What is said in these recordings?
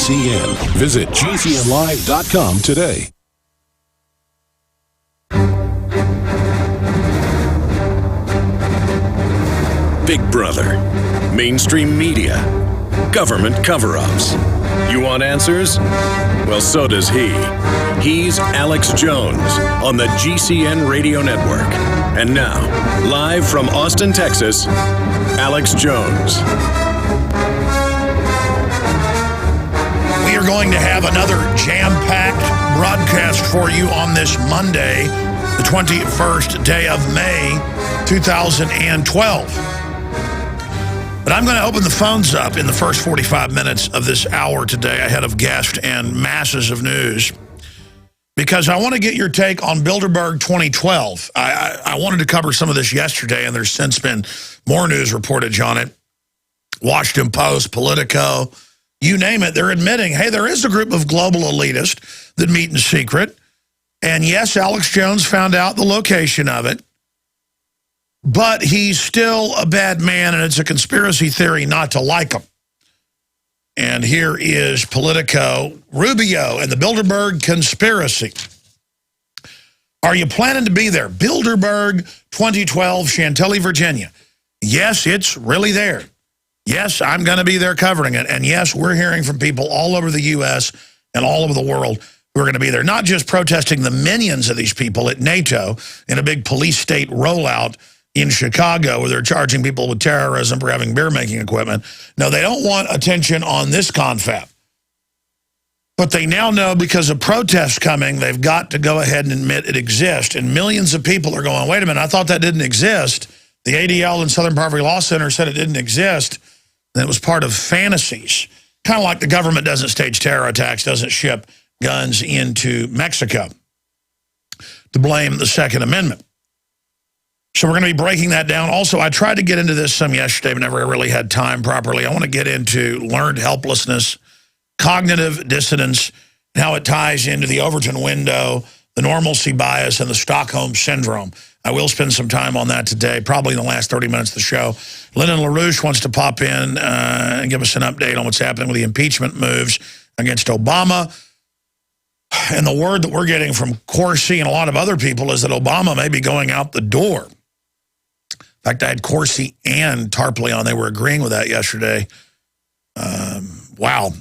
GCN. Visit GCNlive.com today. Big Brother, mainstream media, government cover-ups. You want answers? Well, so does he. He's Alex Jones on the GCN Radio Network. And now, live from Austin, Texas, Alex Jones. We are going to have another jam-packed broadcast for you on this Monday, the 21st day of May, 2012. But I'm going to open the phones up in the first 45 minutes of this hour today ahead of guests and masses of news, because I want to get your take on Bilderberg 2012. I wanted to cover some of this yesterday, and there's since been more news reportage on it. Washington Post, Politico, you name it, they're admitting, hey, there is a group of global elitists that meet in secret. And yes, Alex Jones found out the location of it. But he's still a bad man, and it's a conspiracy theory not to like him. And here is Politico, Rubio, and the Bilderberg conspiracy. Are you planning to be there? Bilderberg 2012, Chantilly, Virginia. Yes, it's really there. Yes, I'm going to be there covering it. And yes, we're hearing from people all over the U.S. and all over the world who are going to be there, not just protesting the minions of these people at NATO in a big police state rollout in Chicago, where they're charging people with terrorism for having beer-making equipment. No, they don't want attention on this confab. But they now know, because of protests coming, they've got to go ahead and admit it exists. And millions of people are going, wait a minute, I thought that didn't exist. The ADL and Southern Poverty Law Center said it didn't exist, and it was part of fantasies. Kind of like the government doesn't stage terror attacks, doesn't ship guns into Mexico to blame the Second Amendment. So we're going to be breaking that down. Also, I tried to get into this some yesterday, but never really had time properly. I want to get into learned helplessness, cognitive dissonance, and how it ties into the Overton window, the normalcy bias, and the Stockholm syndrome. I will spend some time on that today, probably in the last 30 minutes of the show. Lyndon LaRouche wants to pop in and give us an update on what's happening with the impeachment moves against Obama. And the word that we're getting from Corsi and a lot of other people is that Obama may be going out the door. In fact, I had Corsi and Tarpley on. They were agreeing with that yesterday. Wow.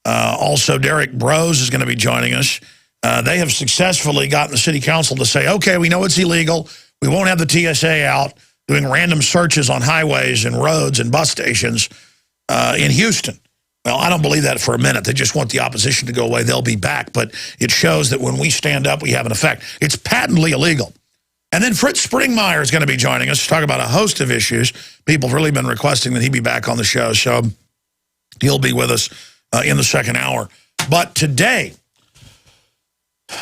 Also, Derek Brose is going to be joining us. They have successfully gotten the city council to say, okay, we know it's illegal. We won't have the TSA out doing random searches on highways and roads and bus stations in Houston. Well, I don't believe that for a minute. They just want the opposition to go away. They'll be back. But it shows that when we stand up, we have an effect. It's patently illegal. And then Fritz Springmeier is going to be joining us to talk about a host of issues. People have really been requesting that he be back on the show, so he'll be with us in the second hour. But today,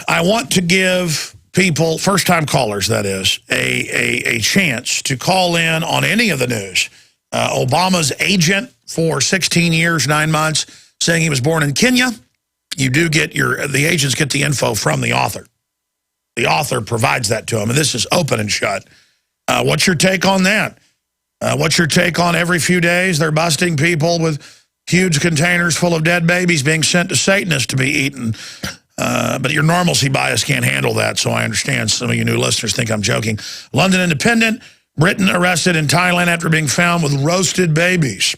I want to give people, first-time callers, that is, a chance to call in on any of the news. Obama's agent for 16 years, 9 months, saying he was born in Kenya. You do get the agents get the info from the author. The author provides that to him, and this is open and shut. What's your take on that? What's your take on every few days they're busting people with huge containers full of dead babies being sent to Satanists to be eaten? But your normalcy bias can't handle that, so I understand some of you new listeners think I'm joking. London Independent, Britain arrested in Thailand after being found with roasted babies.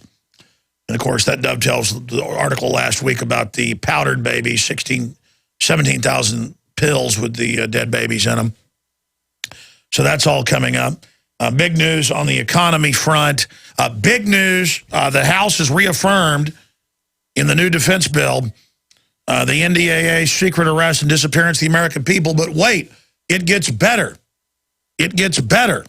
And, of course, that dovetails the article last week about the powdered babies, 17,000 pills with the dead babies in them. So that's all coming up. Big news on the economy front. Big news, the House has reaffirmed in the new defense bill the NDAA's secret arrest and disappearance of the American people. But wait, it gets better. It gets better.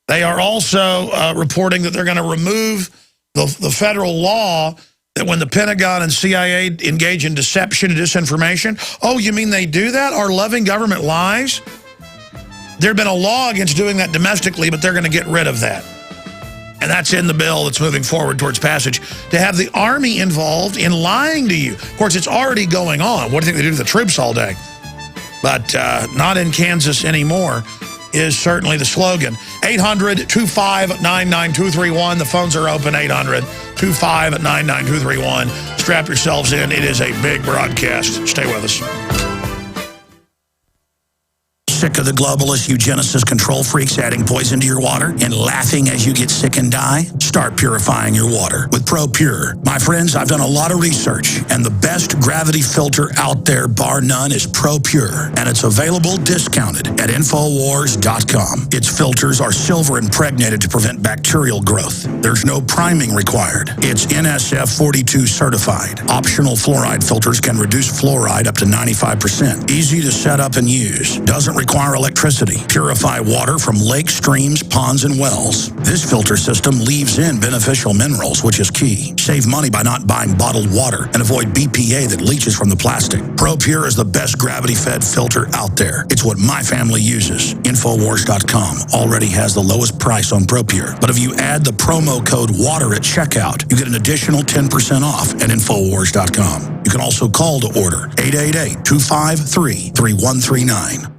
They are also reporting that they're going to remove the federal law that when the Pentagon and CIA engage in deception and disinformation. Oh, you mean they do that? Our loving government lies? There had been a law against doing that domestically, but they're going to get rid of that. And that's in the bill that's moving forward towards passage, to have the Army involved in lying to you. Of course, it's already going on. What do you think they do to the troops all day? But not in Kansas anymore is certainly the slogan. 800-259-9231. The phones are open, 800-259-9231. strap yourselves in. It is a big broadcast. Stay with us. Sick of the globalist eugenicist control freaks adding poison to your water and laughing as you get sick and die? Start purifying your water with ProPure. My friends, I've done a lot of research, and the best gravity filter out there, bar none, is ProPure, and it's available discounted at Infowars.com. Its filters are silver impregnated to prevent bacterial growth. There's no priming required. It's NSF 42 certified. Optional fluoride filters can reduce fluoride up to 95%. Easy to set up and use. Doesn't require electricity. Purify water from lakes, streams, ponds, and wells. This filter system leaves in beneficial minerals, which is key. Save money by not buying bottled water and avoid BPA that leaches from the plastic. ProPure is the best gravity-fed filter out there. It's what my family uses. Infowars.com already has the lowest price on ProPure. But if you add the promo code WATER at checkout, you get an additional 10% off at Infowars.com. You can also call to order 888-253-3139.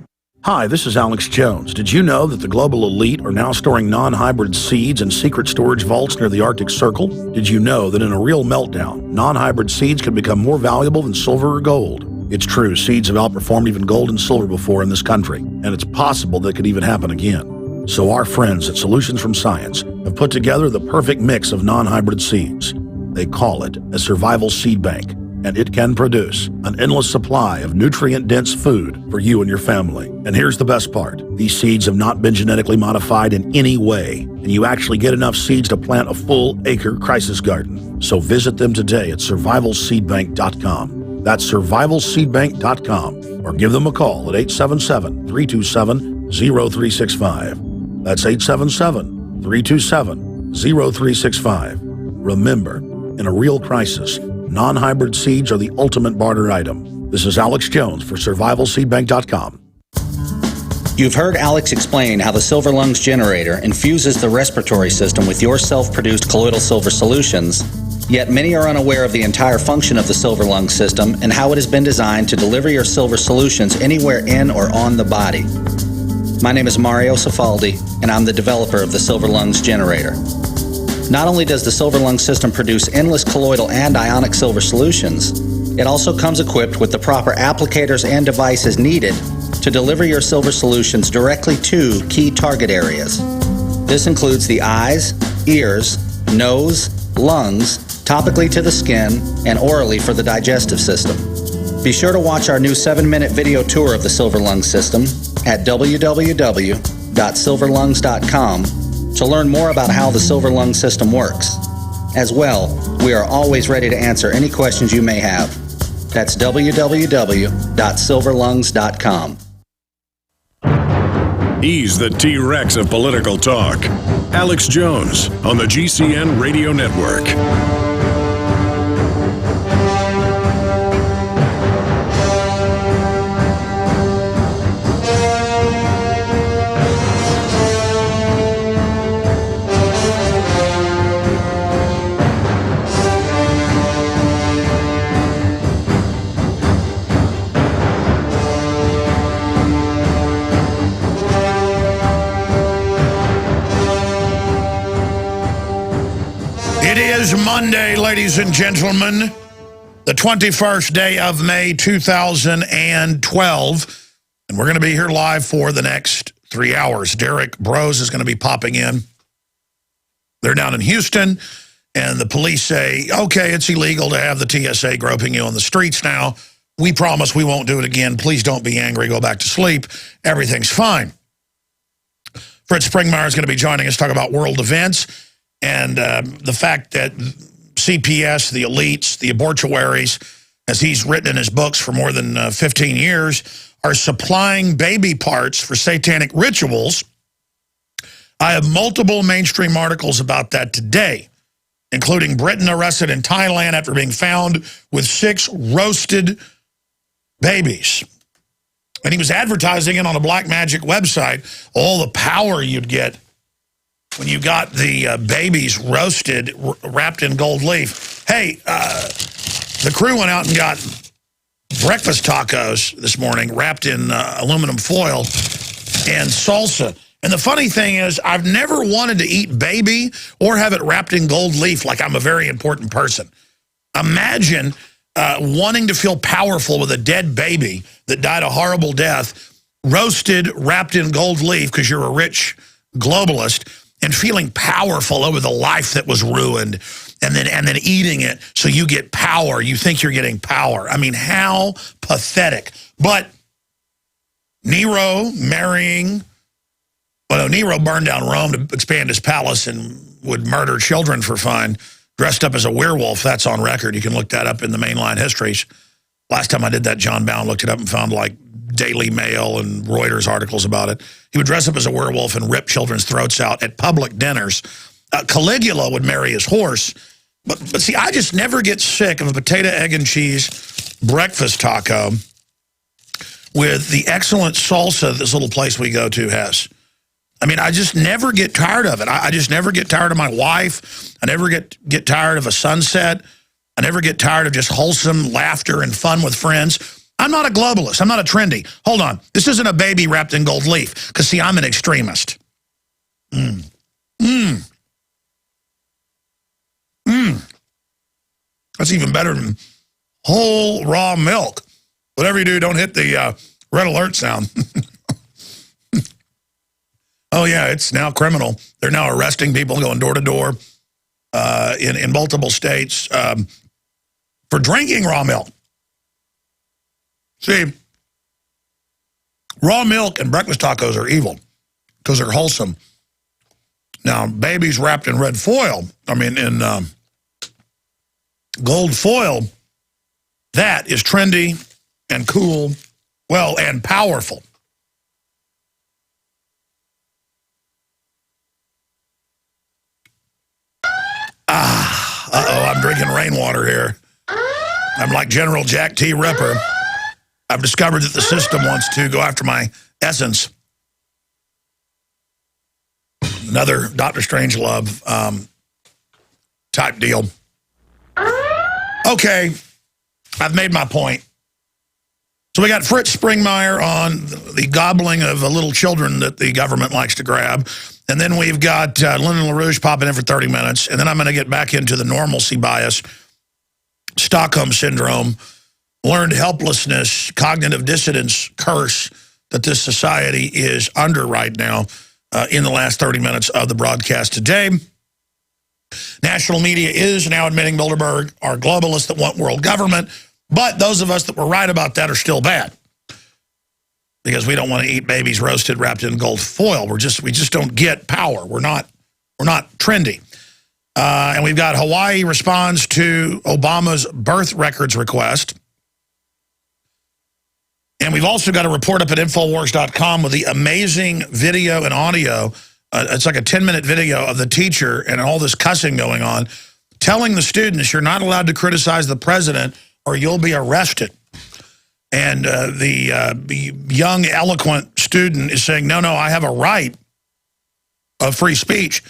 Hi, this is Alex Jones. Did you know that the global elite are now storing non-hybrid seeds in secret storage vaults near the Arctic Circle? Did you know that in a real meltdown, non-hybrid seeds can become more valuable than silver or gold? It's true, seeds have outperformed even gold and silver before in this country, and it's possible that could even happen again. So our friends at Solutions from Science have put together the perfect mix of non-hybrid seeds. They call it a survival seed bank, and it can produce an endless supply of nutrient-dense food for you and your family. And here's the best part. These seeds have not been genetically modified in any way, and you actually get enough seeds to plant a full-acre crisis garden. So visit them today at survivalseedbank.com. That's survivalseedbank.com, or give them a call at 877-327-0365. That's 877-327-0365. Remember, in a real crisis, non-hybrid seeds are the ultimate barter item. This is Alex Jones for survivalseedbank.com. You've heard Alex explain how the Silver Lungs generator infuses the respiratory system with your self-produced colloidal silver solutions, yet many are unaware of the entire function of the Silver Lungs system and how it has been designed to deliver your silver solutions anywhere in or on the body. My name is Mario Cifaldi, and I'm the developer of the Silver Lungs generator. Not only does the Silver Lungs system produce endless colloidal and ionic silver solutions, it also comes equipped with the proper applicators and devices needed to deliver your silver solutions directly to key target areas. This includes the eyes, ears, nose, lungs, topically to the skin, and orally for the digestive system. Be sure to watch our new 7-minute video tour of the Silver Lungs system at www.silverlungs.com to learn more about how the Silver Lungs system works. As well, we are always ready to answer any questions you may have. That's www.silverlungs.com. He's the T-Rex of political talk. Alex Jones on the GCN Radio Network. It is Monday, ladies and gentlemen, the 21st day of May, 2012, and we're going to be here live for the next 3 hours. Derek Brose is going to be popping in. They're down in Houston, and the police say, okay, it's illegal to have the TSA groping you on the streets now. We promise we won't do it again. Please don't be angry. Go back to sleep. Everything's fine. Fritz Springmeier is going to be joining us to talk about world events. And the fact that CPS, the elites, the abortuaries, as he's written in his books for more than 15 years, are supplying baby parts for satanic rituals. I have multiple mainstream articles about that today, including Britain arrested in Thailand after being found with 6 roasted babies. And he was advertising it on a black magic website, all the power you'd get when you got the babies roasted, wrapped in gold leaf. Hey, the crew went out and got breakfast tacos this morning, wrapped in aluminum foil and salsa. And the funny thing is, I've never wanted to eat baby or have it wrapped in gold leaf like I'm a very important person. Imagine wanting to feel powerful with a dead baby that died a horrible death, roasted, wrapped in gold leaf because you're a rich globalist, and feeling powerful over the life that was ruined, and then eating it so you get power. You think you're getting power. I mean, how pathetic. But Nero marrying, well, Nero burned down Rome to expand his palace and would murder children for fun, dressed up as a werewolf. That's on record. You can look that up in the mainline histories. Last time I did that, John Bound looked it up and found like Daily Mail and Reuters articles about it. He would dress up as a werewolf and rip children's throats out at public dinners. Caligula would marry his horse. But see, I just never get sick of a potato, egg, and cheese breakfast taco with the excellent salsa this little place we go to has. I mean, I just never get tired of it. I just never get tired of my wife. I never get tired of a sunset. I never get tired of just wholesome laughter and fun with friends. I'm not a globalist. I'm not a trendy. Hold on. This isn't a baby wrapped in gold leaf. Because, see, I'm an extremist. That's even better than whole raw milk. Whatever you do, don't hit the red alert sound. Oh, yeah, it's now criminal. They're now arresting people going door to door in multiple states for drinking raw milk. See, raw milk and breakfast tacos are evil because they're wholesome. Now, babies wrapped in red foil, in gold foil, that is trendy and cool, well, and powerful. I'm drinking rainwater here. I'm like General Jack T. Ripper. I've discovered that the system wants to go after my essence. Another Dr. Strangelove type deal. Okay, I've made my point. So we got Fritz Springmeier on the gobbling of little children that the government likes to grab. And then we've got Lyndon LaRouche popping in for 30 minutes. And then I'm going to get back into the normalcy bias, Stockholm Syndrome, learned helplessness, cognitive dissonance curse that this society is under right now in the last 30 minutes of the broadcast today. National media is now admitting Bilderberg are globalists that want world government, but those of us that were right about that are still bad because we don't want to eat babies roasted, wrapped in gold foil. We just don't get power. We're not trendy. And we've got Hawaii responds to Obama's birth records request. And we've also got a report up at Infowars.com with the amazing video and audio. It's like a 10-minute video of the teacher and all this cussing going on, telling the students you're not allowed to criticize the president or you'll be arrested. And the young, eloquent student is saying, no, I have a right of free speech.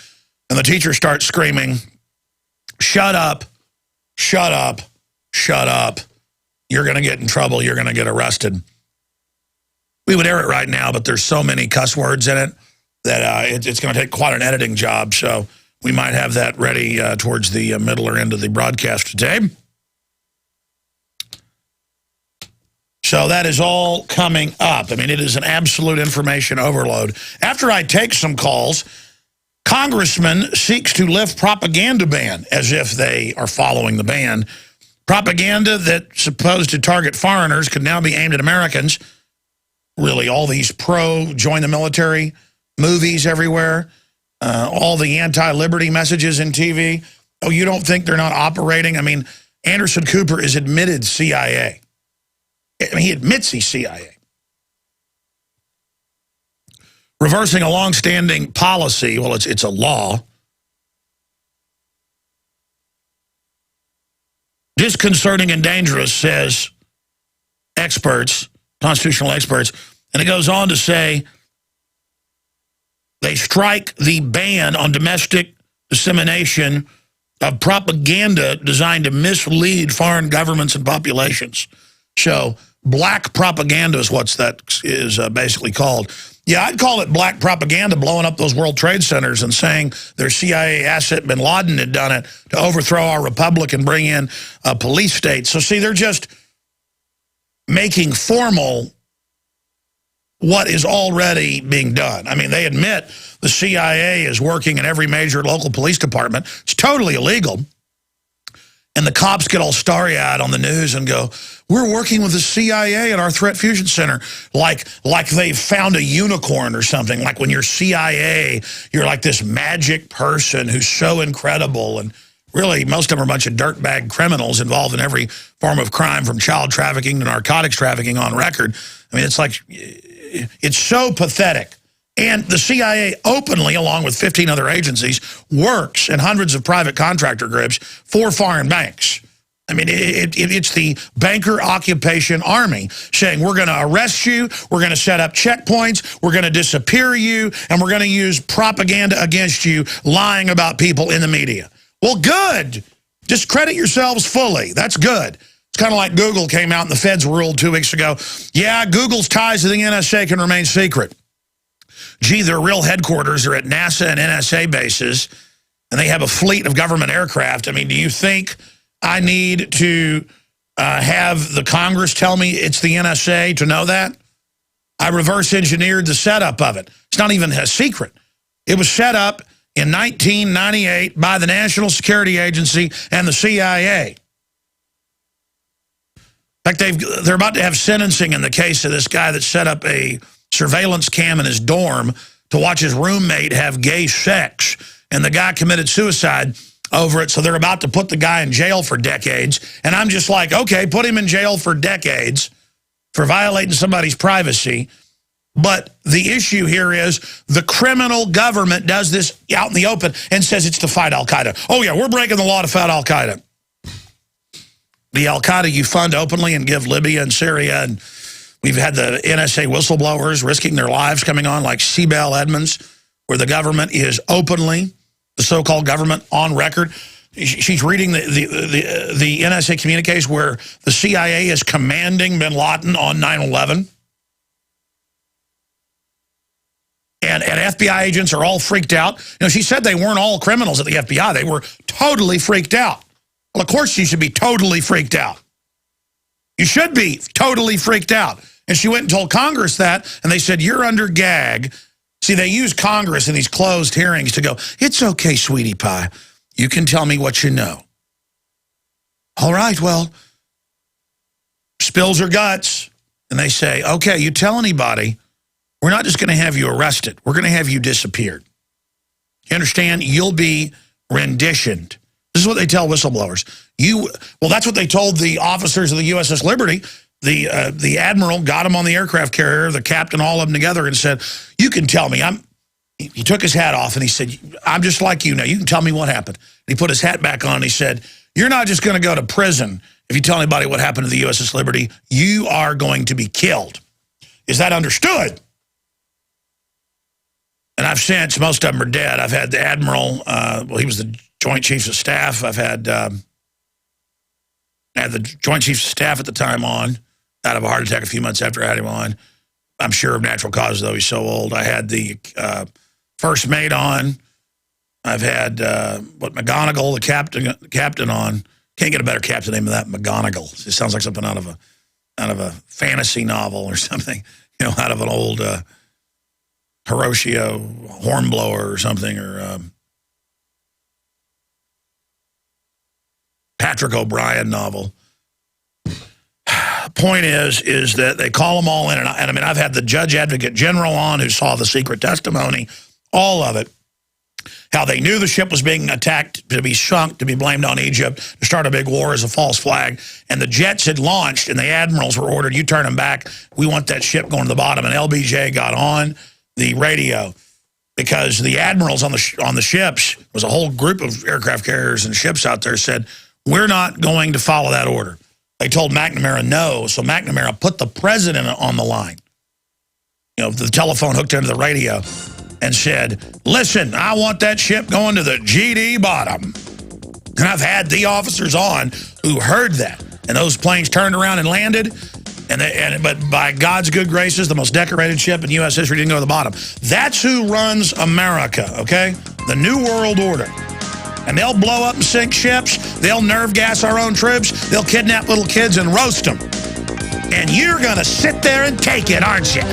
And the teacher starts screaming, shut up, shut up, shut up. You're going to get in trouble. You're going to get arrested. We would air it right now, but there's so many cuss words in it that it's going to take quite an editing job. So we might have that ready towards the middle or end of the broadcast today. So that is all coming up. I mean, it is an absolute information overload. After I take some calls, Congressman seeks to lift propaganda ban as if they are following the ban. Propaganda that's supposed to target foreigners could now be aimed at Americans. Really, all these pro-join the military movies everywhere, all the anti-liberty messages in TV. Oh, you don't think they're not operating? I mean, Anderson Cooper is admitted CIA. I mean, he admits he's CIA. Reversing a long-standing policy, well, it's a law. Disconcerting and dangerous, says experts, constitutional experts. And it goes on to say they strike the ban on domestic dissemination of propaganda designed to mislead foreign governments and populations. So black propaganda is what that is basically called. Yeah, I'd call it black propaganda, blowing up those World Trade Centers and saying their CIA asset bin Laden had done it to overthrow our republic and bring in a police state. So, see, they're just making formal what is already being done. I mean, they admit the CIA is working in every major local police department. It's totally illegal. And the cops get all starry-eyed on the news and go, we're working with the CIA at our Threat Fusion Center, like they've found a unicorn or something. Like when you're CIA, you're like this magic person who's so incredible. And really, most of them are a bunch of dirtbag criminals involved in every form of crime, from child trafficking to narcotics trafficking on record. I mean, it's like, it's so pathetic. And the CIA openly, along with 15 other agencies, works in hundreds of private contractor groups for foreign banks. I mean, it's the banker occupation army saying, we're going to arrest you, we're going to set up checkpoints, we're going to disappear you, and we're going to use propaganda against you, lying about people in the media. Well, good. Discredit yourselves fully. That's good. It's kind of like Google came out and the feds ruled 2 weeks ago, yeah, Google's ties to the NSA can remain secret. Gee, their real headquarters are at NASA and NSA bases, and they have a fleet of government aircraft. I mean, do you think I need to have the Congress tell me it's the NSA to know that? I reverse engineered the setup of it. It's not even a secret. It was set up in 1998 by the National Security Agency and the CIA. In fact, they're about to have sentencing in the case of this guy that set up a surveillance cam in his dorm to watch his roommate have gay sex, and the guy committed suicide over it, so they're about to put the guy in jail for decades. And I'm just like, okay, put him in jail for decades for violating somebody's privacy. But the issue here is the criminal government does this out in the open and says it's to fight al-Qaeda. Oh yeah, we're breaking the law to fight al-Qaeda. The al-Qaeda you fund openly and give Libya and Syria, and we've had the NSA whistleblowers risking their lives coming on, like Sibel Edmonds, where the government is openly, the so-called government on record. She's reading the NSA communiques where the CIA is commanding bin Laden on 9/11. And FBI agents are all freaked out. You know, she said they weren't all criminals at the FBI. They were totally freaked out. Well, of course you should be totally freaked out. You should be totally freaked out. And she went and told Congress that, and they said, you're under gag. See, they use Congress in these closed hearings to go, it's okay, sweetie pie. You can tell me what you know. All right, well, spills her guts. And they say, okay, you tell anybody, we're not just going to have you arrested. We're going to have you disappeared. You understand? You'll be renditioned. This is what they tell whistleblowers. Well, that's what they told the officers of the USS Liberty. The admiral got him on the aircraft carrier, the captain, all of them together, and said, you can tell me. He took his hat off and he said, I'm just like you now. You can tell me what happened. And he put his hat back on and he said, you're not just going to go to prison if you tell anybody what happened to the USS Liberty. You are going to be killed. Is that understood? And I've since, most of them are dead. I've had the admiral, well, he was the Joint Chiefs of Staff. I've had the Joint Chiefs of Staff at the time on, out of a heart attack a few months after I had him on. I'm sure of natural causes, though he's so old. I had the first mate on. I've had, McGonagall, the captain on. Can't get a better captain name than that, McGonagall. It sounds like something out of a fantasy novel or something, you know, out of an old Horatio Hornblower or something, or Patrick O'Brien novel. Point is that they call them all in, and I mean, I've had the Judge Advocate General on who saw the secret testimony, all of it, how they knew the ship was being attacked, to be sunk, to be blamed on Egypt, to start a big war as a false flag, and the jets had launched, and the admirals were ordered, you turn them back, we want that ship going to the bottom, and LBJ got on the radio, because the admirals on the ships, there was a whole group of aircraft carriers and ships out there, said, we're not going to follow that order. They told McNamara no, so McNamara put the president on the line. You know, the telephone hooked into the radio and said, listen, I want that ship going to the GD bottom. And I've had the officers on who heard that. And those planes turned around and landed. But by God's good graces, the most decorated ship in U.S. history didn't go to the bottom. That's who runs America, okay? The New World Order. And they'll blow up and sink ships. They'll nerve gas our own troops. They'll kidnap little kids and roast them. And you're going to sit there and take it, aren't you?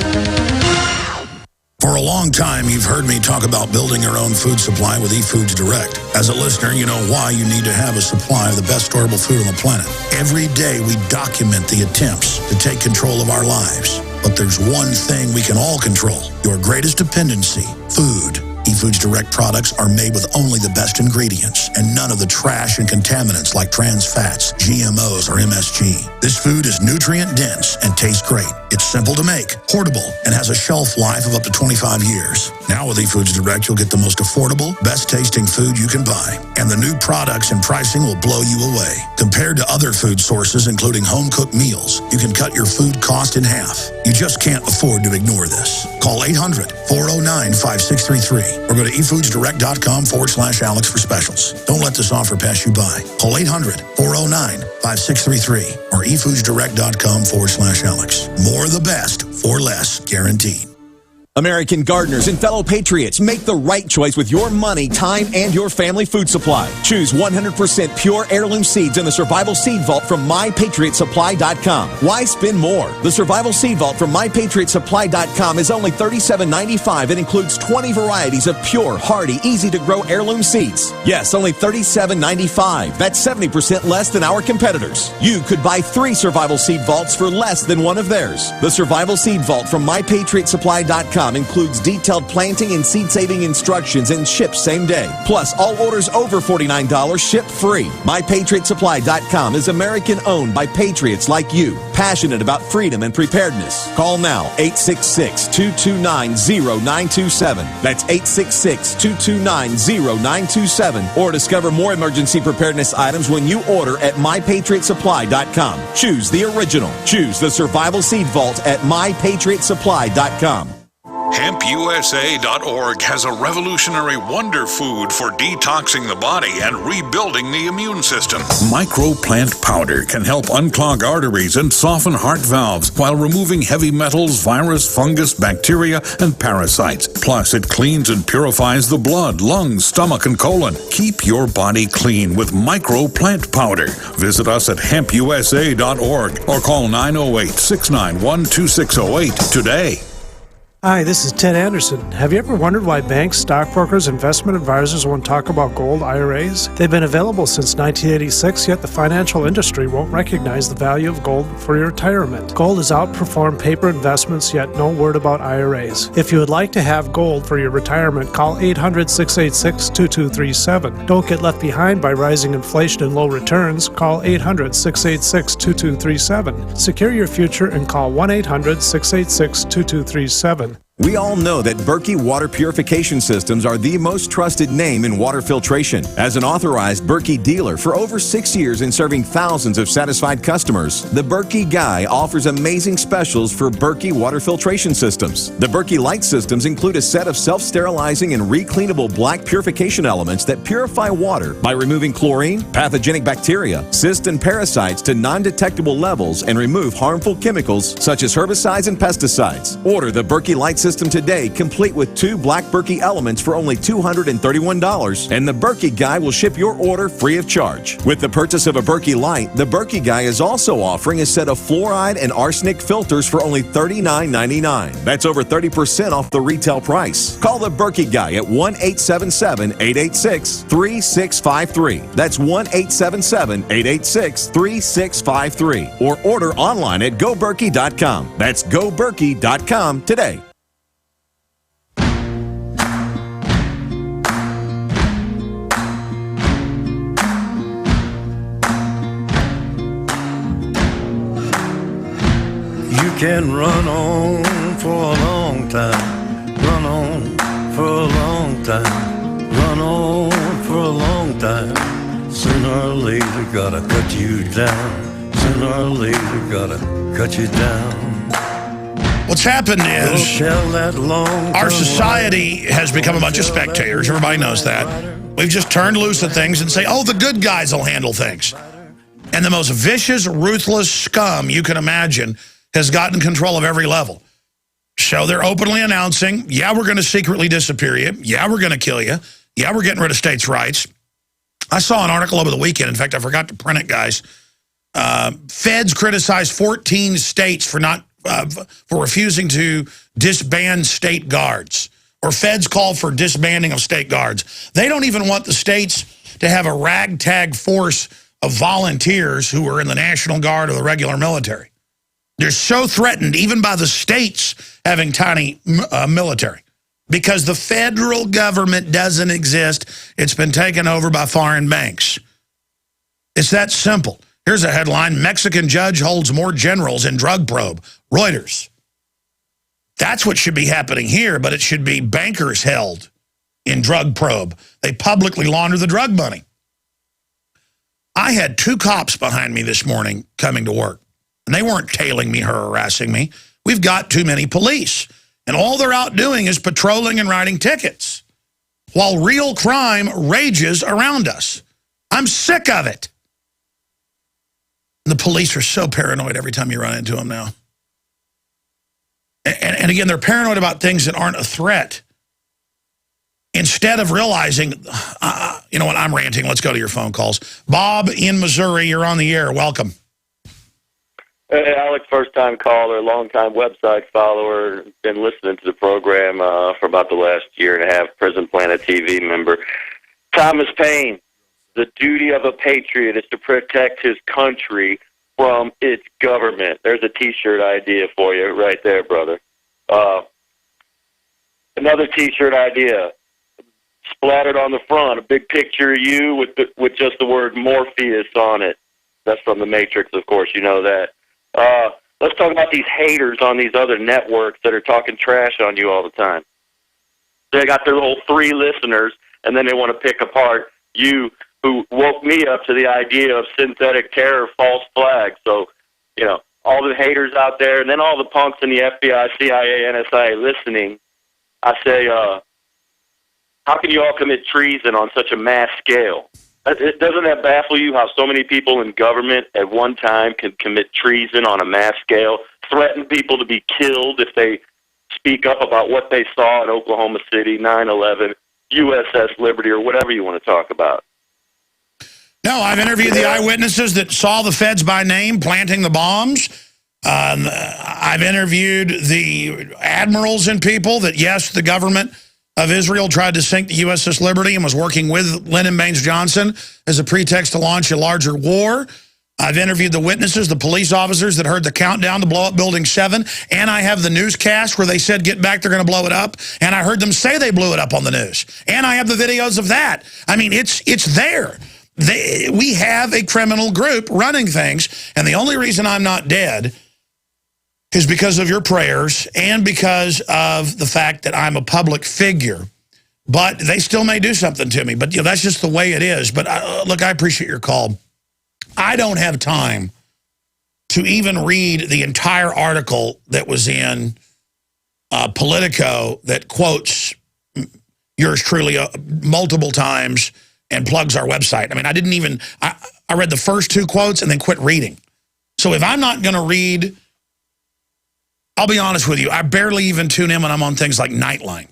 For a long time, you've heard me talk about building your own food supply with eFoods Direct. As a listener, you know why you need to have a supply of the best storable food on the planet. Every day, we document the attempts to take control of our lives. But there's one thing we can all control, your greatest dependency, food. eFoods Direct products are made with only the best ingredients and none of the trash and contaminants like trans fats, GMOs, or MSG. This food is nutrient dense and tastes great. It's simple to make, portable, and has a shelf life of up to 25 years. Now with eFoods Direct, you'll get the most affordable, best tasting food you can buy. And the new products and pricing will blow you away. Compared to other food sources, including home-cooked meals, you can cut your food cost in half. You just can't afford to ignore this. Call 800-409-5633 or go to efoodsdirect.com/Alex for specials. Don't let this offer pass you by. Call 800-409-5633 or efoodsdirect.com/Alex. More of the best for less, guaranteed. American gardeners and fellow patriots, make the right choice with your money, time, and your family food supply. Choose 100% pure heirloom seeds in the Survival Seed Vault from MyPatriotSupply.com. Why spend more? The Survival Seed Vault from MyPatriotSupply.com is only $37.95 and includes 20 varieties of pure, hardy, easy-to-grow heirloom seeds. Yes, only $37.95. That's 70% less than our competitors. You could buy 3 Survival Seed Vaults for less than one of theirs. The Survival Seed Vault from MyPatriotSupply.com includes detailed planting and seed-saving instructions and ships same day. Plus, all orders over $49 ship free. MyPatriotSupply.com is American-owned by patriots like you, passionate about freedom and preparedness. Call now, 866-229-0927. That's 866-229-0927. Or discover more emergency preparedness items when you order at MyPatriotSupply.com. Choose the original. Choose the Survival Seed Vault at MyPatriotSupply.com. HempUSA.org has a revolutionary wonder food for detoxing the body and rebuilding the immune system. Microplant powder can help unclog arteries and soften heart valves while removing heavy metals, virus, fungus, bacteria, and parasites. Plus, it cleans and purifies the blood, lungs, stomach, and colon. Keep your body clean with microplant powder. Visit us at HempUSA.org or call 908-691-2608 today. Hi, this is Ted Anderson. Have you ever wondered why banks, stockbrokers, investment advisors won't talk about gold IRAs? They've been available since 1986, yet the financial industry won't recognize the value of gold for your retirement. Gold has outperformed paper investments, yet no word about IRAs. If you would like to have gold for your retirement, call 800-686-2237. Don't get left behind by rising inflation and low returns. Call 800-686-2237. Secure your future and call 1-800-686-2237. We all know that Berkey water purification systems are the most trusted name in water filtration. As an authorized Berkey dealer for over 6 years and serving thousands of satisfied customers, the Berkey Guy offers amazing specials for Berkey water filtration systems. The Berkey Light systems include a set of self-sterilizing and recleanable black purification elements that purify water by removing chlorine, pathogenic bacteria, cysts, and parasites to non-detectable levels and remove harmful chemicals such as herbicides and pesticides. Order the Berkey Light system today, complete with 2 black Berkey elements for only $231, and the Berkey Guy will ship your order free of charge. With the purchase of a Berkey Light, the Berkey Guy is also offering a set of fluoride and arsenic filters for only $39.99. That's over 30% off the retail price. Call the Berkey Guy at 1-877-886-3653. That's 1-877-886-3653. Or order online at GoBerkey.com. That's GoBerkey.com today. You can run on for a long time, run on for a long time, run on for a long time. Sooner or later gotta cut you down, sooner or later gotta cut you down. What's happened is our society has become a bunch of spectators. Everybody knows that. We've just turned loose at things and say, oh, the good guys will handle things. And the most vicious, ruthless scum you can imagine has gotten control of every level. So they're openly announcing, yeah, we're going to secretly disappear you. Yeah, we're going to kill you. Yeah, we're getting rid of states' rights. I saw an article over the weekend. In fact, I forgot to print it, guys. Feds criticized 14 states for refusing to disband state guards. Or feds call for disbanding of state guards. They don't even want the states to have a ragtag force of volunteers who are in the National Guard or the regular military. They're so threatened, even by the states having tiny military, because the federal government doesn't exist. It's been taken over by foreign banks. It's that simple. Here's a headline: Mexican judge holds more generals in drug probe. Reuters. That's what should be happening here, but it should be bankers held in drug probe. They publicly launder the drug money. I had 2 cops behind me this morning coming to work, and they weren't tailing me or harassing me. We've got too many police, and all they're out doing is patrolling and writing tickets while real crime rages around us. I'm sick of it. The police are so paranoid every time you run into them now. And again, they're paranoid about things that aren't a threat. Instead of realizing, you know what, I'm ranting. Let's go to your phone calls. Bob in Missouri, you're on the air. Welcome. Hey, Alex, first-time caller, long-time website follower. Been listening to the program for about the last year and a half. Prison Planet TV member. Thomas Paine, the duty of a patriot is to protect his country from its government. There's a T-shirt idea for you right there, brother. Another T-shirt idea, splattered on the front, a big picture of you with just the word Morpheus on it. That's from The Matrix, of course, you know that. Let's talk about these haters on these other networks that are talking trash on you all the time. They got their little 3 listeners, and then they want to pick apart you, who woke me up to the idea of synthetic terror, false flags. So, you know, all the haters out there, and then all the punks in the FBI, CIA, NSA listening, I say, how can you all commit treason on such a mass scale? Doesn't that baffle you, how so many people in government at one time can commit treason on a mass scale, threaten people to be killed if they speak up about what they saw in Oklahoma City, 9/11, USS Liberty, or whatever you want to talk about? No, I've interviewed the eyewitnesses that saw the feds by name planting the bombs. I've interviewed the admirals and people that, yes, the government of Israel tried to sink the USS Liberty and was working with Lyndon Baines Johnson as a pretext to launch a larger war. I've interviewed the witnesses, the police officers that heard the countdown to blow up Building 7, and I have the newscast where they said, get back, they're going to blow it up, and I heard them say they blew it up on the news. And I have the videos of that. I mean, it's there. We have a criminal group running things, and the only reason I'm not dead is because of your prayers and because of the fact that I'm a public figure. But they still may do something to me. But you know, that's just the way it is. But look, I appreciate your call. I don't have time to even read the entire article that was in Politico that quotes yours truly multiple times and plugs our website. I mean, I didn't even, I read the first 2 quotes and then quit reading. So if I'm not going to read, I'll be honest with you, I barely even tune in when I'm on things like Nightline.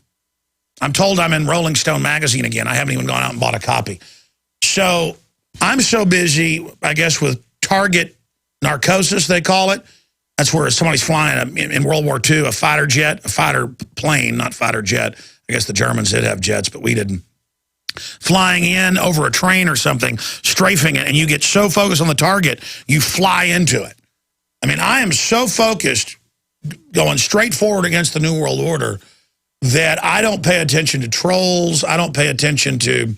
I'm told I'm in Rolling Stone magazine again. I haven't even gone out and bought a copy. So I'm so busy, I guess, with target narcosis, they call it. That's where somebody's flying in World War II, a fighter jet, a fighter plane, not fighter jet. I guess the Germans did have jets, but we didn't. Flying in over a train or something, strafing it, and you get so focused on the target, you fly into it. I mean, I am so focused going straight forward against the New World Order that I don't pay attention to trolls. I don't pay attention to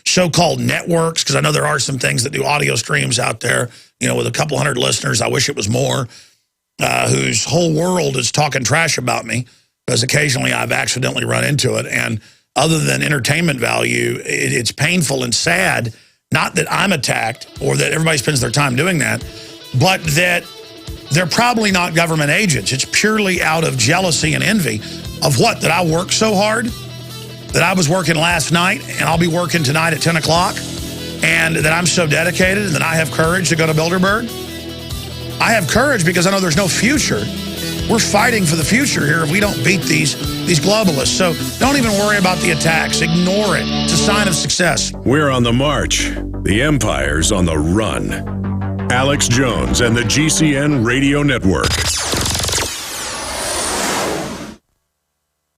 so-called networks, because I know there are some things that do audio streams out there, you know, with a couple hundred listeners. I wish it was more, whose whole world is talking trash about me, because occasionally I've accidentally run into it. And other than entertainment value, it's painful and sad, not that I'm attacked or that everybody spends their time doing that, but that they're probably not government agents. It's purely out of jealousy and envy of what, that I work so hard, that I was working last night and I'll be working tonight at 10 o'clock, and that I'm so dedicated and that I have courage to go to Bilderberg. I have courage because I know there's no future. We're fighting for the future here if we don't beat these globalists. So don't even worry about the attacks. Ignore it. It's a sign of success. We're on the march. The empire's on the run. Alex Jones and the GCN Radio Network.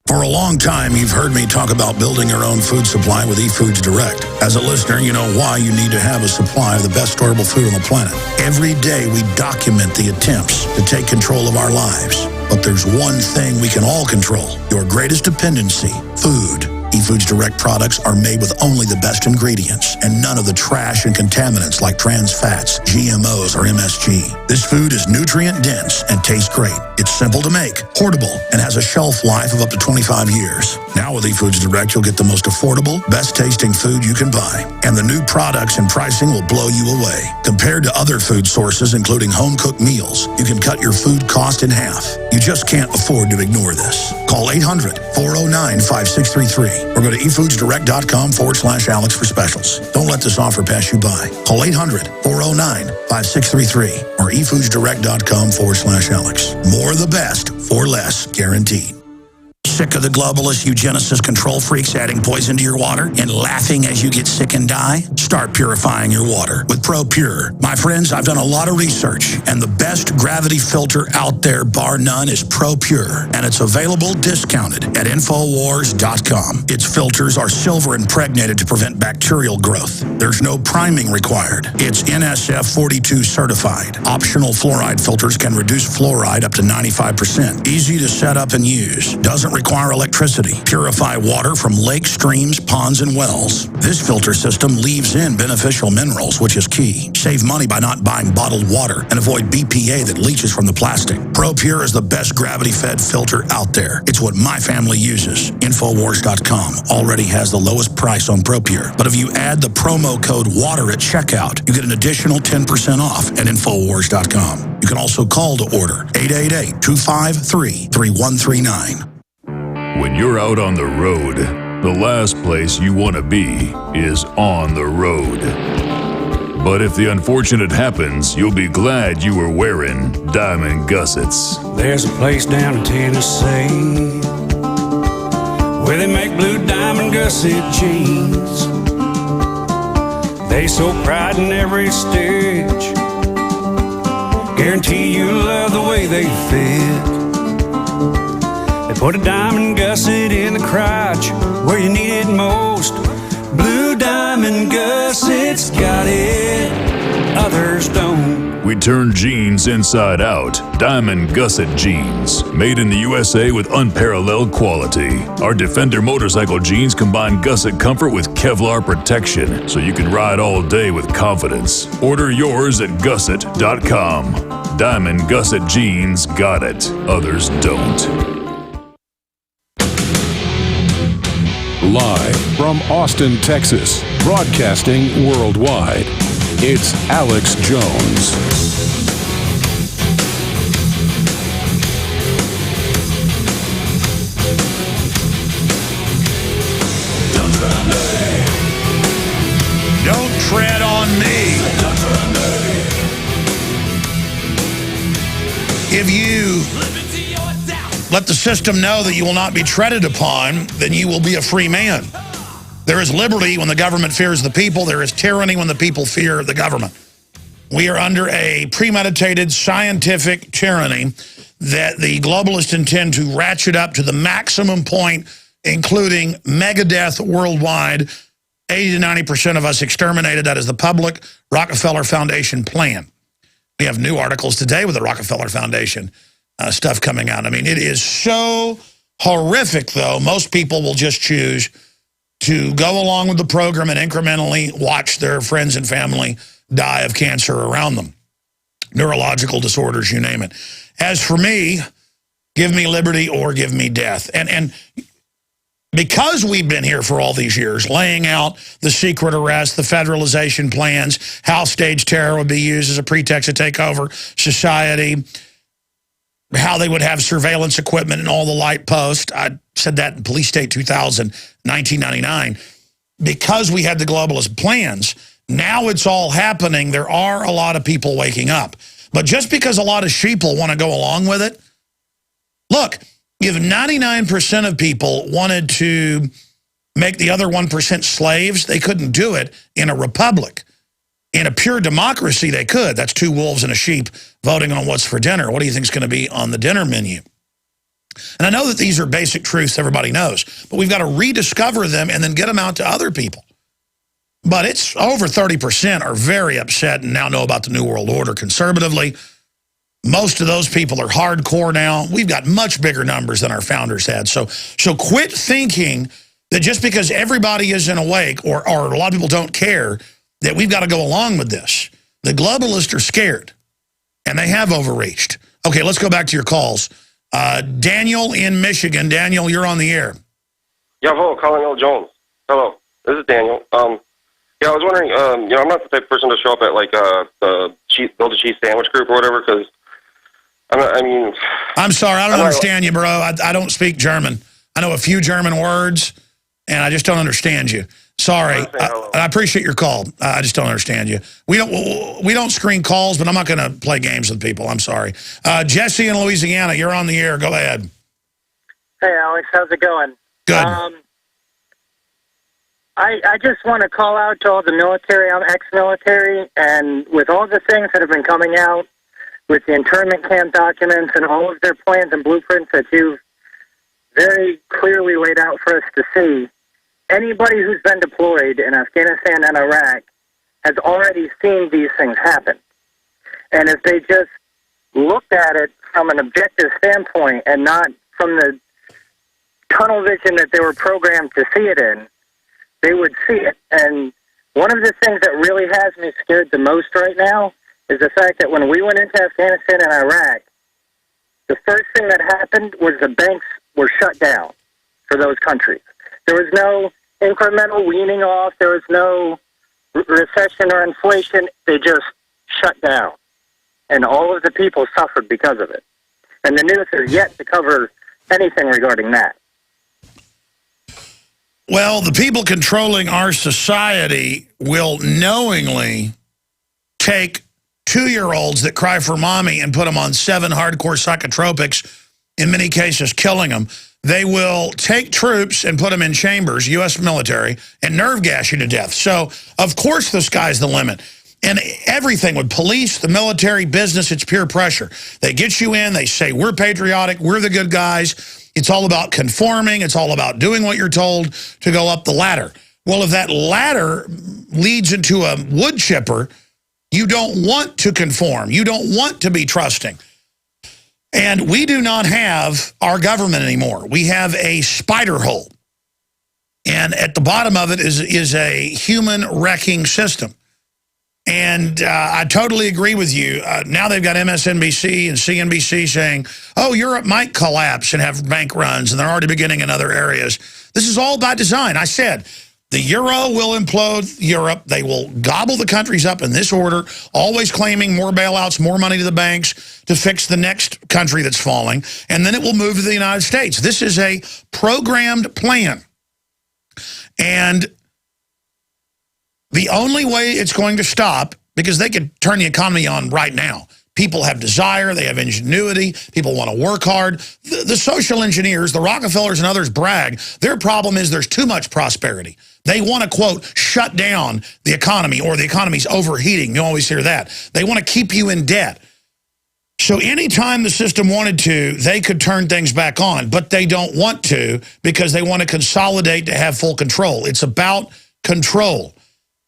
For a long time, you've heard me talk about building your own food supply with eFoods Direct. As a listener, you know why you need to have a supply of the best storable food on the planet. Every day, we document the attempts to take control of our lives. But there's one thing we can all control, your greatest dependency, food. eFoods Direct products are made with only the best ingredients and none of the trash and contaminants like trans fats, GMOs, or MSG. This food is nutrient dense and tastes great. It's simple to make, portable, and has a shelf life of up to 25 years. Now with eFoods Direct, you'll get the most affordable, best tasting food you can buy. And the new products and pricing will blow you away. Compared to other food sources, including home-cooked meals, you can cut your food cost in half. You just can't afford to ignore this. Call 800-409-5633 or go to efoodsdirect.com/Alex for specials. Don't let this offer pass you by. Call 800-409-5633 or efoodsdirect.com/Alex. More of the best for less, guaranteed. Sick of the globalist eugenicist control freaks adding poison to your water and laughing as you get sick and die? Start purifying your water with ProPure. My friends, I've done a lot of research, and the best gravity filter out there, bar none, is ProPure, and it's available discounted at Infowars.com. Its filters are silver impregnated to prevent bacterial growth. There's no priming required. It's NSF 42 certified. Optional fluoride filters can reduce fluoride up to 95%. Easy to set up and use. Doesn't require electricity. Purify water from lakes, streams, ponds, and wells. This filter system leaves in beneficial minerals, which is key. Save money by not buying bottled water and avoid BPA that leaches from the plastic. ProPure is the best gravity-fed filter out there. It's what my family uses. Infowars.com already has the lowest price on ProPure. But if you add the promo code WATER at checkout, you get an additional 10% off at Infowars.com. You can also call to order 888-253-3139. When you're out on the road, the last place you want to be is on the road. But if the unfortunate happens, you'll be glad you were wearing diamond gussets. There's a place down in Tennessee where they make blue diamond gusset jeans. They so pride in every stitch, guarantee you love the way they fit. They put a diamond gusset in the crotch where you need it most. Blue diamond gussets got it, others don't. We turn jeans inside out. Diamond gusset jeans, made in the USA with unparalleled quality. Our Defender motorcycle jeans combine gusset comfort with Kevlar protection, so you can ride all day with confidence. Order yours at gusset.com. Diamond gusset jeans got it, others don't. Live from Austin, Texas, broadcasting worldwide, it's Alex Jones. Don't tread on me. If you let the system know that you will not be treaded upon, then you will be a free man. There is liberty when the government fears the people. There is tyranny when the people fear the government. We are under a premeditated scientific tyranny that the globalists intend to ratchet up to the maximum point, including megadeath worldwide, 80 to 90% of us exterminated. That is the public Rockefeller Foundation plan. We have new articles today with the Rockefeller Foundation stuff coming out. I mean, it is so horrific, though. Most people will just choose to go along with the program and incrementally watch their friends and family die of cancer around them. Neurological disorders, you name it. As for me, give me liberty or give me death. And because we've been here for all these years, laying out the secret arrest, the federalization plans, how stage terror would be used as a pretext to take over society, how they would have surveillance equipment and all the light posts. I said that in Police State 2000, 1999. Because we had the globalist plans, now it's all happening. There are a lot of people waking up. But just because a lot of sheeple want to go along with it, look, if 99% of people wanted to make the other 1% slaves, they couldn't do it in a republic. In a pure democracy, they could. That's two wolves and a sheep voting on what's for dinner. What do you think is going to be on the dinner menu? And I know that these are basic truths everybody knows, but we've got to rediscover them and then get them out to other people. But it's over 30% are very upset and now know about the New World Order conservatively. Most of those people are hardcore now. We've got much bigger numbers than our founders had. So quit thinking that just because everybody isn't awake or a lot of people don't care that we've got to go along with this. The globalists are scared, and they have overreached. Okay, let's go back to your calls. Daniel in Michigan. Daniel, you're on the air. Yeah, hello, Colin L. Jones. Hello, this is Daniel. Yeah, I was wondering, I'm not the type of person to show up at, like, the Build a Cheese Sandwich group or whatever, because, I'm sorry, I don't understand you, bro. I don't speak German. I know a few German words, and I just don't understand you. Sorry. I appreciate your call. I just don't understand you. We don't screen calls, but I'm not going to play games with people. I'm sorry. Jesse in Louisiana, you're on the air. Go ahead. Hey, Alex. How's it going? Good. I just want to call out to all the military. I'm ex-military, and with all the things that have been coming out with the internment camp documents and all of their plans and blueprints that you've very clearly laid out for us to see, anybody who's been deployed in Afghanistan and Iraq has already seen these things happen. And if they just looked at it from an objective standpoint and not from the tunnel vision that they were programmed to see it in, they would see it. And one of the things that really has me scared the most right now is the fact that when we went into Afghanistan and Iraq, the first thing that happened was the banks were shut down for those countries. There was no incremental weaning off. There was no recession or inflation. They just shut down. And all of the people suffered because of it. And the news is yet to cover anything regarding that. Well, the people controlling our society will knowingly take 2-year-olds that cry for mommy and put them on 7 hardcore psychotropics, in many cases killing them. They will take troops and put them in chambers, U.S. military, and nerve gas you to death. So, of course, the sky's the limit. And everything with police, the military, business, it's peer pressure. They get you in, they say, we're patriotic, we're the good guys. It's all about conforming. It's all about doing what you're told to go up the ladder. Well, if that ladder leads into a wood chipper, you don't want to conform. You don't want to be trusting. And we do not have our government anymore. We have a spider hole. And at the bottom of it is a human wrecking system. And I totally agree with you. Now they've got MSNBC and CNBC saying, oh, Europe might collapse and have bank runs, and they're already beginning in other areas. This is all by design. I said, the euro will implode Europe. They will gobble the countries up in this order, always claiming more bailouts, more money to the banks to fix the next country that's falling, and then it will move to the United States. This is a programmed plan. And the only way it's going to stop, because they could turn the economy on right now. People have desire, they have ingenuity, people want to work hard. The social engineers, the Rockefellers and others brag. Their problem is there's too much prosperity. They want to, quote, shut down the economy, or the economy's overheating. You always hear that. They want to keep you in debt. So anytime the system wanted to, they could turn things back on, but they don't want to because they want to consolidate to have full control. It's about control.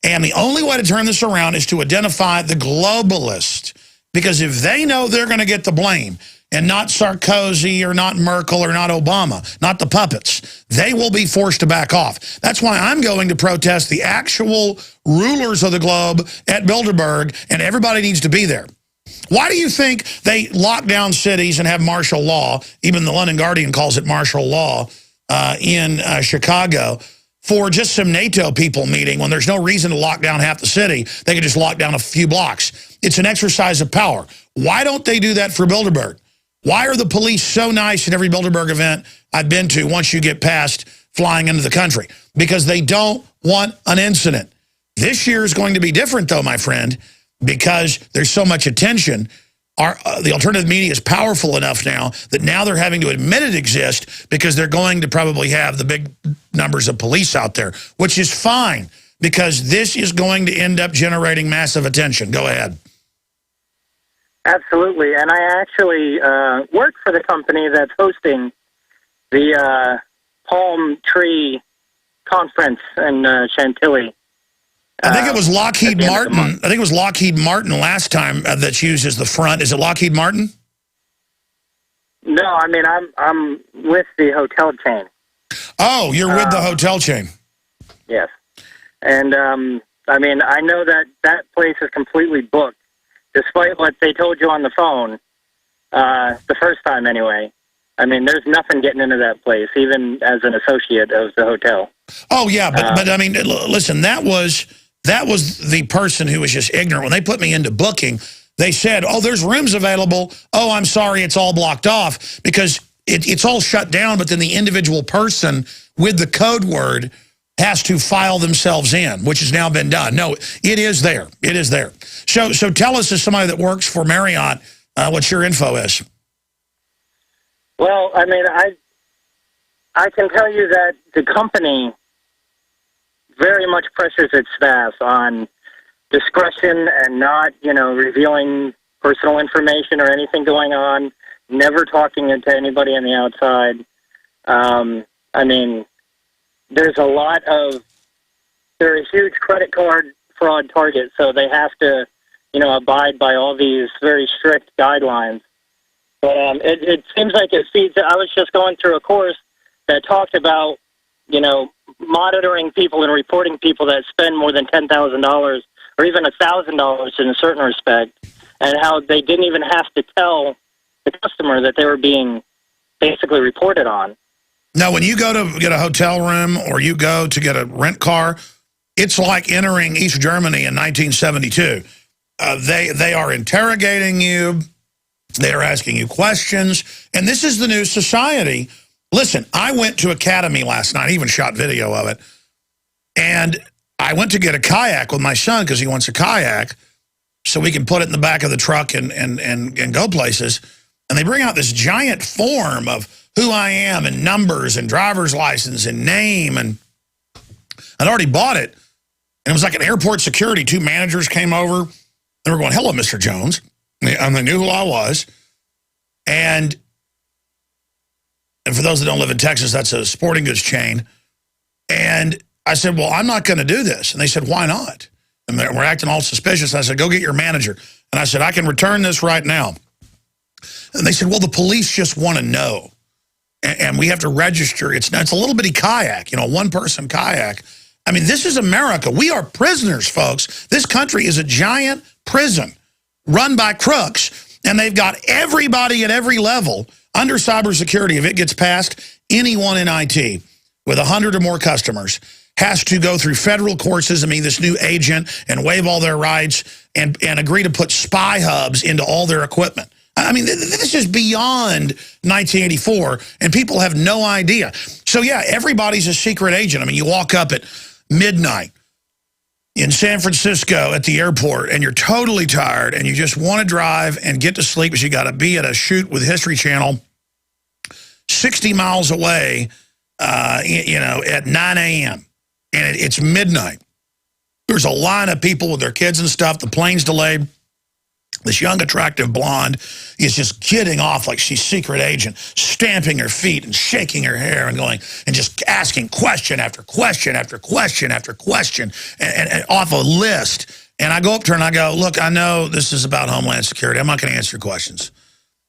And the only way to turn this around is to identify the globalist. Because if they know they're going to get the blame, and not Sarkozy or not Merkel or not Obama, not the puppets, they will be forced to back off. That's why I'm going to protest the actual rulers of the globe at Bilderberg, and everybody needs to be there. Why do you think they lock down cities and have martial law? Even the London Guardian calls it martial law in Chicago, for just some NATO people meeting when there's no reason to lock down half the city. They could just lock down a few blocks. It's an exercise of power. Why don't they do that for Bilderberg? Why are the police so nice at every Bilderberg event I've been to once you get past flying into the country? Because they don't want an incident. This year is going to be different, though, my friend, because there's so much attention. the alternative media is powerful enough now that now they're having to admit it exists because they're going to probably have the big numbers of police out there, which is fine because this is going to end up generating massive attention. Go ahead. Absolutely, and I actually work for the company that's hosting the Palm Tree Conference in Chantilly. I think it was Lockheed Martin. I think it was Lockheed Martin last time that uses the front. Is it Lockheed Martin? No, I mean I'm with the hotel chain. Oh, you're with the hotel chain. Yes, and I mean I know that place is completely booked, despite what they told you on the phone the first time anyway. I mean, there's nothing getting into that place, even as an associate of the hotel. Oh yeah, but I mean, listen, that was the person who was just ignorant. When they put me into booking, they said, oh, there's rooms available. Oh, I'm sorry, it's all blocked off because it's all shut down, but then the individual person with the code word has to file themselves in, which has now been done. No, it is there. It is there. So tell us, as somebody that works for Marriott, what your info is. Well, I mean, I can tell you that the company very much pressures its staff on discretion and not, revealing personal information or anything going on, never talking to anybody on the outside. I mean, they're a huge credit card fraud target, so they have to, abide by all these very strict guidelines. But it seems like it feeds. I was just going through a course that talked about, monitoring people and reporting people that spend more than $10,000 or even $1,000 in a certain respect, and how they didn't even have to tell the customer that they were being basically reported on. Now, when you go to get a hotel room or you go to get a rent car, it's like entering East Germany in 1972. They are interrogating you. They are asking you questions. And this is the new society. Listen, I went to Academy last night. I even shot video of it. And I went to get a kayak with my son because he wants a kayak so we can put it in the back of the truck and go places. And they bring out this giant form of who I am and numbers and driver's license and name. And I'd already bought it. And it was like an airport security. 2 managers came over. They were going, hello, Mr. Jones. And they knew who I was. And for those that don't live in Texas, that's a sporting goods chain. And I said, well, I'm not going to do this. And they said, why not? And we're acting all suspicious. I said, go get your manager. And I said, I can return this right now. And they said, well, the police just want to know. And we have to register. It's a little bitty kayak, a one-person kayak. I mean, this is America. We are prisoners, folks. This country is a giant prison run by crooks, and they've got everybody at every level under cybersecurity. If it gets past, anyone in IT with 100 or more customers has to go through federal courses and be this new agent and waive all their rights and agree to put spy hubs into all their equipment. I mean, this is beyond 1984, and people have no idea. So, yeah, everybody's a secret agent. I mean, you walk up at midnight in San Francisco at the airport, and you're totally tired, and you just want to drive and get to sleep because you got to be at a shoot with History Channel 60 miles away, at 9 a.m., and it's midnight. There's a line of people with their kids and stuff. The plane's delayed. This young, attractive blonde is just getting off like she's secret agent, stamping her feet and shaking her hair and going and just asking question after question after question after question and off a list. And I go up to her and I go, look, I know this is about Homeland Security. I'm not going to answer your questions.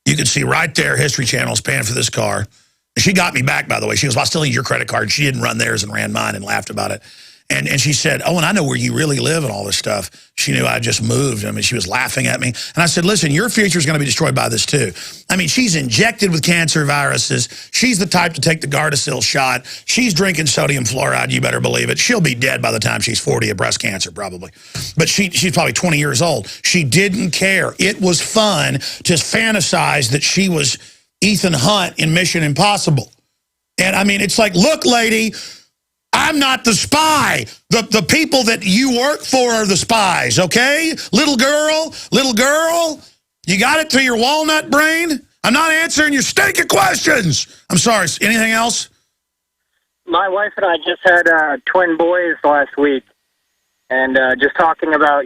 You can see right there, History Channel is paying for this car. And she got me back, by the way. She goes, well, I still need your credit card. She didn't run theirs and ran mine and laughed about it. And she said, oh, and I know where you really live and all this stuff. She knew I just moved. I mean, she was laughing at me. And I said, listen, your future is going to be destroyed by this, too. I mean, she's injected with cancer viruses. She's the type to take the Gardasil shot. She's drinking sodium fluoride. You better believe it. She'll be dead by the time she's 40 of breast cancer, probably. But she's probably 20 years old. She didn't care. It was fun to fantasize that she was Ethan Hunt in Mission Impossible. And, I mean, it's like, look, lady, I'm not the spy. The people that you work for are the spies, okay? Little girl, You got it through your walnut brain? I'm not answering your stinking questions. I'm sorry. Anything else? My wife and I just had twin boys last week, and just talking about,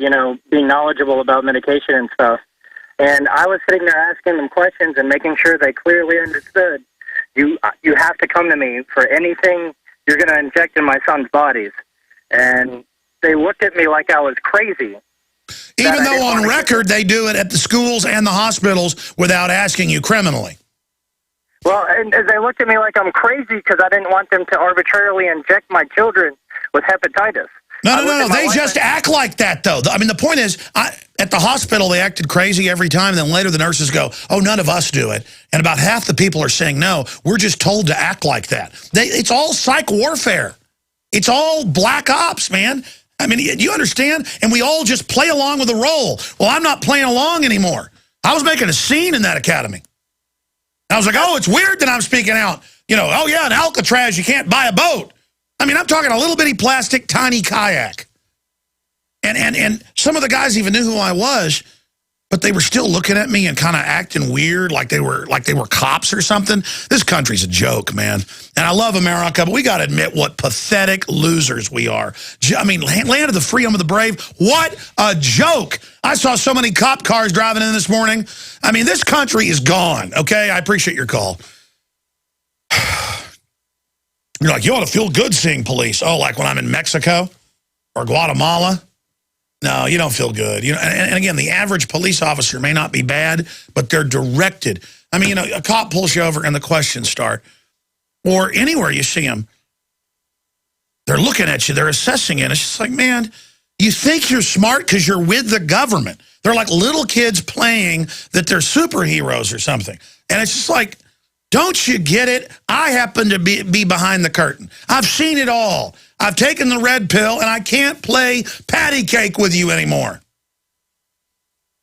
being knowledgeable about medication and stuff. And I was sitting there asking them questions and making sure they clearly understood. You have to come to me for anything you're going to inject in my son's bodies. And they looked at me like I was crazy. Even though on record they do it at the schools and the hospitals without asking you criminally. Well, and they looked at me like I'm crazy because I didn't want them to arbitrarily inject my children with hepatitis. No. They just act like that, though. I mean, the point is, at the hospital, they acted crazy every time. And then later the nurses go, oh, none of us do it. And about half the people are saying, no, we're just told to act like that. It's all psych warfare. It's all black ops, man. I mean, do you understand? And we all just play along with the role. Well, I'm not playing along anymore. I was making a scene in that academy. I was like, oh, it's weird that I'm speaking out. Oh, yeah, in Alcatraz, you can't buy a boat. I mean, I'm talking a little bitty plastic, tiny kayak. And some of the guys even knew who I was, but they were still looking at me and kind of acting weird, like they were cops or something. This country's a joke, man. And I love America, but we got to admit what pathetic losers we are. I mean, land of the free, home of the brave. What a joke. I saw so many cop cars driving in this morning. I mean, this country is gone, okay? I appreciate your call. You're like, you ought to feel good seeing police. Oh, like when I'm in Mexico or Guatemala? No, you don't feel good. And again, the average police officer may not be bad, but they're directed. I mean, a cop pulls you over and the questions start. Or anywhere you see them, they're looking at you, they're assessing it. It's just like, man, you think you're smart because you're with the government. They're like little kids playing that they're superheroes or something. And it's just like, don't you get it? I happen to be behind the curtain. I've seen it all. I've taken the red pill, and I can't play patty cake with you anymore.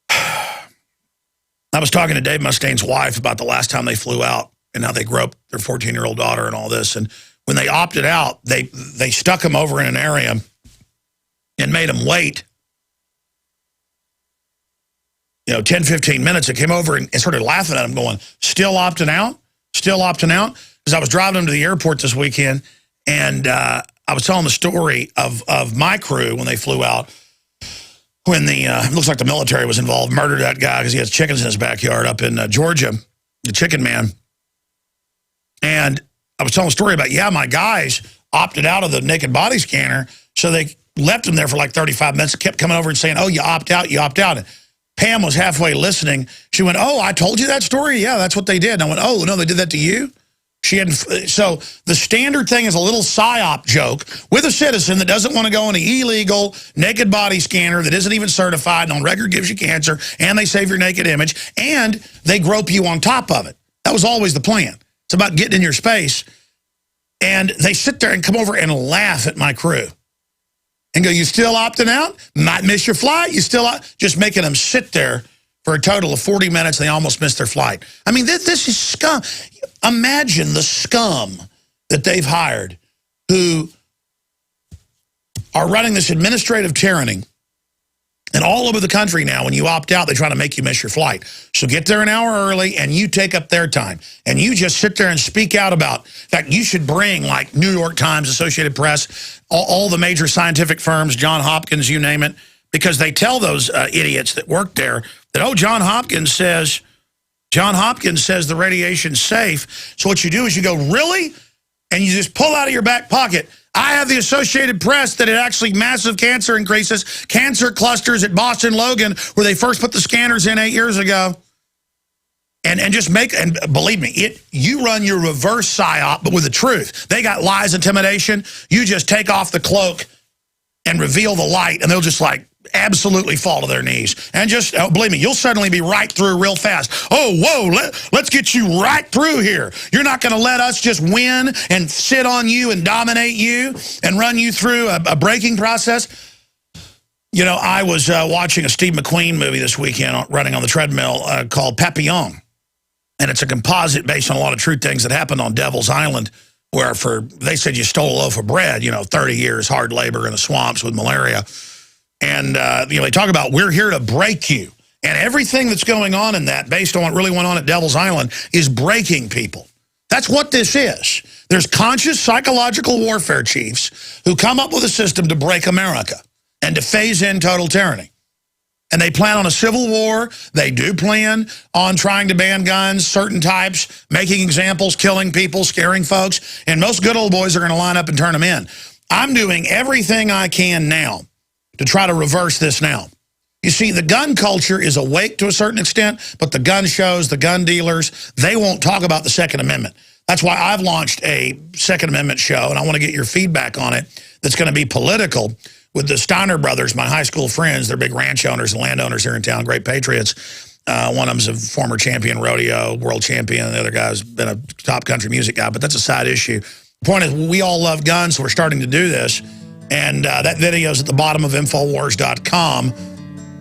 I was talking to Dave Mustaine's wife about the last time they flew out and how they grew up their 14-year-old daughter and all this. And when they opted out, they stuck them over in an area and made them wait. 10, 15 minutes. They came over and started laughing at them going, still opting out? Still opting out? Because I was driving them to the airport this weekend, and I was telling the story of my crew when they flew out, when it looks like the military was involved, murdered that guy because he has chickens in his backyard up in Georgia, the chicken man. And I was telling a story about, my guys opted out of the naked body scanner, so they left him there for like 35 minutes, kept coming over and saying, oh, you opt out, you opt out. And Pam was halfway listening. She went, oh, I told you that story? Yeah, that's what they did. And I went, oh, no, they did that to you? She hadn't. So the standard thing is a little psyop joke with a citizen that doesn't want to go in an illegal naked body scanner that isn't even certified and on record gives you cancer, and they save your naked image, and they grope you on top of it. That was always the plan. It's about getting in your space. And they sit there and come over and laugh at my crew and go, you still opting out? Might miss your flight? You still just making them sit there for a total of 40 minutes, and they almost missed their flight. I mean, this is scum. Imagine the scum that they've hired who are running this administrative tyranny. And all over the country now, when you opt out, they try to make you miss your flight. So get there an hour early, and you take up their time. And you just sit there and speak out about, in fact, you should bring, like, New York Times, Associated Press, all the major scientific firms, Johns Hopkins, you name it, because they tell those idiots that work there that, oh, Johns Hopkins says the radiation's safe. So what you do is you go, really? And you just pull out of your back pocket, I have the Associated Press that it actually massive cancer increases, cancer clusters at Boston Logan, where they first put the scanners in 8 years ago. And just make, and believe me, you run your reverse psyop, but with the truth. They got lies, intimidation. You just take off the cloak and reveal the light, and they'll just like absolutely fall to their knees. And just, believe me, you'll suddenly be right through real fast. Oh, whoa, let's get you right through here. You're not going to let us just win and sit on you and dominate you and run you through a breaking process. You know, I was watching a Steve McQueen movie this weekend running on the treadmill called Papillon. And it's a composite based on a lot of true things that happened on Devil's Island, where they said you stole a loaf of bread, 30 years hard labor in the swamps with malaria. And, they talk about, we're here to break you. And everything that's going on in that, based on what really went on at Devil's Island, is breaking people. That's what this is. There's conscious psychological warfare chiefs who come up with a system to break America and to phase in total tyranny. And they plan on a civil war. They do plan on trying to ban guns, certain types, making examples, killing people, scaring folks. And most good old boys are going to line up and turn them in. I'm doing everything I can now to try to reverse this now. You see, the gun culture is awake to a certain extent, but the gun shows, the gun dealers, they won't talk about the Second Amendment. That's why I've launched a Second Amendment show, and I want to get your feedback on it, that's going to be political, with the Steiner brothers, my high school friends. They're big ranch owners and landowners here in town, great patriots. One of them's a former champion rodeo, world champion, and the other guy's been a top country music guy, but that's a side issue. The point is, we all love guns, so we're starting to do this, and that video's at the bottom of Infowars.com.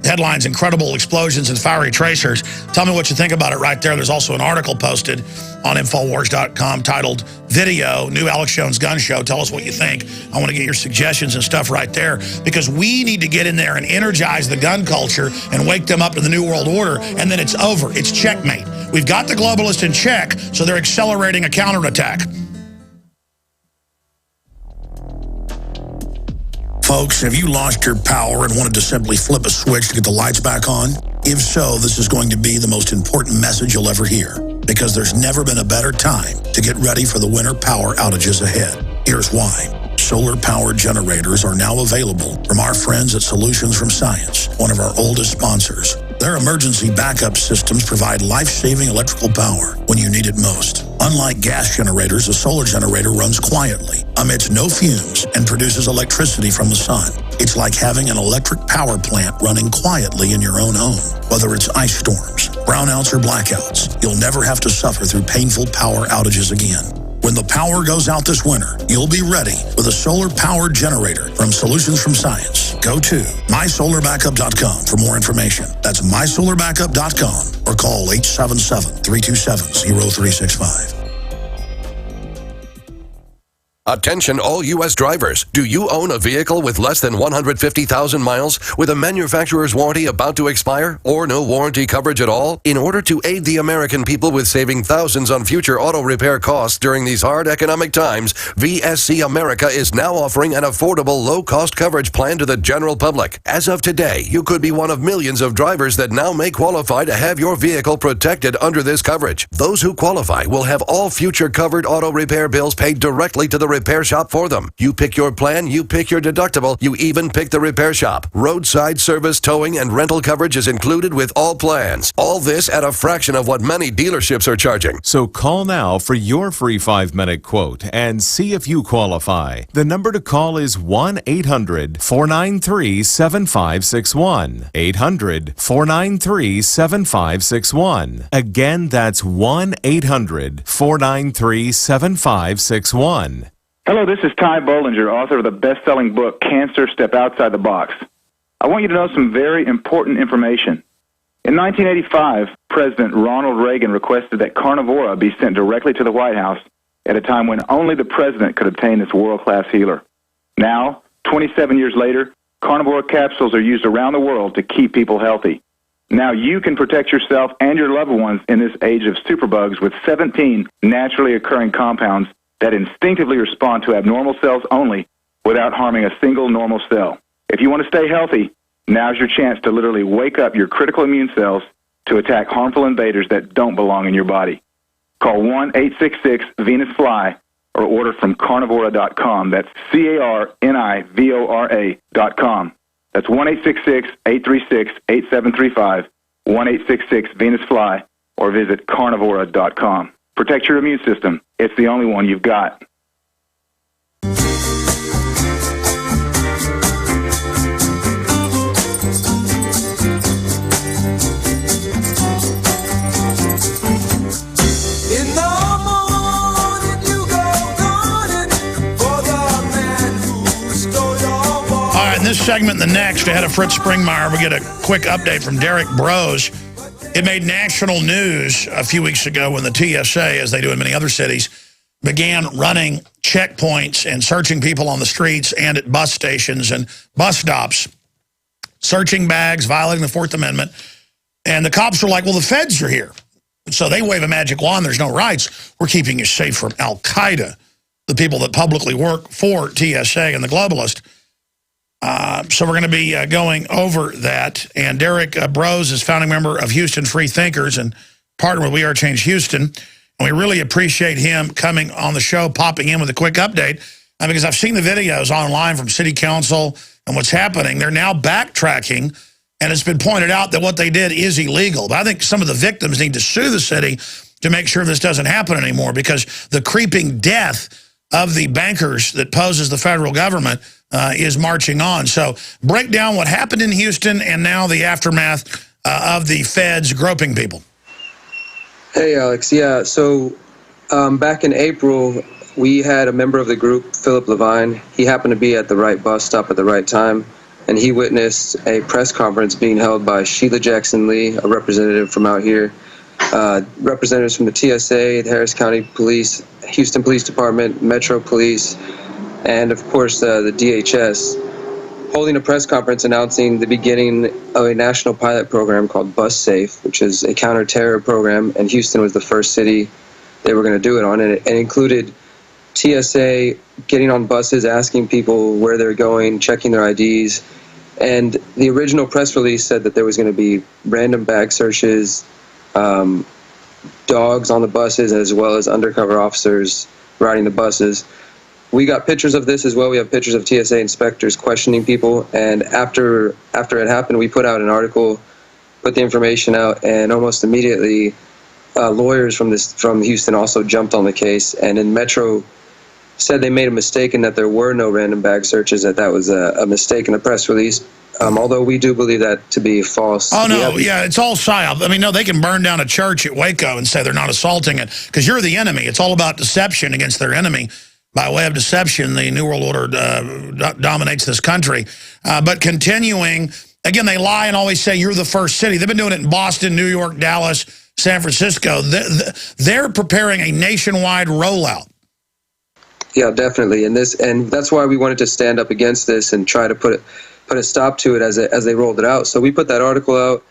Headlines, incredible explosions and fiery tracers. Tell me what you think about it right there. There's also an article posted on Infowars.com titled Video, New Alex Jones Gun Show. Tell us what you think. I want to get your suggestions and stuff right there, because we need to get in there and energize the gun culture and wake them up to the New World Order, and then it's over. It's checkmate. We've got the globalists in check, so they're accelerating a counterattack. Folks, have you lost your power and wanted to simply flip a switch to get the lights back on? If so, this is going to be the most important message you'll ever hear, because there's never been a better time to get ready for the winter power outages ahead. Here's why. Solar-powered generators are now available from our friends at Solutions from Science, one of our oldest sponsors. Their emergency backup systems provide life-saving electrical power when you need it most. Unlike gas generators, a solar generator runs quietly, emits no fumes, and produces electricity from the sun. It's like having an electric power plant running quietly in your own home. Whether it's ice storms, brownouts, or blackouts, you'll never have to suffer through painful power outages again. When the power goes out this winter, you'll be ready with a solar-powered generator from Solutions from Science. Go to mysolarbackup.com for more information. That's mysolarbackup.com or call 877-327-0365. Attention all U.S. drivers. Do you own a vehicle with less than 150,000 miles with a manufacturer's warranty about to expire or no warranty coverage at all? In order to aid the American people with saving thousands on future auto repair costs during these hard economic times, VSC America is now offering an affordable low-cost coverage plan to the general public. As of today, you could be one of millions of drivers that now may qualify to have your vehicle protected under this coverage. Those who qualify will have all future covered auto repair bills paid directly to the repair shop for them. You pick your plan, you pick your deductible, you even pick the repair shop. Roadside service, towing, and rental coverage is included with all plans. All this at a fraction of what many dealerships are charging. So call now for your free 5-minute quote and see if you qualify. The number to call is 1-800-493-7561. 800-493-7561. Again, that's 1-800-493-7561. Hello, this is Ty Bollinger, author of the best-selling book, Cancer, Step Outside the Box. I want you to know some very important information. In 1985, President Ronald Reagan requested that Carnivora be sent directly to the White House at a time when only the president could obtain this world-class healer. Now, 27 years later, Carnivora capsules are used around the world to keep people healthy. Now you can protect yourself and your loved ones in this age of superbugs with 17 naturally occurring compounds that instinctively respond to abnormal cells only without harming a single normal cell. If you want to stay healthy, now's your chance to literally wake up your critical immune cells to attack harmful invaders that don't belong in your body. Call 1-866-VENUS-FLY or order from carnivora.com. That's carnivora.com. That's 1-866-836-8735, 1-866-VENUS-FLY, or visit carnivora.com. Protect your immune system. It's the only one you've got. In this segment and the next, ahead of Fritz Springmeier, we get a quick update from Derek Brose. It made national news a few weeks ago when the TSA, as they do in many other cities, began running checkpoints and searching people on the streets and at bus stations and bus stops, searching bags, violating the Fourth Amendment. And the cops were like, well, the feds are here. So they wave a magic wand. There's no rights. We're keeping you safe from Al-Qaeda, the people that publicly work for TSA and the globalist. So we're going to be going over that. And Derek Brose is founding member of Houston Free Thinkers and partner with We Are Change Houston. And we really appreciate him coming on the show, popping in with a quick update. Because I've seen the videos online from city council and what's happening. They're now backtracking. And it's been pointed out that what they did is illegal. But I think some of the victims need to sue the city to make sure this doesn't happen anymore, because the creeping death of the bankers that poses the federal government is marching on. So break down what happened in Houston and now the aftermath of the feds groping people. Hey, Alex. Yeah, so back in April, we had a member of the group, Philip Levine. He happened to be at the right bus stop at the right time, and he witnessed a press conference being held by Sheila Jackson Lee, a representative from out here, representatives from the TSA, the Harris County Police, Houston Police Department, Metro Police, and of course the DHS, holding a press conference announcing the beginning of a national pilot program called Bus Safe, which is a counter-terror program, and Houston was the first city they were going to do it on, and it included TSA getting on buses, asking people where they're going, checking their IDs. And the original press release said that there was going to be random bag searches, dogs on the buses, as well as undercover officers riding the buses. We got pictures of this as well. We have pictures of TSA inspectors questioning people. And after it happened, we put out an article, put the information out, and almost immediately lawyers from Houston also jumped on the case. And in Metro said they made a mistake and that there were no random bag searches, that was a mistake in the press release, although we do believe that to be false. Oh, no, yeah, it's all psyop. I mean, no, they can burn down a church at Waco and say they're not assaulting it because you're the enemy. It's all about deception against their enemy. By way of deception, the New World Order dominates this country. But continuing, again, they lie and always say you're the first city. They've been doing it in Boston, New York, Dallas, San Francisco. They're preparing a nationwide rollout. Yeah, definitely, and that's why we wanted to stand up against this and try to put a stop to it as they rolled it out. So we put that article out.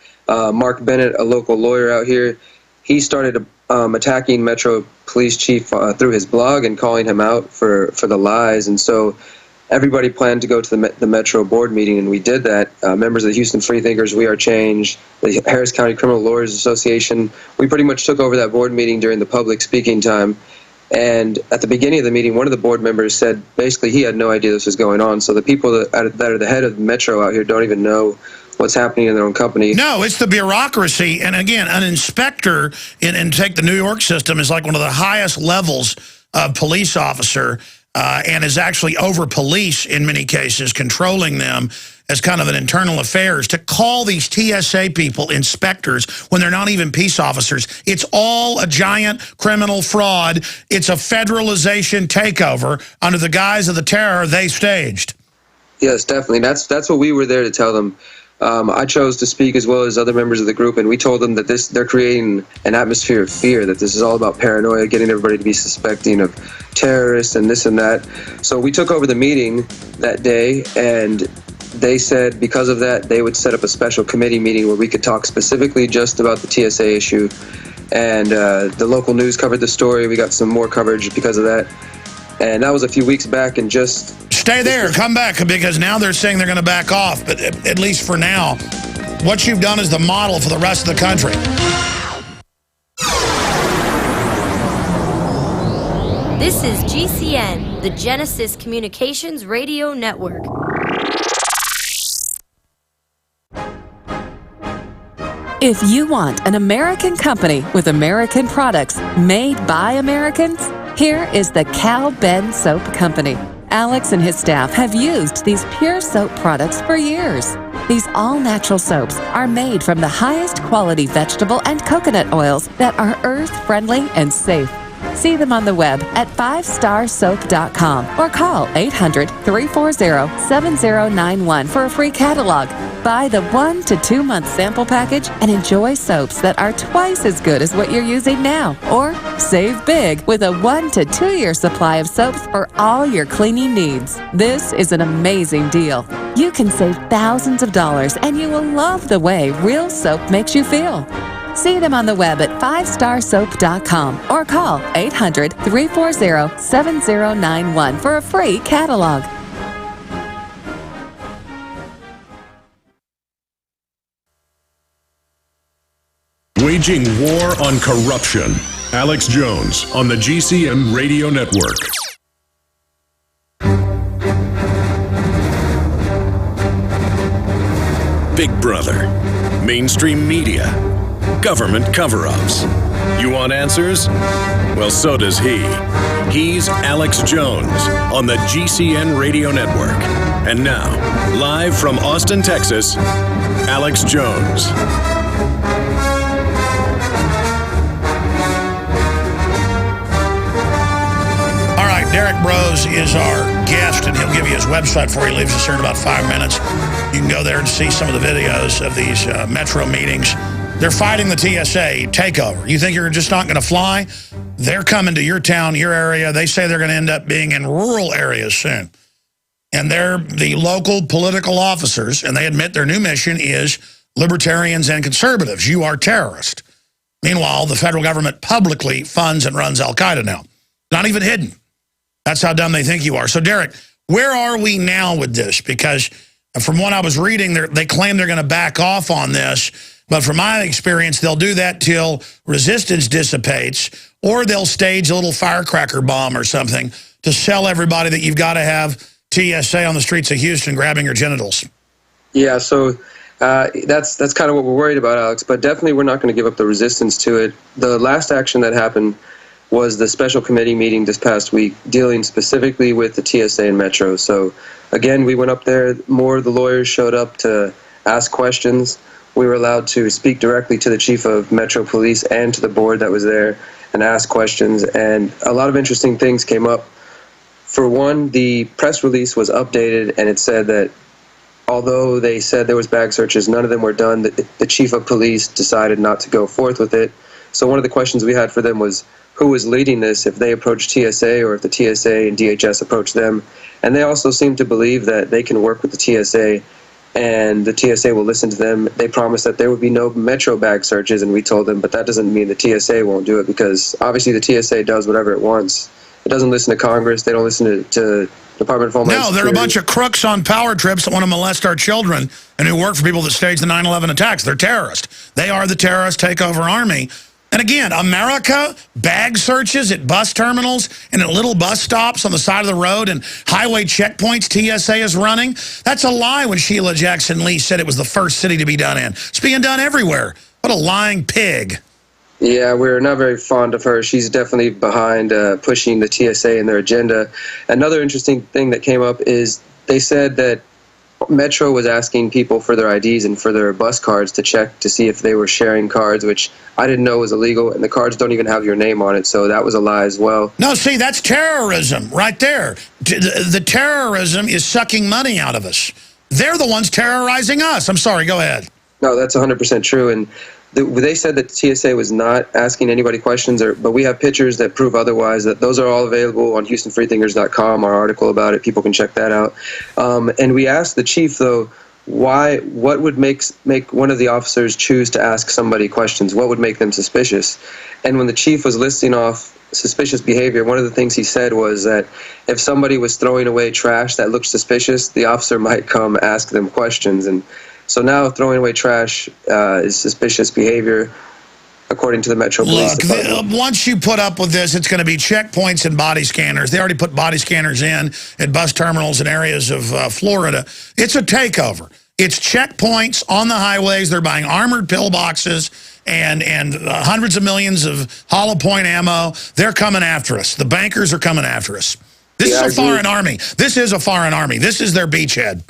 Mark Bennett, a local lawyer out here, he started attacking Metro Police Chief through his blog and calling him out for the lies. And so everybody planned to go to the Metro board meeting, and we did that. Members of the Houston Free Thinkers, We Are Change, the Harris County Criminal Lawyers Association, we pretty much took over that board meeting during the public speaking time. And at the beginning of the meeting, one of the board members said basically he had no idea this was going on. So the people that are the head of Metro out here don't even know what's happening in their own company. No, it's the bureaucracy. And again, an inspector, and take the New York system, is like one of the highest levels of police officer and is actually over police in many cases, controlling them as kind of an internal affairs. To call these TSA people inspectors when they're not even peace officers, it's all a giant criminal fraud. It's a federalization takeover under the guise of the terror they staged. Yes, definitely. That's what we were there to tell them. I chose to speak as well as other members of the group, and we told them that they're creating an atmosphere of fear, that this is all about paranoia, getting everybody to be suspecting of terrorists and this and that. So we took over the meeting that day, and they said because of that, they would set up a special committee meeting where we could talk specifically just about the TSA issue. And the local news covered the story. We got some more coverage because of that. And that was a few weeks back, and just... Stay there, come back, because now they're saying they're going to back off. But at least for now, what you've done is the model for the rest of the country. This is GCN, the Genesis Communications Radio Network. If you want an American company with American products made by Americans, here is the Cal Ben Soap Company. Alex and his staff have used these pure soap products for years. These all-natural soaps are made from the highest quality vegetable and coconut oils that are earth-friendly and safe. See them on the web at 5starsoap.com or call 800-340-7091 for a free catalog. Buy the 1 to 2 month sample package and enjoy soaps that are twice as good as what you're using now. Or save big with a 1 to 2 year supply of soaps for all your cleaning needs. This is an amazing deal. You can save thousands of dollars and you will love the way real soap makes you feel. See them on the web at 5starsoap.com or call 800-340-7091 for a free catalog. Waging war on corruption. Alex Jones on the GCN Radio Network. Big Brother. Mainstream media. Government cover-ups. You want answers? Well, so does he. He's Alex Jones on the GCN Radio Network. And now, live from Austin, Texas, Alex Jones. Derek Brose is our guest, and he'll give you his website before he leaves us here in about 5 minutes. You can go there and see some of the videos of these metro meetings. They're fighting the TSA takeover. You think you're just not going to fly? They're coming to your town, your area. They say they're going to end up being in rural areas soon. And they're the local political officers, and they admit their new mission is libertarians and conservatives. You are terrorists. Meanwhile, the federal government publicly funds and runs al-Qaeda now. Not even hidden. That's how dumb they think you are. So, Derek, where are we now with this? Because from what I was reading, they claim they're going to back off on this. But from my experience, they'll do that till resistance dissipates, or they'll stage a little firecracker bomb or something to sell everybody that you've got to have TSA on the streets of Houston grabbing your genitals. Yeah, so that's kind of what we're worried about, Alex. But definitely we're not going to give up the resistance to it. The last action that happened was the special committee meeting this past week dealing specifically with the TSA and Metro. So, again, we went up there. More of the lawyers showed up to ask questions. We were allowed to speak directly to the chief of Metro Police and to the board that was there and ask questions. And a lot of interesting things came up. For one, the press release was updated, and it said that although they said there was bag searches, none of them were done. The chief of police decided not to go forth with it. So one of the questions we had for them was, who was leading this, if they approached TSA or if the TSA and DHS approached them. And they also seem to believe that they can work with the TSA and the TSA will listen to them. They promised that there would be no Metro bag searches, and we told them, but that doesn't mean the TSA won't do it, because obviously the TSA does whatever it wants. It doesn't listen to Congress. They don't listen to Department of Homeland Security. No, they're a bunch of crooks on power trips that want to molest our children and who work for people that staged the 9/11 attacks. They're terrorists. They are the terrorist takeover army. And again, America, bag searches at bus terminals and at little bus stops on the side of the road and highway checkpoints TSA is running. That's a lie when Sheila Jackson Lee said it was the first city to be done in. It's being done everywhere. What a lying pig. Yeah, we're not very fond of her. She's definitely behind pushing the TSA and their agenda. Another interesting thing that came up is they said that Metro was asking people for their IDs and for their bus cards to check to see if they were sharing cards, which I didn't know was illegal, and the cards don't even have your name on it, so that was a lie as well. No, see, that's terrorism right there. The terrorism is sucking money out of us. They're the ones terrorizing us. I'm sorry, go ahead. No, that's 100% true, and they said that TSA was not asking anybody questions, but we have pictures that prove otherwise. That those are all available on HoustonFreethinkers.com, our article about it. People can check that out. And we asked the chief, though, what would make one of the officers choose to ask somebody questions? What would make them suspicious? And when the chief was listing off suspicious behavior, one of the things he said was that if somebody was throwing away trash that looked suspicious, the officer might come ask them questions. And so now throwing away trash is suspicious behavior, according to the Metro Police Department. Once you put up with this, it's going to be checkpoints and body scanners. They already put body scanners in at bus terminals in areas of Florida. It's a takeover. It's checkpoints on the highways. They're buying armored pillboxes and hundreds of millions of hollow point ammo. They're coming after us. The bankers are coming after us. This is a foreign army. This is a foreign army. This is their beachhead.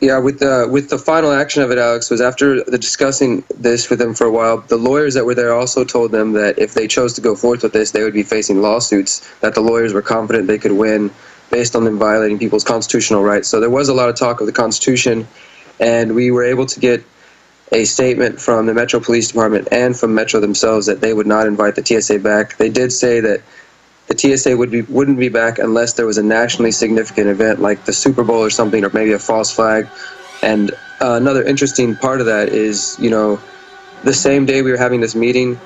Yeah, with the final action of it, Alex, was after discussing this with them for a while, the lawyers that were there also told them that if they chose to go forth with this, they would be facing lawsuits, that the lawyers were confident they could win based on them violating people's constitutional rights. So there was a lot of talk of the Constitution, And we were able to get a statement from the Metro Police Department and from Metro themselves that they would not invite the TSA back. They did say that the TSA wouldn't be back unless there was a nationally significant event like the Super Bowl or something, or maybe a false flag. And another interesting part of that is, you know, the same day we were having this meeting,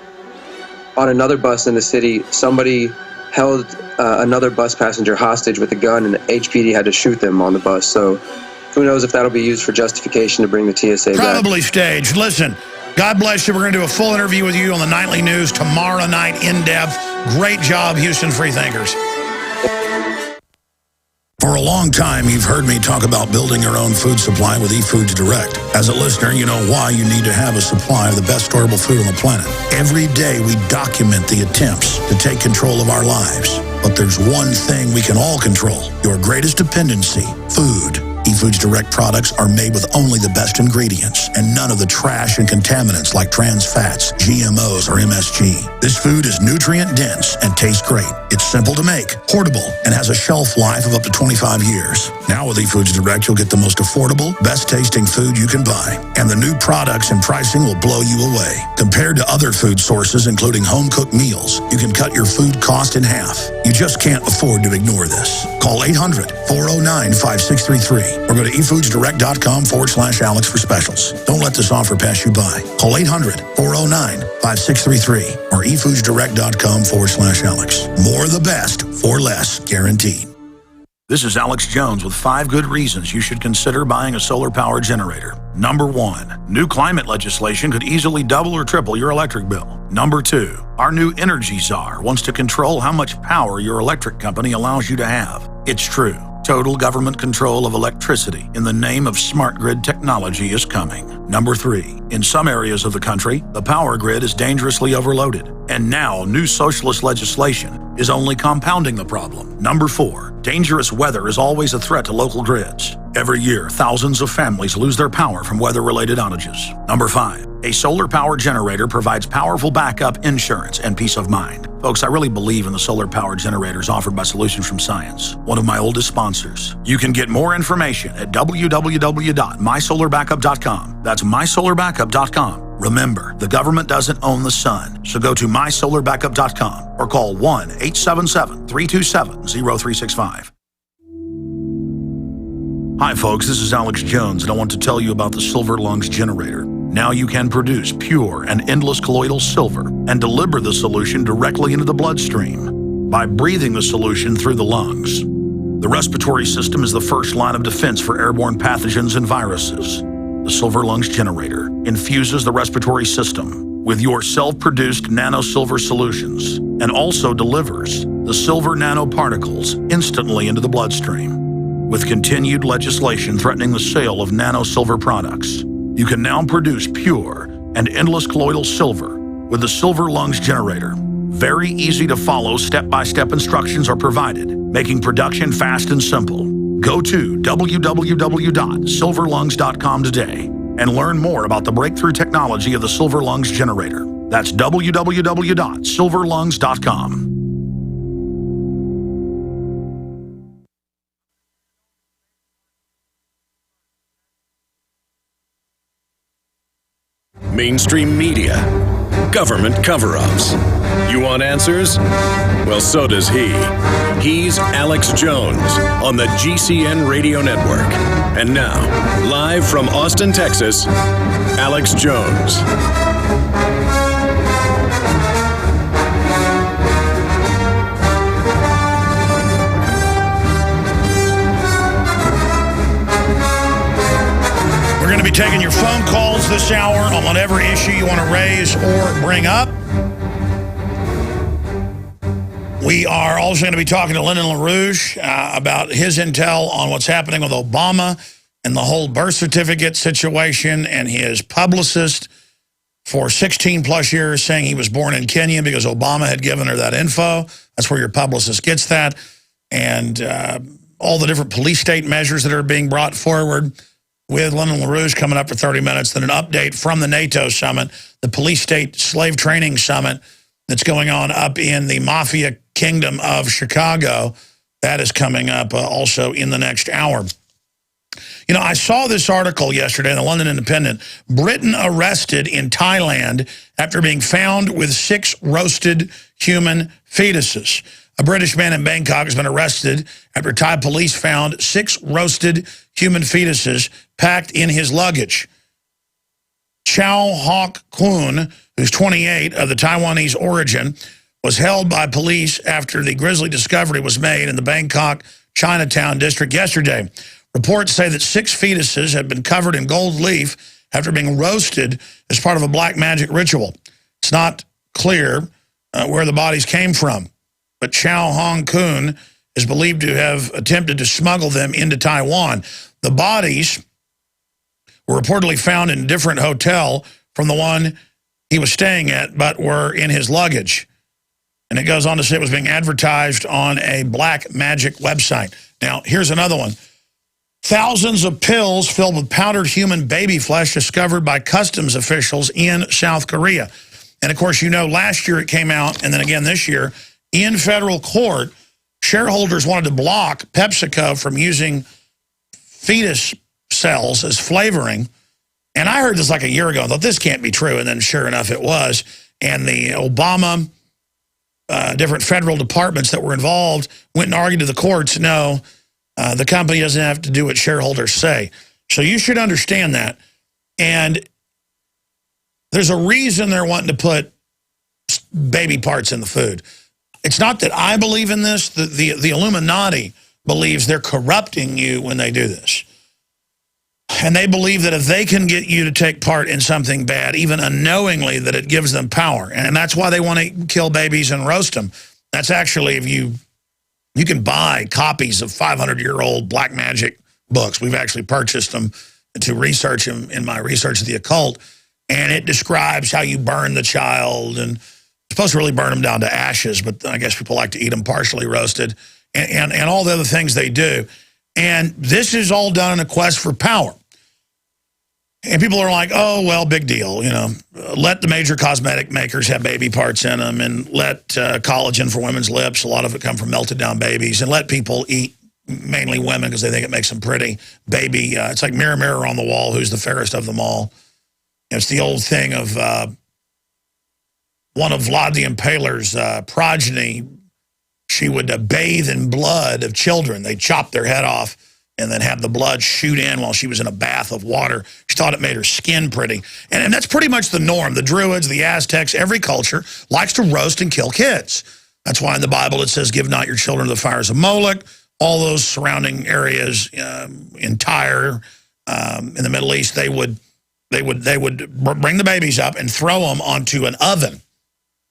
on another bus in the city, somebody held another bus passenger hostage with a gun, and the HPD had to shoot them on the bus. So who knows if that'll be used for justification to bring the TSA back. Probably staged. Listen, God bless you. We're going to do a full interview with you on the Nightly News tomorrow night, in depth. Great job, Houston Freethinkers. For a long time, you've heard me talk about building your own food supply with eFoods Direct. As a listener, you know why you need to have a supply of the best storable food on the planet. Every day, we document the attempts to take control of our lives. But there's one thing we can all control: your greatest dependency, food. eFoods Direct products are made with only the best ingredients and none of the trash and contaminants like trans fats, GMOs, or MSG. This food is nutrient-dense and tastes great. It's simple to make, portable, and has a shelf life of up to 25 years. Now with eFoods Direct, you'll get the most affordable, best-tasting food you can buy. And the new products and pricing will blow you away. Compared to other food sources, including home-cooked meals, you can cut your food cost in half. You just can't afford to ignore this. Call 800-409-5633 or go to efoodsdirect.com/Alex for specials. Don't let this offer pass you by. Call 800-409-5633 or efoodsdirect.com/Alex. More of the best for less, guaranteed. This is Alex Jones with 5 good reasons you should consider buying a solar power generator. Number 1, new climate legislation could easily double or triple your electric bill. Number 2, our new energy czar wants to control how much power your electric company allows you to have. It's true. Total government control of electricity in the name of smart grid technology is coming. Number 3, in some areas of the country, the power grid is dangerously overloaded. And now, new socialist legislation is only compounding the problem. Number 4, dangerous weather is always a threat to local grids. Every year, thousands of families lose their power from weather-related outages. Number 5, a solar power generator provides powerful backup insurance and peace of mind. Folks, I really believe in the solar power generators offered by Solutions from Science, one of my oldest sponsors. You can get more information at www.mysolarbackup.com. That's mysolarbackup.com. Remember, the government doesn't own the sun, so go to mysolarbackup.com or call 1-877-327-0365. Hi folks, this is Alex Jones, and I want to tell you about the Silver Lungs generator. Now you can produce pure and endless colloidal silver and deliver the solution directly into the bloodstream by breathing the solution through the lungs. The respiratory system is the first line of defense for airborne pathogens and viruses. The Silver Lungs generator infuses the respiratory system with your self-produced nano-silver solutions and also delivers the silver nanoparticles instantly into the bloodstream. With continued legislation threatening the sale of nano-silver products, you can now produce pure and endless colloidal silver with the Silver Lungs generator. Very easy to follow step-by-step instructions are provided, making production fast and simple. Go to www.silverlungs.com today and learn more about the breakthrough technology of the Silver Lungs generator. That's www.silverlungs.com. Mainstream media, government cover-ups. You want answers? Well, so does he. He's Alex Jones on the GCN Radio Network. And now, live from Austin, Texas, Alex Jones. We're going to be taking your phone calls this hour on whatever issue you want to raise or bring up. We are also going to be talking to Lyndon LaRouche about his intel on what's happening with Obama and the whole birth certificate situation, and his publicist for 16 plus years saying he was born in Kenya because Obama had given her that info. That's where your publicist gets that. And all the different police state measures that are being brought forward with Lyndon LaRouche coming up for 30 minutes. Then an update from the NATO summit, the police state slave training summit that's going on up in the Mafia Kingdom of Chicago. That is coming up also in the next hour. You know, I saw this article yesterday in the London Independent. Britain arrested in Thailand after being found with 6 roasted human fetuses. A British man in Bangkok has been arrested after Thai police found 6 roasted human fetuses packed in his luggage. Chow Hock Kwun, who's 28, of the Taiwanese origin, was held by police after the grisly discovery was made in the Bangkok Chinatown district yesterday. Reports say that 6 fetuses had been covered in gold leaf after being roasted as part of a black magic ritual. It's not clear where the bodies came from, but Chow Hong Kun is believed to have attempted to smuggle them into Taiwan. The bodies were reportedly found in a different hotel from the one he was staying at, but were in his luggage. And it goes on to say it was being advertised on a black magic website. Now, here's another one. Thousands of pills filled with powdered human baby flesh discovered by customs officials in South Korea. And, of course, you know, last year it came out, and then again this year, in federal court, shareholders wanted to block PepsiCo from using fetus cells as flavoring. And I heard this like a year ago and thought, this can't be true. And then sure enough, it was. And the Obama, different federal departments that were involved went and argued to the courts, no, the company doesn't have to do what shareholders say. So you should understand that. And there's a reason they're wanting to put baby parts in the food. It's not that I believe in this. The Illuminati believes they're corrupting you when they do this. And they believe that if they can get you to take part in something bad, even unknowingly, that it gives them power. And that's why they want to kill babies and roast them. That's actually, if you can buy copies of 500-year-old black magic books. We've actually purchased them to research them in my research of the occult. And it describes how you burn the child. And you're supposed to really burn them down to ashes, but I guess people like to eat them partially roasted. And all the other things they do. And this is all done in a quest for power. And people are like, oh, well, big deal. You know, let the major cosmetic makers have baby parts in them, and let collagen for women's lips, a lot of it come from melted down babies, and let people eat, mainly women, because they think it makes them pretty. Baby, it's like mirror, mirror on the wall, who's the fairest of them all. It's the old thing of one of Vlad the Impaler's progeny. She would bathe in blood of children. They'd chop their head off and then have the blood shoot in while she was in a bath of water. She thought it made her skin pretty. And that's pretty much the norm. The Druids, the Aztecs, every culture likes to roast and kill kids. That's why in the Bible it says, give not your children to the fires of Moloch. All those surrounding areas in Tyre, in the Middle East, they would bring the babies up and throw them onto an oven,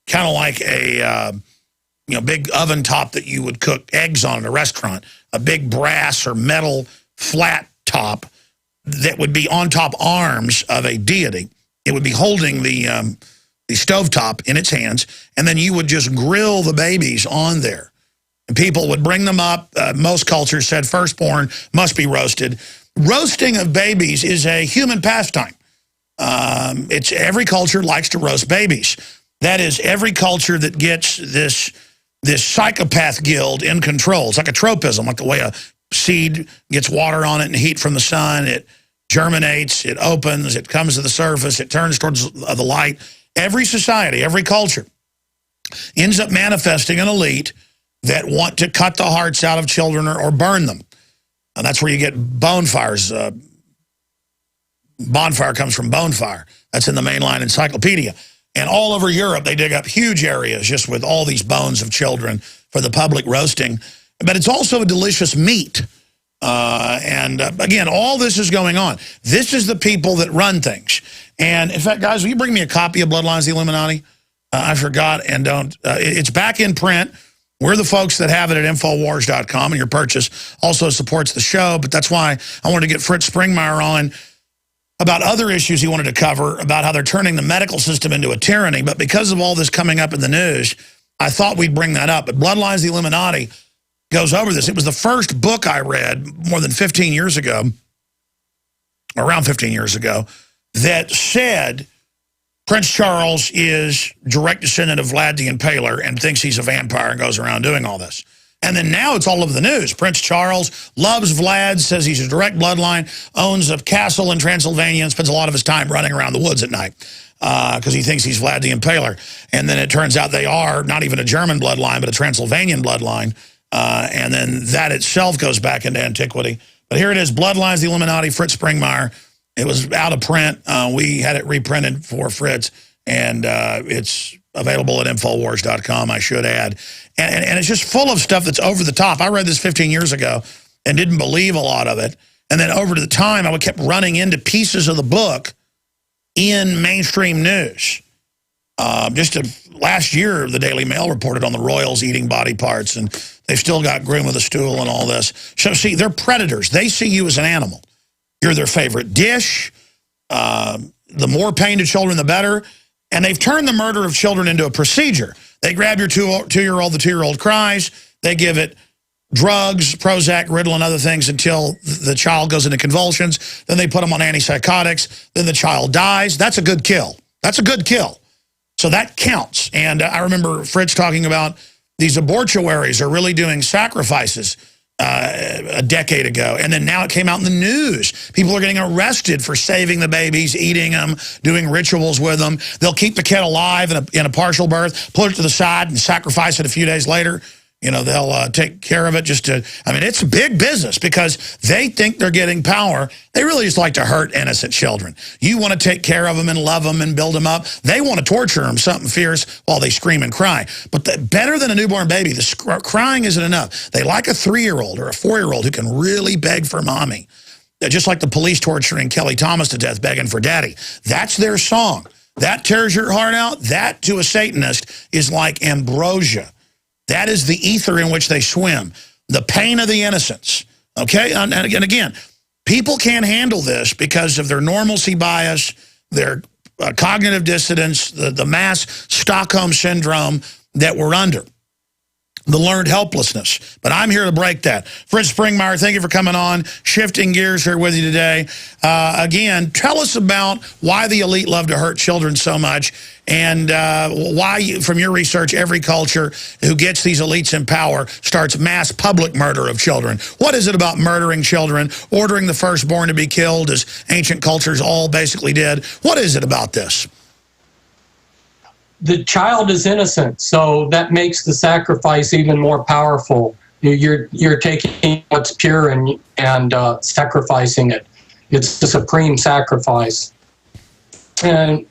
kind of like a big oven top that you would cook eggs on in a restaurant, a big brass or metal flat top that would be on top arms of a deity. It would be holding the stovetop in its hands, and then you would just grill the babies on there. And people would bring them up. Most cultures said firstborn must be roasted. Roasting of babies is a human pastime. Every culture likes to roast babies. That is, every culture that gets this psychopath guild in control. It's like a tropism, like the way a seed gets water on it and heat from the sun. It germinates, it opens, it comes to the surface, it turns towards the light. Every society, every culture ends up manifesting an elite that want to cut the hearts out of children or burn them. And that's where you get bonfires. Bonfire comes from bone fire. That's in the mainline encyclopedia. And all over Europe, they dig up huge areas just with all these bones of children for the public roasting. But it's also a delicious meat. Again, all this is going on. This is the people that run things. And, in fact, guys, will you bring me a copy of Bloodlines of the Illuminati? I forgot and don't. It's back in print. We're the folks that have it at Infowars.com, and your purchase also supports the show. But that's why I wanted to get Fritz Springmeier on about other issues he wanted to cover, about how they're turning the medical system into a tyranny. But because of all this coming up in the news, I thought we'd bring that up. But Bloodlines of the Illuminati goes over this. It was the first book I read more than 15 years ago, around 15 years ago, that said Prince Charles is direct descendant of Vlad the Impaler and thinks he's a vampire and goes around doing all this. And then now it's all over the news. Prince Charles loves Vlad, says he's a direct bloodline, owns a castle in Transylvania, and spends a lot of his time running around the woods at night because he thinks he's Vlad the Impaler. And then it turns out they are not even a German bloodline, but a Transylvanian bloodline. And then that itself goes back into antiquity. But here it is, Bloodlines, the Illuminati, Fritz Springmeier. It was out of print. We had it reprinted for Fritz, and it's available at Infowars.com, I should add. And it's just full of stuff that's over the top. I read this 15 years ago and didn't believe a lot of it. And then over to the time, I kept running into pieces of the book in mainstream news. Last year, the Daily Mail reported on the royals eating body parts, and they've still got Groom with a stool and all this. So, see, they're predators. They see you as an animal. You're their favorite dish. The more pain to children, the better. And they've turned the murder of children into a procedure. They grab your two-year-old, the two-year-old cries. They give it drugs, Prozac, Ritalin, other things until the child goes into convulsions. Then they put them on antipsychotics. Then the child dies. That's a good kill. That's a good kill. So that counts. And I remember Fritz talking about these abortuaries are really doing sacrifices a decade ago. And then now it came out in the news. People are getting arrested for saving the babies, eating them, doing rituals with them. They'll keep the kid alive in a partial birth, put it to the side, and sacrifice it a few days later. You know, they'll take care of it just to, I mean, it's big business because they think they're getting power. They really just like to hurt innocent children. You want to take care of them and love them and build them up. They want to torture them, something fierce, while they scream and cry. But better than a newborn baby, the crying isn't enough. They like a 3-year-old or a 4-year-old who can really beg for mommy. They're just like the police torturing Kelly Thomas to death, begging for daddy. That's their song. That tears your heart out. That, to a Satanist, is like ambrosia. That is the ether in which they swim. The pain of the innocents. Okay? And again, people can't handle this because of their normalcy bias, their cognitive dissonance, the mass Stockholm syndrome that we're under. The learned helplessness. But I'm here to break that. Fritz Springmeier, thank you for coming on. Shifting gears here with you today. Again, tell us about why the elite love to hurt children so much and why, from your research, every culture who gets these elites in power starts mass public murder of children. What is it about murdering children, ordering the firstborn to be killed, as ancient cultures all basically did? What is it about this? The child is innocent, so that makes the sacrifice even more powerful. You're taking what's pure and sacrificing it. It's the supreme sacrifice. And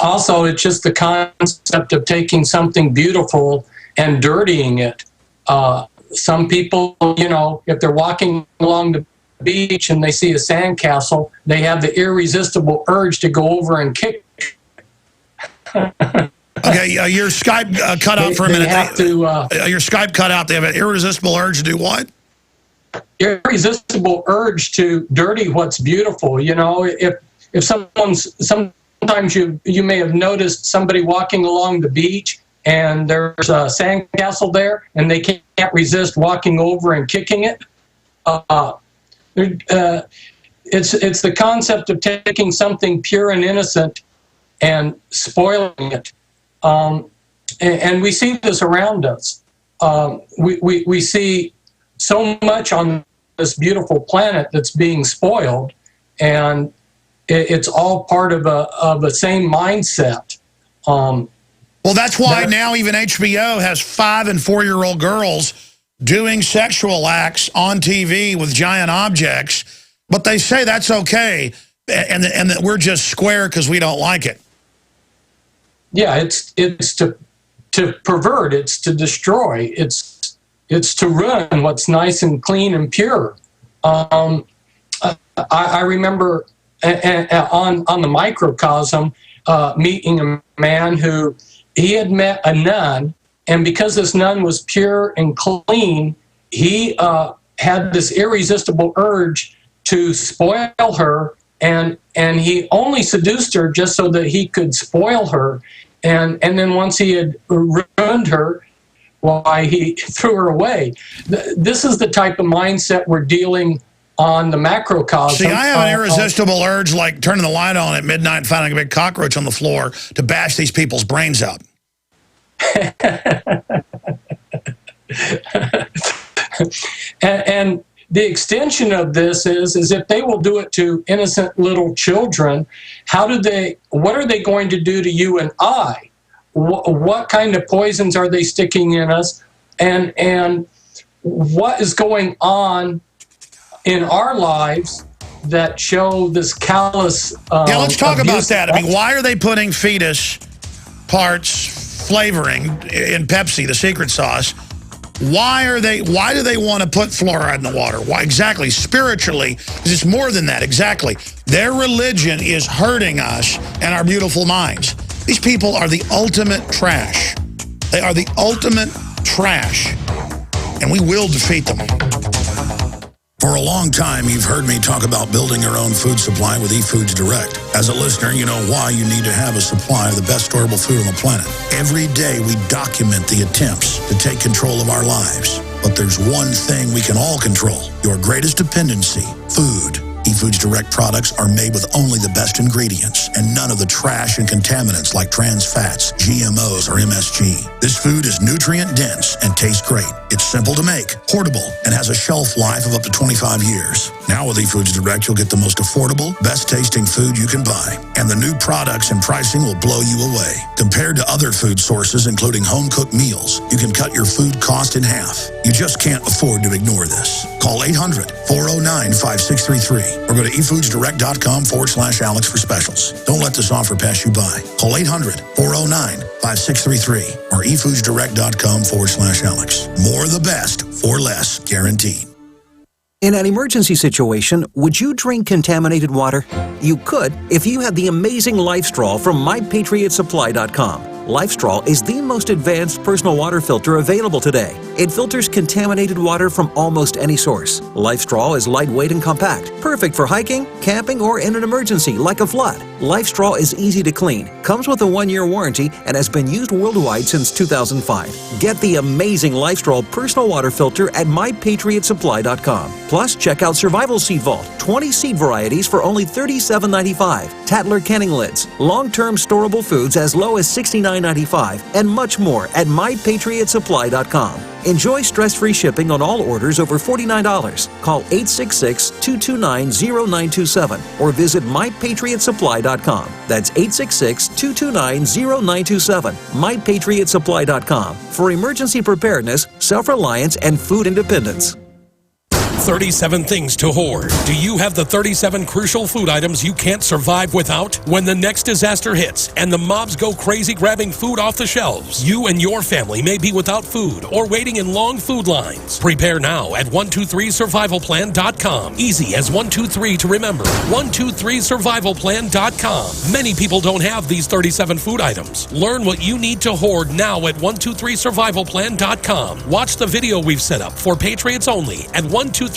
also, it's just the concept of taking something beautiful and dirtying it. Some people, you know, if they're walking along the beach and they see a sandcastle, they have the irresistible urge to go over and kick. Okay, your Skype cut out for a minute. Your Skype cut out. They have an irresistible urge to do what? Irresistible urge to dirty what's beautiful. You know, if sometimes you may have noticed somebody walking along the beach and there's a sandcastle there and they can't resist walking over and kicking it. It's the concept of taking something pure and innocent and spoiling it. And we see this around us. We see so much on this beautiful planet that's being spoiled, and it's all part of a same mindset. Well, that's why now even HBO has 5- and 4-year-old girls doing sexual acts on TV with giant objects, but they say that's okay, and that we're just square because we don't like it. Yeah, it's to pervert, it's to destroy, it's to ruin what's nice and clean and pure. I remember on the microcosm meeting a man who he had met a nun, and because this nun was pure and clean, he had this irresistible urge to spoil her, and he only seduced her just so that he could spoil her. And then once he had ruined her, why, he threw her away. This is the type of mindset we're dealing on the macrocosm. See, I have an irresistible urge, like turning the light on at midnight and finding a big cockroach on the floor to bash these people's brains out. And the extension of this is if they will do it to innocent little children, what are they going to do to you and I? What kind of poisons are they sticking in us? And what is going on in our lives that show this callous let's talk about abuse. that. I mean, why are they putting fetus parts flavoring in Pepsi, the secret sauce? Why do they want to put fluoride in the water? Why exactly? Spiritually, because it's more than that, exactly. Their religion is hurting us and our beautiful minds. These people are the ultimate trash. They are the ultimate trash, and we will defeat them. For a long time, you've heard me talk about building your own food supply with eFoods Direct. As a listener, you know why you need to have a supply of the best storable food on the planet. Every day, we document the attempts to take control of our lives. But there's one thing we can all control, your greatest dependency, food. eFoods Direct products are made with only the best ingredients and none of the trash and contaminants like trans fats, GMOs, or MSG. This food is nutrient-dense and tastes great. It's simple to make, portable, and has a shelf life of up to 25 years. Now with eFoods Direct, you'll get the most affordable, best-tasting food you can buy. And the new products and pricing will blow you away. Compared to other food sources, including home-cooked meals, you can cut your food cost in half. You just can't afford to ignore this. Call 800-409-5633 or go to efoodsdirect.com/Alex for specials. Don't let this offer pass you by. Call 800-409-5633 or efoodsdirect.com/Alex. More of the best for less, guaranteed. In an emergency situation, would you drink contaminated water? You could if you had the amazing LifeStraw from MyPatriotSupply.com. LifeStraw is the most advanced personal water filter available today. It filters contaminated water from almost any source. LifeStraw is lightweight and compact, perfect for hiking, camping, or in an emergency like a flood. LifeStraw is easy to clean, comes with a 1-year warranty, and has been used worldwide since 2005. Get the amazing LifeStraw personal water filter at MyPatriotSupply.com. Plus, check out Survival Seed Vault, 20 seed varieties for only $37.95, Tatler canning lids, long-term storable foods as low as $69.95, and much more at MyPatriotSupply.com. Enjoy stress-free shipping on all orders over $49. Call 866-229-0927 or visit MyPatriotSupply.com. That's 866-229-0927. MyPatriotSupply.com for emergency preparedness, self-reliance, and food independence. 37 things to hoard. Do you have the 37 crucial food items you can't survive without? When the next disaster hits and the mobs go crazy grabbing food off the shelves, you and your family may be without food or waiting in long food lines. Prepare now at 123survivalplan.com. Easy as 123 to remember. 123survivalplan.com. Many people don't have these 37 food items. Learn what you need to hoard now at 123survivalplan.com. Watch the video we've set up for Patriots only at 123survivalplan.com.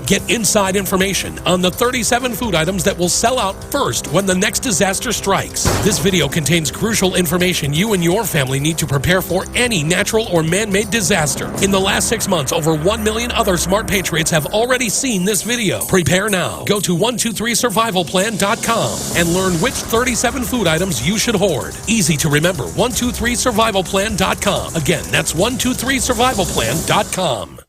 Get inside information on the 37 food items that will sell out first when the next disaster strikes. This video contains crucial information you and your family need to prepare for any natural or man-made disaster. In the last 6 months, over 1 million other smart patriots have already seen this video. Prepare now. Go to 123survivalplan.com and learn which 37 food items you should hoard. Easy to remember. 123survivalplan.com. Again, that's 123survivalplan.com.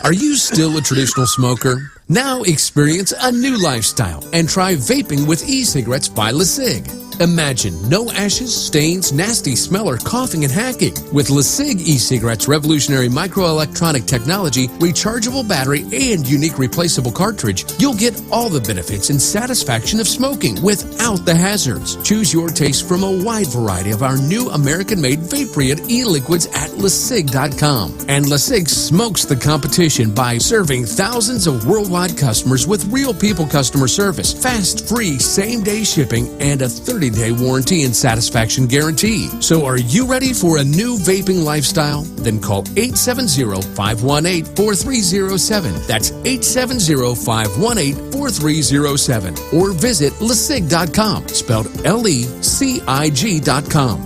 Are you still a traditional smoker? Now experience a new lifestyle and try vaping with e-cigarettes by LaSig. Imagine no ashes, stains, nasty smell, or coughing and hacking. With LaSig e-cigarettes' revolutionary microelectronic technology, rechargeable battery, and unique replaceable cartridge, you'll get all the benefits and satisfaction of smoking without the hazards. Choose your taste from a wide variety of our new American-made Vaporeon e-liquids at LaSig.com. And LaSig smokes the competition by serving thousands of worldwide customers with real people customer service, fast, free, same-day shipping, and a 30-day warranty and satisfaction guarantee. So are you ready for a new vaping lifestyle? Then call 870-518-4307. That's 870-518-4307. Or visit LaSig.com, spelled LECIG.com.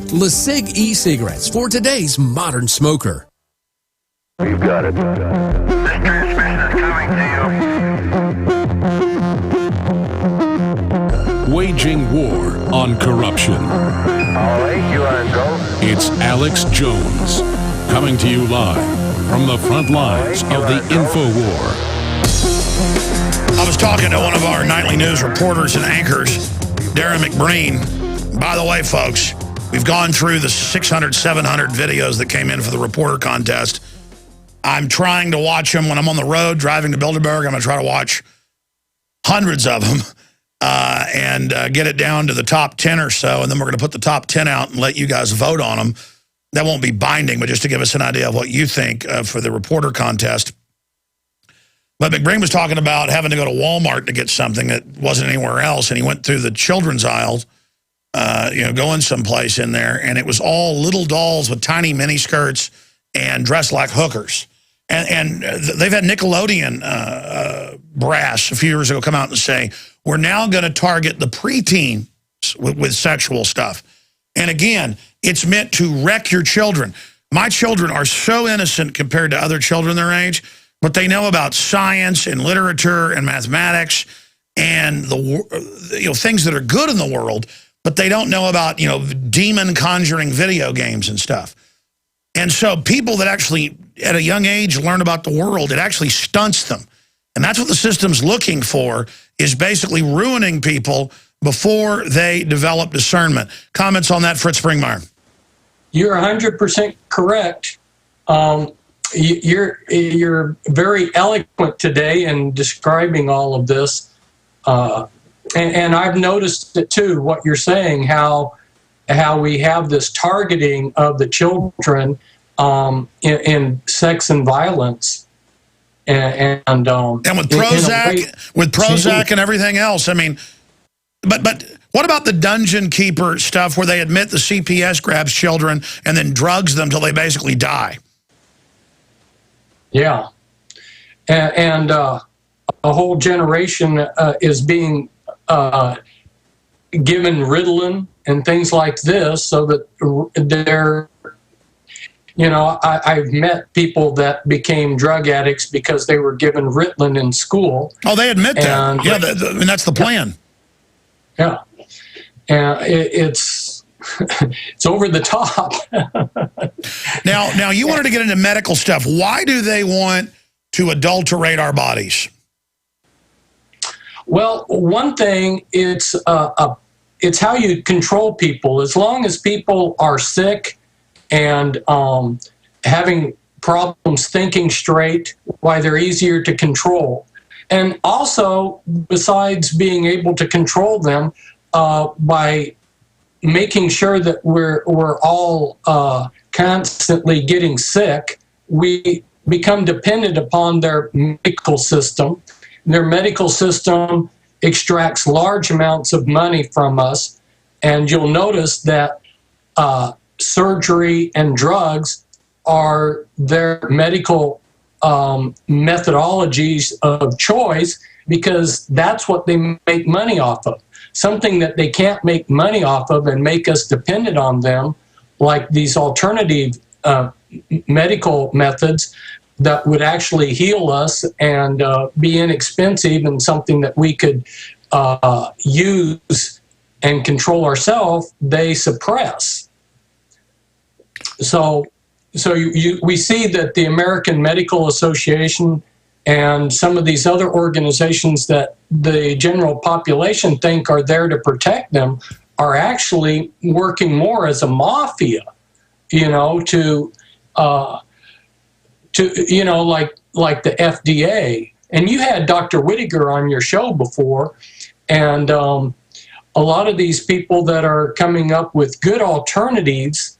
LaSig e-cigarettes for today's modern smoker. You've got it. This transmission is coming to you. Waging war on corruption. All right, you are go. It's Alex Jones, coming to you live from the front lines of the InfoWar. I was talking to one of our nightly news reporters and anchors, Darren McBreen. By the way, folks, we've gone through the 600, 700 videos that came in for the reporter contest. I'm trying to watch them when I'm on the road driving to Bilderberg. I'm going to try to watch hundreds of them and get it down to the top 10 or so, and then we're going to put the top 10 out and let you guys vote on them. That won't be binding, but just to give us an idea of what you think for the reporter contest. But McBreen was talking about having to go to Walmart to get something that wasn't anywhere else, and he went through the children's aisles, going someplace in there, and it was all little dolls with tiny mini skirts and dressed like hookers. And they've had Nickelodeon brass a few years ago come out and say, we're now going to target the preteens with sexual stuff. And again, it's meant to wreck your children. My children are so innocent compared to other children their age, but they know about science and literature and mathematics and the things that are good in the world, but they don't know about demon conjuring video games and stuff. And so people that actually at a young age learn about the world, it actually stunts them. And that's what the system's looking for, is basically ruining people before they develop discernment. Comments on that, Fritz Springmeier? You're 100% correct. You're very eloquent today in describing all of this. And I've noticed it too, what you're saying, how we have this targeting of the children in sex and violence. And with Prozac and everything else. I mean, but what about the dungeon keeper stuff where they admit the CPS grabs children and then drugs them till they basically die? Yeah. And a whole generation is being given Ritalin and things like this so that they're, I've met people that became drug addicts because they were given Ritalin in school. Oh, they admit that. Yeah, and that's the plan. Yeah. And it's over the top. Now, you wanted to get into medical stuff. Why do they want to adulterate our bodies? Well, one thing, it's how you control people. As long as people are sick and having problems thinking straight, why they're easier to control. And also, besides being able to control them, by making sure that we're all constantly getting sick, we become dependent upon their medical system. Their medical system extracts large amounts of money from us, and you'll notice that surgery and drugs are their medical methodologies of choice, because that's what they make money off of. Something that they can't make money off of and make us dependent on them, like these alternative medical methods that would actually heal us and be inexpensive and something that we could use and control ourselves, they suppress. So we see that the American Medical Association and some of these other organizations that the general population think are there to protect them are actually working more as a mafia, to like the FDA. And you had Dr. Whittaker on your show before, and a lot of these people that are coming up with good alternatives,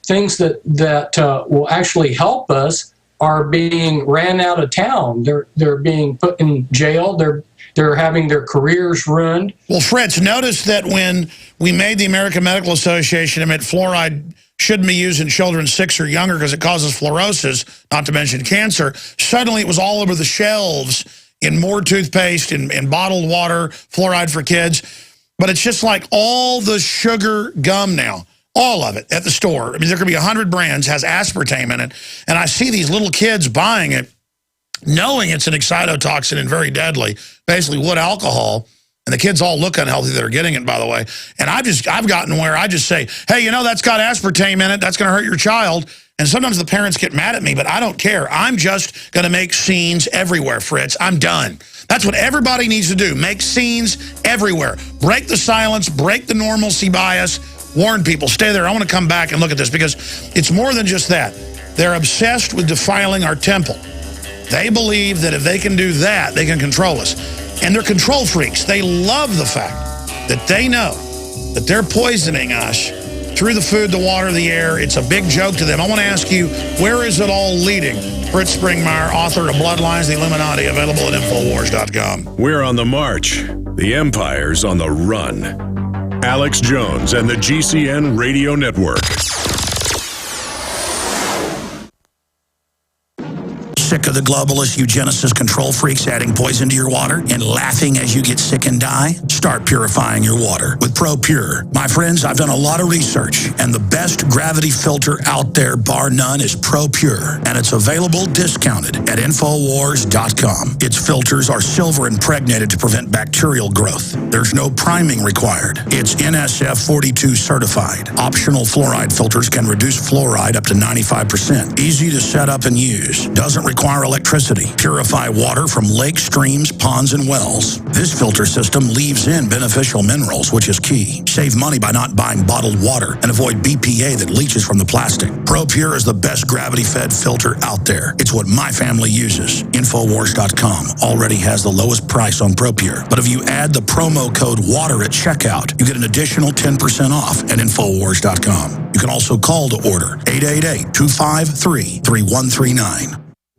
things that will actually help us, are being ran out of town. They're being put in jail. They're having their careers ruined. Well, Fritz, notice that when we made the American Medical Association admit fluoride shouldn't be used in children 6 or younger because it causes fluorosis, not to mention cancer, suddenly it was all over the shelves in more toothpaste, in bottled water, fluoride for kids. But it's just like all the sugar gum now. All of it at the store. I mean, there could be 100 brands, has aspartame in it, and I see these little kids buying it, knowing it's an excitotoxin and very deadly, basically wood alcohol, And the kids all look unhealthy that are getting it, by the way. And I've gotten where I just say, hey, you know, that's got aspartame in it. That's going to hurt your child. And sometimes the parents get mad at me, but I don't care. I'm just going to make scenes everywhere, Fritz. I'm done. That's what everybody needs to do. Make scenes everywhere. Break the silence. Break the normalcy bias. Warn people. Stay there. I want to come back and look at this because it's more than just that. They're obsessed with defiling our temple. They believe that if they can do that, they can control us. And they're control freaks. They love the fact that they know that they're poisoning us through the food, the water, the air. It's a big joke to them. I want to ask you, where is it all leading? Fritz Springmeier, author of Bloodlines, the Illuminati, available at Infowars.com. We're on the march. The Empire's on the run. Alex Jones and the GCN Radio Network. Sick of the globalist eugenicist control freaks adding poison to your water and laughing as you get sick and die? Start purifying your water with ProPure. My friends, I've done a lot of research, and the best gravity filter out there, bar none, is ProPure, and it's available discounted at Infowars.com. Its filters are silver impregnated to prevent bacterial growth. There's no priming required. It's NSF 42 certified. Optional fluoride filters can reduce fluoride up to 95%. Easy to set up and use. Doesn't require electricity. Purify water from lakes, streams, ponds, and wells. This filter system leaves in beneficial minerals, which is key. Save money by not buying bottled water and avoid BPA that leaches from the plastic. ProPure is the best gravity-fed filter out there. It's what my family uses. Infowars.com already has the lowest price on ProPure. But if you add the promo code WATER at checkout, you get an additional 10% off at Infowars.com. You can also call to order 888-253-3139.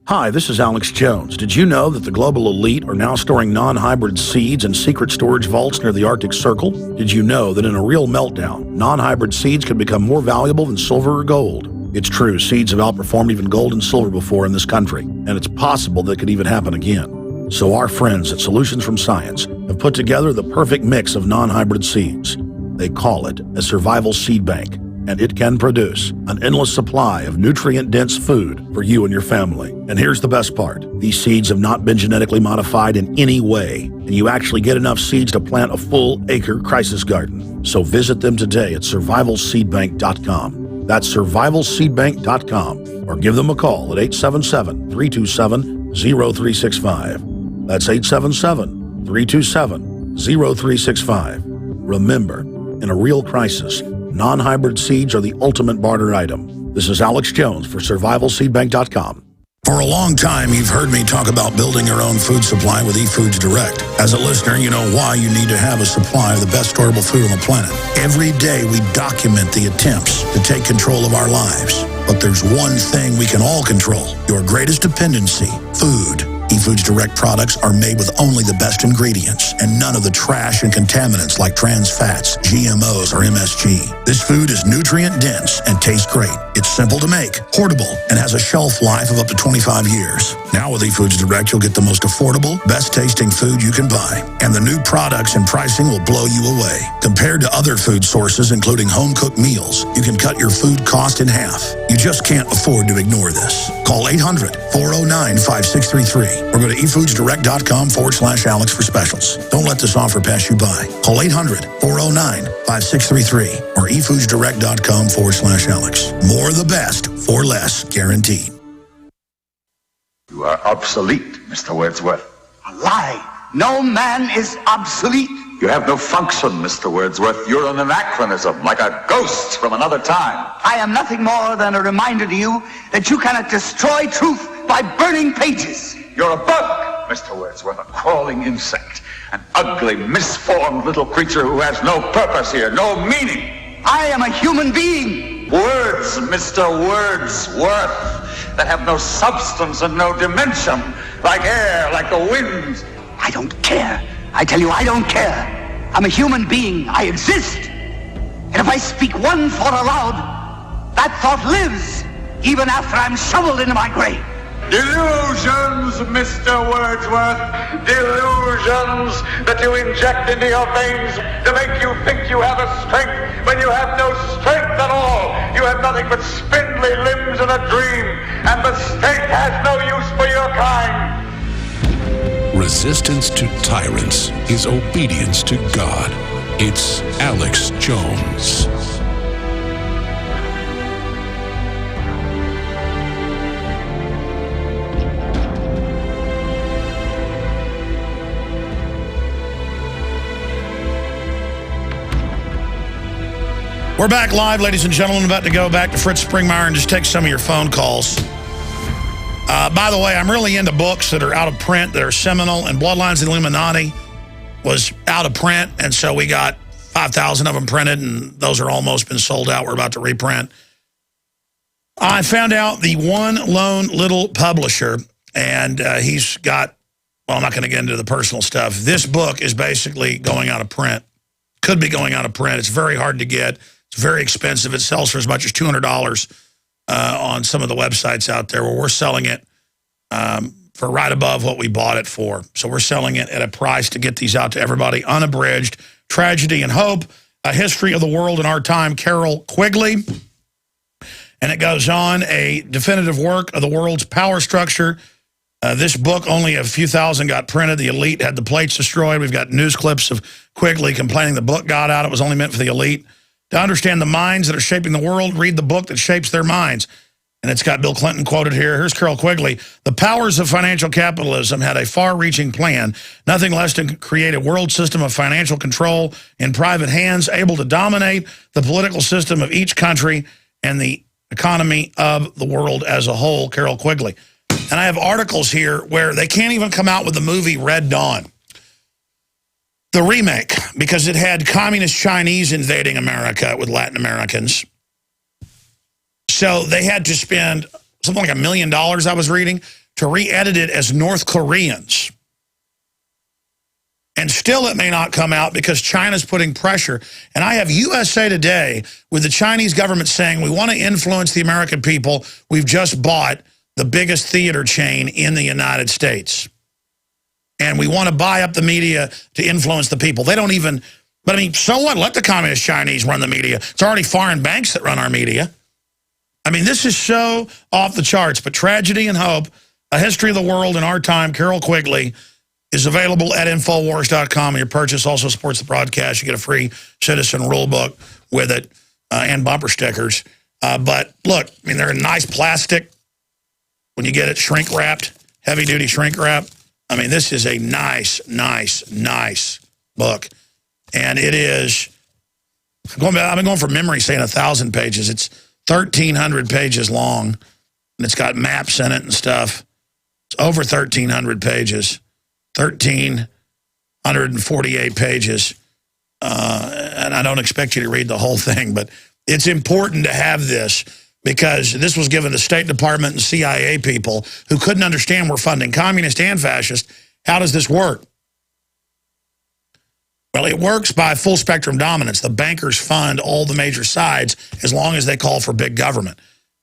Hi, this is Alex Jones. Did you know that the global elite are now storing non-hybrid seeds in secret storage vaults near the Arctic Circle? Did you know that in a real meltdown, non-hybrid seeds can become more valuable than silver or gold? It's true, seeds have outperformed even gold and silver before in this country, and it's possible that could even happen again. So our friends at Solutions from Science have put together the perfect mix of non-hybrid seeds. They call it a survival seed bank, and it can produce an endless supply of nutrient-dense food for you and your family. And here's the best part. These seeds have not been genetically modified in any way, and you actually get enough seeds to plant a full-acre crisis garden. So visit them today at survivalseedbank.com. That's survivalseedbank.com, or give them a call at 877-327-0365. That's 877-327-0365. Remember, in a real crisis, non-hybrid seeds are the ultimate barter item. This is Alex Jones for survivalseedbank.com. For a long time, you've heard me talk about building your own food supply with eFoods Direct. As a listener, you know why you need to have a supply of the best storable food on the planet. Every day, we document the attempts to take control of our lives. But there's one thing we can all control, your greatest dependency, food. eFoods Direct products are made with only the best ingredients and none of the trash and contaminants like trans fats, GMOs, or MSG. This food is nutrient-dense and tastes great. It's simple to make, portable, and has a shelf life of up to 25 years. Now with eFoods Direct, you'll get the most affordable, best-tasting food you can buy. And the new products and pricing will blow you away. Compared to other food sources, including home-cooked meals, you can cut your food cost in half. You just can't afford to ignore this. Call 800-409-5633 or go to efoodsdirect.com/Alex for specials. Don't let this offer pass you by. Call 800-409-5633 or efoodsdirect.com/Alex. More of the best for less, guaranteed. You are obsolete, Mr. Wordsworth. A lie. No man is obsolete. You have no function, Mr. Wordsworth. You're an anachronism, like a ghost from another time. I am nothing more than a reminder to you that you cannot destroy truth by burning pages. You're a bug, Mr. Wordsworth, a crawling insect, an ugly, misformed little creature who has no purpose here, no meaning. I am a human being. Words, Mr. Wordsworth, that have no substance and no dimension, like air, like the wind. I don't care. I tell you, I don't care. I'm a human being. I exist. And if I speak one thought aloud, that thought lives, even after I'm shoveled into my grave. Delusions, Mr. Wordsworth. Delusions that you inject into your veins to make you think you have a strength when you have no strength at all. You have nothing but spindly limbs and a dream, and the state has no use for your kind. Resistance to tyrants is obedience to God. It's Alex Jones. We're back live, ladies and gentlemen. About to go back to Fritz Springmeier and just take some of your phone calls. By the way, I'm really into books that are out of print, that are seminal, and Bloodlines of the Illuminati was out of print, and so we got 5,000 of them printed, and those are almost been sold out. We're about to reprint. I found out the one lone little publisher, and he's got, well, I'm not going to get into the personal stuff. This book is basically going out of print. Could be going out of print. It's very hard to get. It's very expensive. It sells for as much as $200 on some of the websites out there, where we're selling it for right above what we bought it for. So we're selling it at a price to get these out to everybody. Unabridged, Tragedy and Hope, A History of the World in Our Time, Carol Quigley. And it goes on, a definitive work of the world's power structure. This book, only a few thousand got printed. The elite had the plates destroyed. We've got news clips of Quigley complaining the book got out. It was only meant for the elite. To understand the minds that are shaping the world, read the book that shapes their minds. And it's got Bill Clinton quoted here. Here's Carol Quigley. The powers of financial capitalism had a far-reaching plan, nothing less than create a world system of financial control in private hands, able to dominate the political system of each country and the economy of the world as a whole. Carol Quigley. And I have articles here where they can't even come out with the movie Red Dawn, the remake, because it had communist Chinese invading America with Latin Americans. So they had to spend something like $1 million, I was reading, to re-edit it as North Koreans. And still it may not come out because China's putting pressure. And I have USA Today with the Chinese government saying, we want to influence the American people. We've just bought the biggest theater chain in the United States. And we want to buy up the media to influence the people. They don't even, but I mean, so what? Let the communist Chinese run the media. It's already foreign banks that run our media. I mean, this is so off the charts. But Tragedy and Hope, A History of the World in Our Time, Carol Quigley, is available at Infowars.com. Your purchase also supports the broadcast. You get a free citizen rule book with it and bumper stickers. But look, I mean, they're in nice plastic. When you get it shrink wrapped, heavy duty shrink wrap. I mean, this is a nice, nice, nice book. And it is, I've been going from memory saying 1,000 pages. It's 1,300 pages long, and it's got maps in it and stuff. It's over 1,300 pages, 1,348 pages. And I don't expect you to read the whole thing, but it's important to have this, because this was given to State Department and CIA people who couldn't understand we're funding communist and fascist. How does this work? Well, it works by full spectrum dominance. The bankers fund all the major sides as long as they call for big government.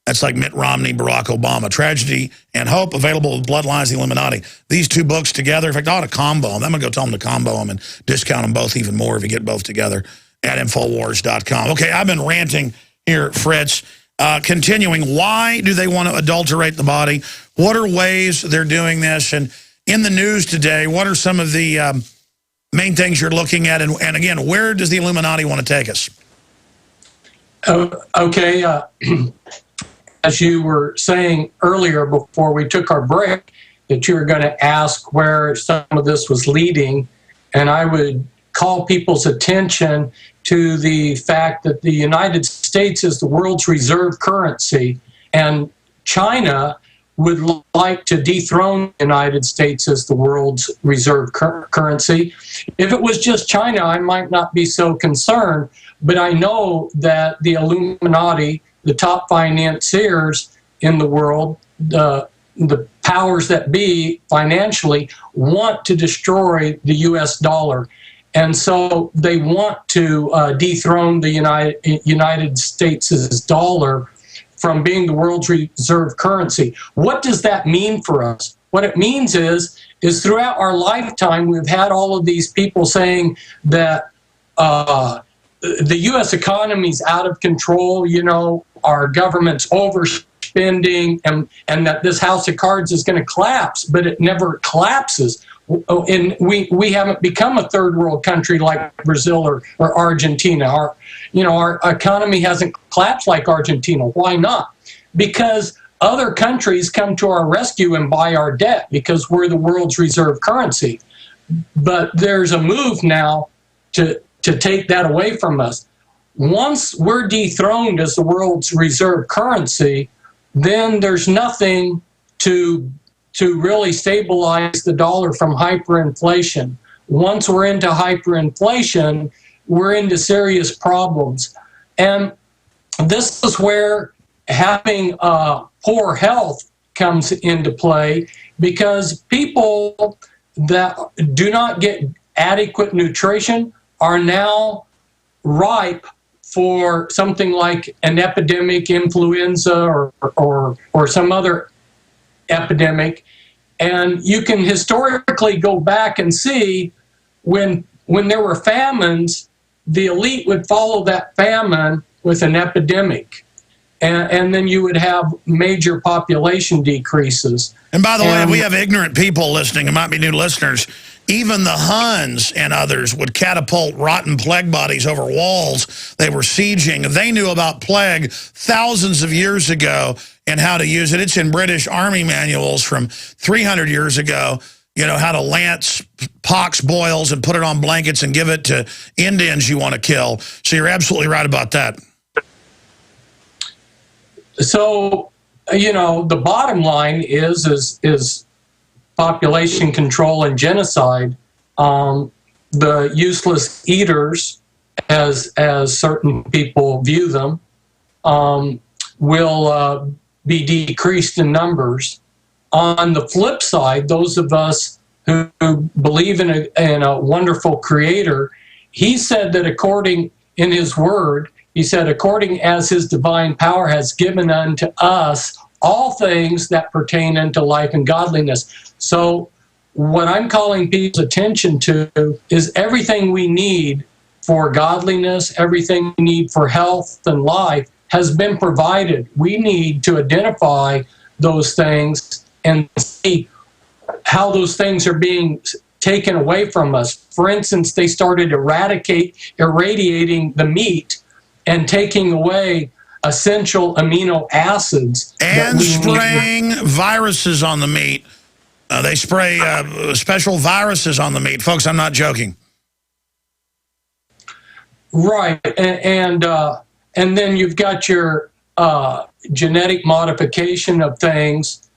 That's like Mitt Romney, Barack Obama. Tragedy and Hope, available with Bloodlines of the Illuminati. These two books together, in fact, I ought to combo them. I'm going to go tell them to combo them and discount them both even more if you get both together at Infowars.com. Okay, I've been ranting here, Fritz. Continuing, why do they want to adulterate the body? What are ways they're doing this? And in the news today, what are some of the main things you're looking at? And again, where does the Illuminati want to take us? Okay. As you were saying earlier before we took our break, that you were going to ask where some of this was leading. And I would call people's attention to the fact that the United States is the world's reserve currency, and China would like to dethrone the United States as the world's reserve currency. If it was just China, I might not be so concerned, but I know that the Illuminati, the top financiers in the world, the powers that be financially, want to destroy the U.S. dollar. And so they want to dethrone the United States' dollar from being the world's reserve currency. What does that mean for us? What it means is throughout our lifetime, we've had all of these people saying that the U.S. economy is out of control, you know, our government's overspending, and that this house of cards is going to collapse, but it never collapses. and we haven't become a third world country like Brazil or Argentina. Our economy hasn't collapsed like Argentina. Why not? Because other countries come to our rescue and buy our debt because we're the world's reserve currency. But there's a move now to take that away from us. Once we're dethroned as the world's reserve currency, then there's nothing to really stabilize the dollar from hyperinflation. Once we're into hyperinflation, we're into serious problems. And this is where having poor health comes into play, because people that do not get adequate nutrition are now ripe for something like an epidemic, influenza, or some other epidemic. And you can historically go back and see when there were famines, the elite would follow that famine with an epidemic. And then you would have major population decreases. And by the way, we have ignorant people listening. It might be new listeners. Even the Huns and others would catapult rotten plague bodies over walls they were sieging. They knew about plague thousands of years ago and how to use it. It's in British Army manuals from 300 years ago, how to lance pox boils and put it on blankets and give it to Indians you want to kill. So you're absolutely right about that. So, the bottom line is population control and genocide. The useless eaters, as certain people view them, will be decreased in numbers. On the flip side, those of us who believe in a wonderful creator, he said that according in his word, he said, according as his divine power has given unto us all things that pertain unto life and godliness. So what I'm calling people's attention to is everything we need for godliness, everything we need for health and life has been provided. We need to identify those things and see how those things are being taken away from us. For instance, they started irradiating the meat and taking away essential amino acids. And spraying viruses on the meat. They spray special viruses on the meat. Folks, I'm not joking. Right. And then you've got your genetic modification of things.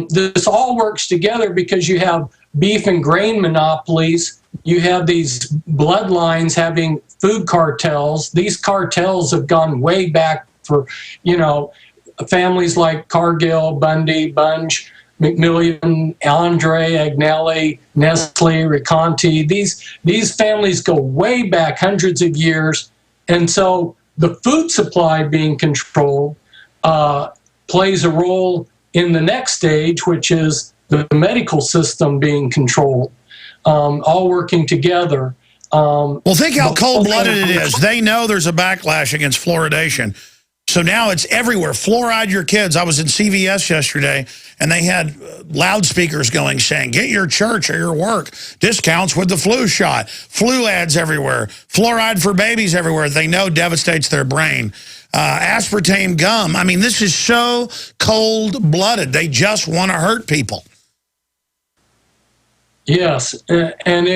This all works together because you have beef and grain monopolies. You have these bloodlines having food cartels. These cartels have gone way back for, families like Cargill, Bundy, Bunge, McMillan, Andre, Agnelli, Nestle, Riconti. These families go way back hundreds of years. And so the food supply being controlled plays a role in the next stage, which is the medical system being controlled, all working together. Well, think how cold-blooded it is. They know there's a backlash against fluoridation. So now it's everywhere. Fluoride your kids. I was in CVS yesterday, and they had loudspeakers going saying, get your church or your work discounts with the flu shot. Flu ads everywhere. Fluoride for babies everywhere. They know devastates their brain. Aspartame gum. I mean, this is so cold-blooded. They just want to hurt people. Yes, and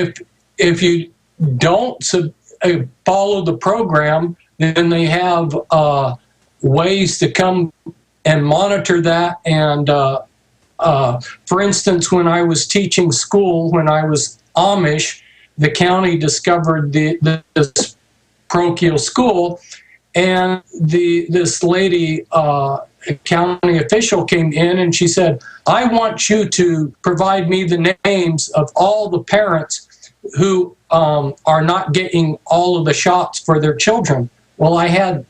if you don't follow the program, then they have ways to come and monitor that. And for instance, when I was teaching school, when I was Amish, the county discovered this parochial school, and this lady, county official, came in and she said, I want you to provide me the names of all the parents who are not getting all of the shots for their children. Well, I had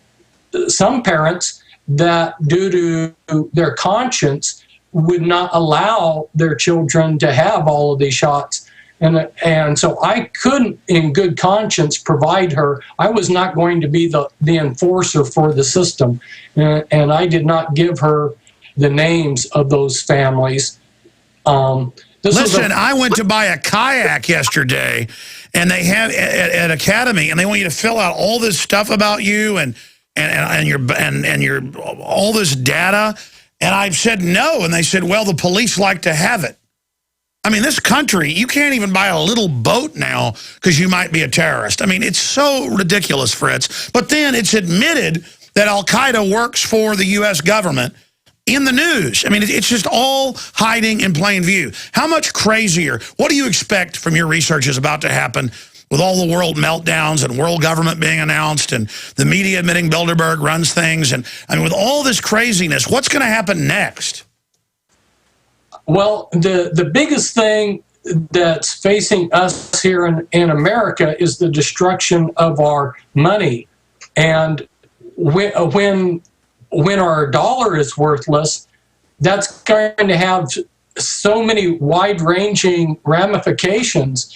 some parents that, due to their conscience, would not allow their children to have all of these shots. And so I couldn't, in good conscience, provide her. I was not going to be the enforcer for the system. And I did not give her the names of those families. Listen, I went to buy a kayak yesterday, and they have at Academy, and they want you to fill out all this stuff about you and your all this data. And I said no, and they said, well, the police like to have it. I mean, this country, you can't even buy a little boat now because you might be a terrorist. I mean, it's so ridiculous, Fritz. But then it's admitted that Al-Qaeda works for the U.S. government in the news. I mean, it's just all hiding in plain view. How much crazier? What do you expect from your research is about to happen with all the world meltdowns and world government being announced and the media admitting Bilderberg runs things? And I mean, with all this craziness, what's going to happen next? Well, the biggest thing that's facing us here in America is the destruction of our money. And when our dollar is worthless, that's going to have so many wide-ranging ramifications,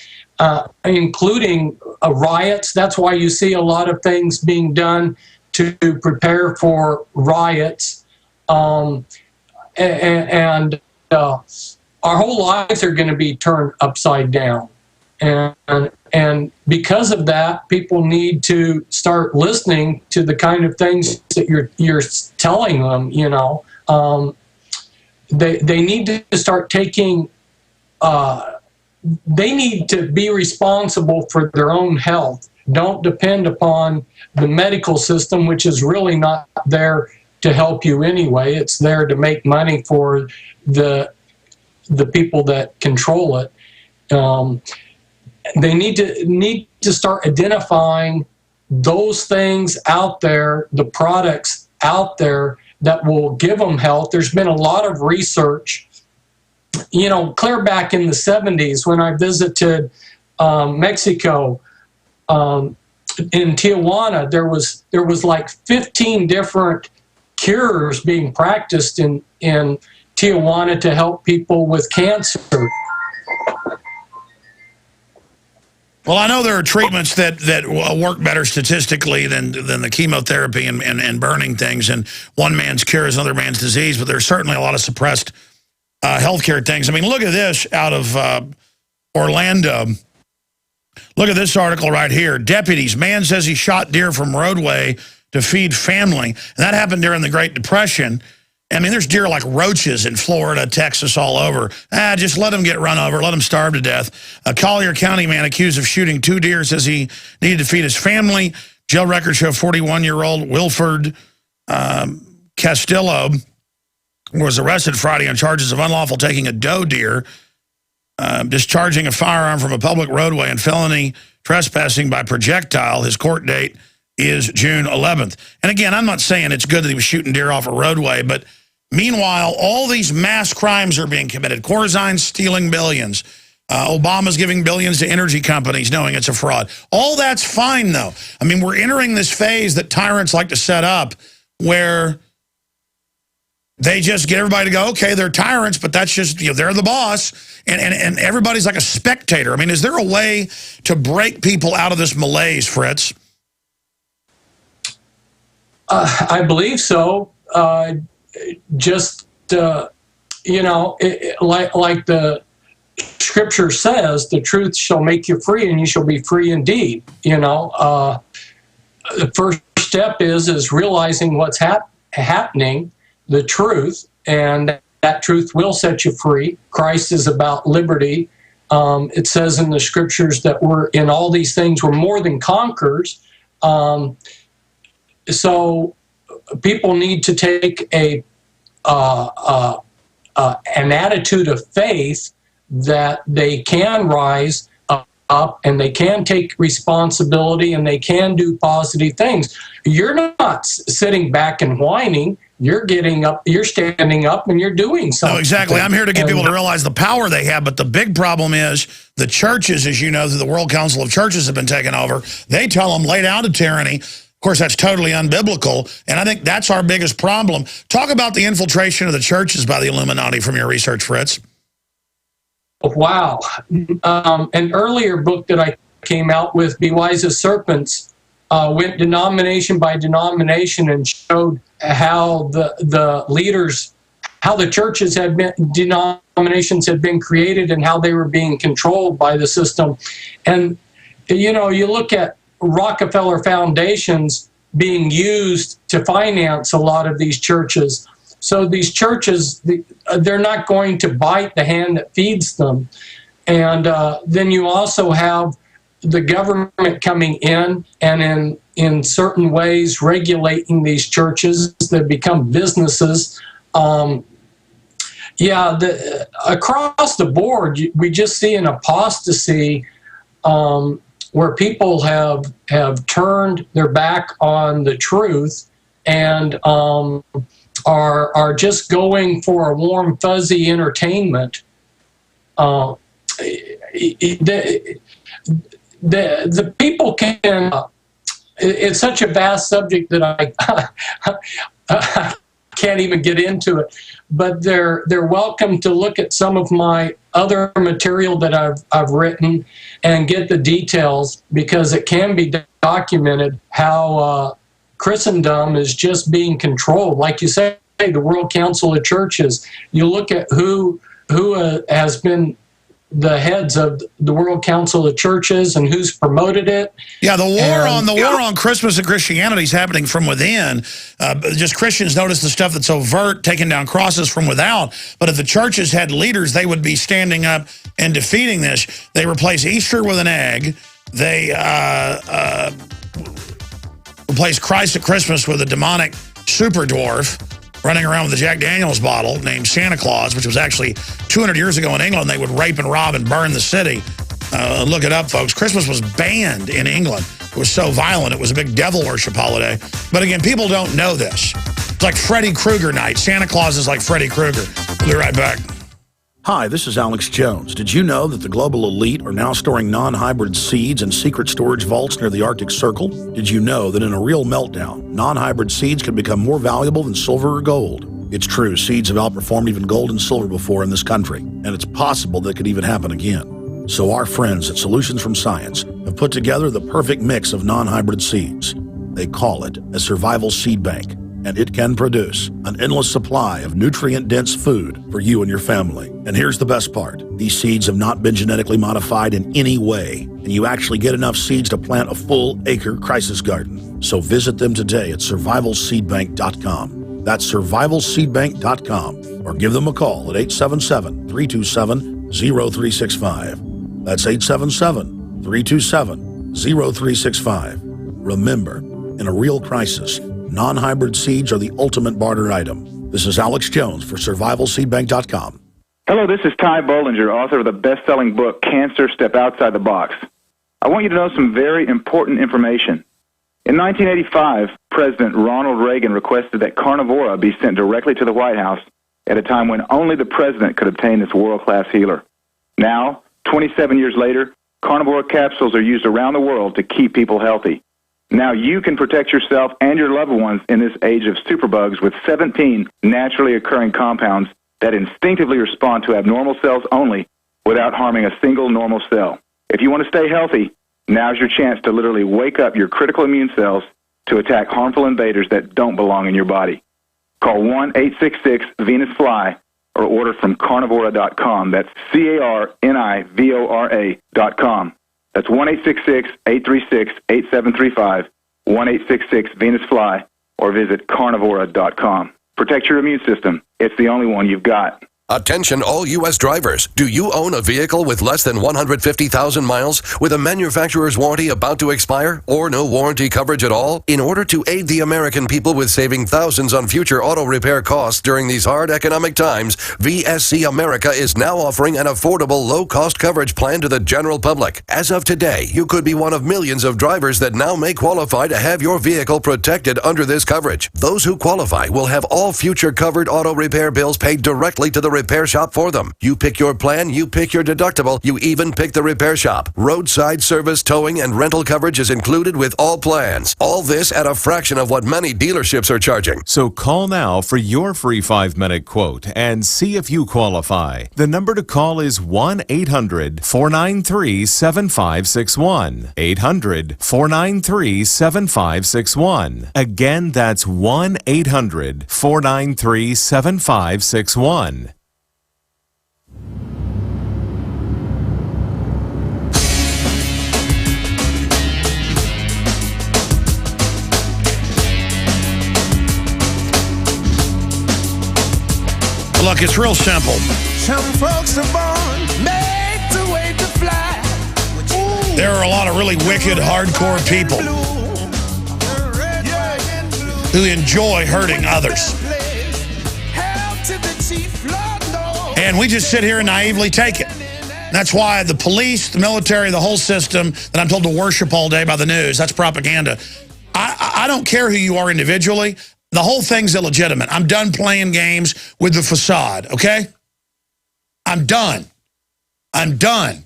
including riots. That's why you see a lot of things being done to prepare for riots. Our whole lives are going to be turned upside down. And because of that, people need to start listening to the kind of things that you're telling them, you know. They need to start taking, they need to be responsible for their own health. Don't depend upon the medical system, which is really not there to help you anyway. It's there to make money for the people that control it. They need to start identifying those things out there, the products out there that will give them health. There's been a lot of research, you know, clear back in the 70s when I visited Mexico, in Tijuana, there was like 15 different cures being practiced in Tijuana to help people with cancer. Well, I know there are treatments that work better statistically than the chemotherapy and burning things, and one man's cure is another man's disease, but there's certainly a lot of suppressed healthcare things. I mean, look at this out of Orlando. Look at this article right here. Deputies, man says he shot deer from roadway to feed family. And that happened during the Great Depression. I mean, there's deer like roaches in Florida, Texas, all over. Just let them get run over. Let them starve to death. A Collier County man accused of shooting 2 deer says he needed to feed his family. Jail records show 41-year-old Wilford Castillo was arrested Friday on charges of unlawful taking a doe deer, discharging a firearm from a public roadway, and felony trespassing by projectile. His court date is June 11th. And again, I'm not saying it's good that he was shooting deer off a roadway, but meanwhile, all these mass crimes are being committed. Corzine's stealing billions. Obama's giving billions to energy companies knowing it's a fraud. All that's fine, though. I mean, we're entering this phase that tyrants like to set up where they just get everybody to go, okay, they're tyrants, but that's just, you know, they're the boss, and everybody's like a spectator. I mean, is there a way to break people out of this malaise, Fritz? I believe so. You know, like the scripture says, the truth shall make you free, and you shall be free indeed. You know, the first step is realizing what's happening, the truth, and that truth will set you free. Christ is about liberty. It says in the scriptures that we're in all these things, we're more than conquerors. So people need to take an attitude of faith that they can rise up and they can take responsibility and they can do positive things. You're not sitting back and whining. You're getting up, you're standing up, and you're doing something. No, exactly. I'm here to get people to realize the power they have, but the big problem is the churches, as you know, the World Council of Churches have been taken over. They tell them, lay down to tyranny. Of course, that's totally unbiblical, and I think that's our biggest problem. Talk about the infiltration of the churches by the Illuminati from your research, Fritz. Wow. An earlier book that I came out with, Be Wise as Serpents, went denomination by denomination and showed how the leaders, how the churches had been, denominations had been created and how they were being controlled by the system. And, you know, you look at Rockefeller foundations being used to finance a lot of these churches. So these churches, they're not going to bite the hand that feeds them. And then you also have the government coming in and in certain ways regulating these churches that become businesses. Across the board, we just see an apostasy where people have turned their back on the truth and are just going for a warm, fuzzy entertainment. The people can. It's such a vast subject that I can't even get into it. But they're welcome to look at some of my other material that I've written and get the details, because it can be documented how Christendom is just being controlled. Like you say, the World Council of Churches. You look at who has been the heads of the World Council of Churches and who's promoted it. Yeah, the war on Christmas and Christianity is happening from within. Just Christians notice the stuff that's overt, taking down crosses from without. But if the churches had leaders, they would be standing up and defeating this. They replace Easter with an egg. They replace Christ at Christmas with a demonic super dwarf running around with a Jack Daniels bottle named Santa Claus, which was actually 200 years ago in England. They would rape and rob and burn the city. Look it up, folks. Christmas was banned in England. It was so violent. It was a big devil worship holiday. But again, people don't know this. It's like Freddy Krueger night. Santa Claus is like Freddy Krueger. We'll be right back. Hi, this is Alex Jones. Did you know that the global elite are now storing non-hybrid seeds in secret storage vaults near the Arctic Circle? Did you know that in a real meltdown, non-hybrid seeds can become more valuable than silver or gold? It's true, seeds have outperformed even gold and silver before in this country, and it's possible that could even happen again. So our friends at Solutions from Science have put together the perfect mix of non-hybrid seeds. They call it a survival seed bank, and it can produce an endless supply of nutrient-dense food for you and your family. And here's the best part. These seeds have not been genetically modified in any way, and you actually get enough seeds to plant a full acre crisis garden. So visit them today at survivalseedbank.com. That's survivalseedbank.com, or give them a call at 877-327-0365. That's 877-327-0365. Remember, in a real crisis, non-hybrid seeds are the ultimate barter item. This is Alex Jones for survivalseedbank.com. Hello, this is Ty Bollinger, author of the best-selling book, Cancer, Step Outside the Box. I want you to know some very important information. In 1985, President Ronald Reagan requested that Carnivora be sent directly to the White House at a time when only the president could obtain this world-class healer. Now, 27 years later, Carnivora capsules are used around the world to keep people healthy. Now you can protect yourself and your loved ones in this age of superbugs with 17 naturally occurring compounds that instinctively respond to abnormal cells only without harming a single normal cell. If you want to stay healthy, now's your chance to literally wake up your critical immune cells to attack harmful invaders that don't belong in your body. Call 1-866-VENUS-FLY or order from carnivora.com. That's carnivora.com. That's 1-866-836-8735, 1-866-VENUS-FLY, or visit carnivora.com. Protect your immune system. It's the only one you've got. Attention all U.S. drivers. Do you own a vehicle with less than 150,000 miles with a manufacturer's warranty about to expire or no warranty coverage at all? In order to aid the American people with saving thousands on future auto repair costs during these hard economic times, VSC America is now offering an affordable low-cost coverage plan to the general public. As of today, you could be one of millions of drivers that now may qualify to have your vehicle protected under this coverage. Those who qualify will have all future covered auto repair bills paid directly to the repair shop for them. You pick your plan, you pick your deductible, you even pick the repair shop. Roadside service, towing, and rental coverage is included with all plans. All this at a fraction of what many dealerships are charging. So call now for your free 5-minute quote and see if you qualify. The number to call is 1-800-493-7561. 800-493-7561. Again, that's 1-800-493-7561. Look, it's real simple. Some folks are born made to wait to fly. There are a lot of really wicked, hardcore people who enjoy hurting others. And we just sit here and naively take it. That's why the police, the military, the whole system that I'm told to worship all day by the news, that's propaganda. I don't care who you are individually. The whole thing's illegitimate. I'm done playing games with the facade, okay? I'm done. I'm done.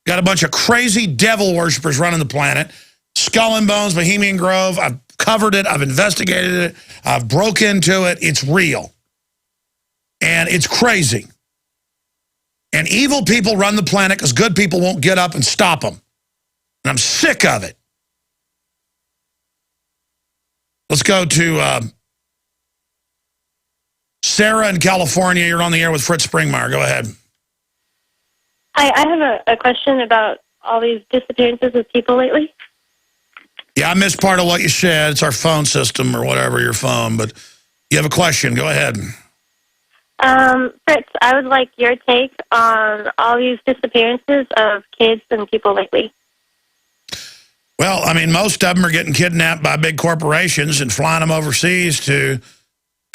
Got a bunch of crazy devil worshipers running the planet. Skull and Bones, Bohemian Grove. I've covered it. I've investigated it. I've broke into it. It's real. And it's crazy. And evil people run the planet because good people won't get up and stop them. And I'm sick of it. Let's go to Sarah in California. You're on the air with Fritz Springmeier. Go ahead. Hi, I have a question about all these disappearances of people lately. Yeah, I missed part of what you said. It's our phone system or whatever, your phone. But you have a question. Go ahead. Fritz, I would like your take on all these disappearances of kids and people lately. Well, I mean, most of them are getting kidnapped by big corporations and flying them overseas to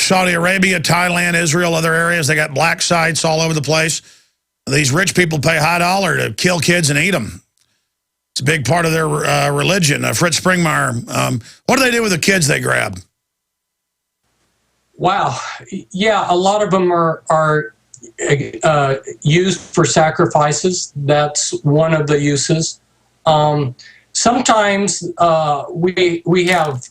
Saudi Arabia, Thailand, Israel, other areas. They got black sites all over the place. These rich people pay high dollar to kill kids and eat them. It's a big part of their religion. Fritz Springmeier, what do they do with the kids they grab? Wow. Yeah, a lot of them are used for sacrifices. That's one of the uses. Sometimes we have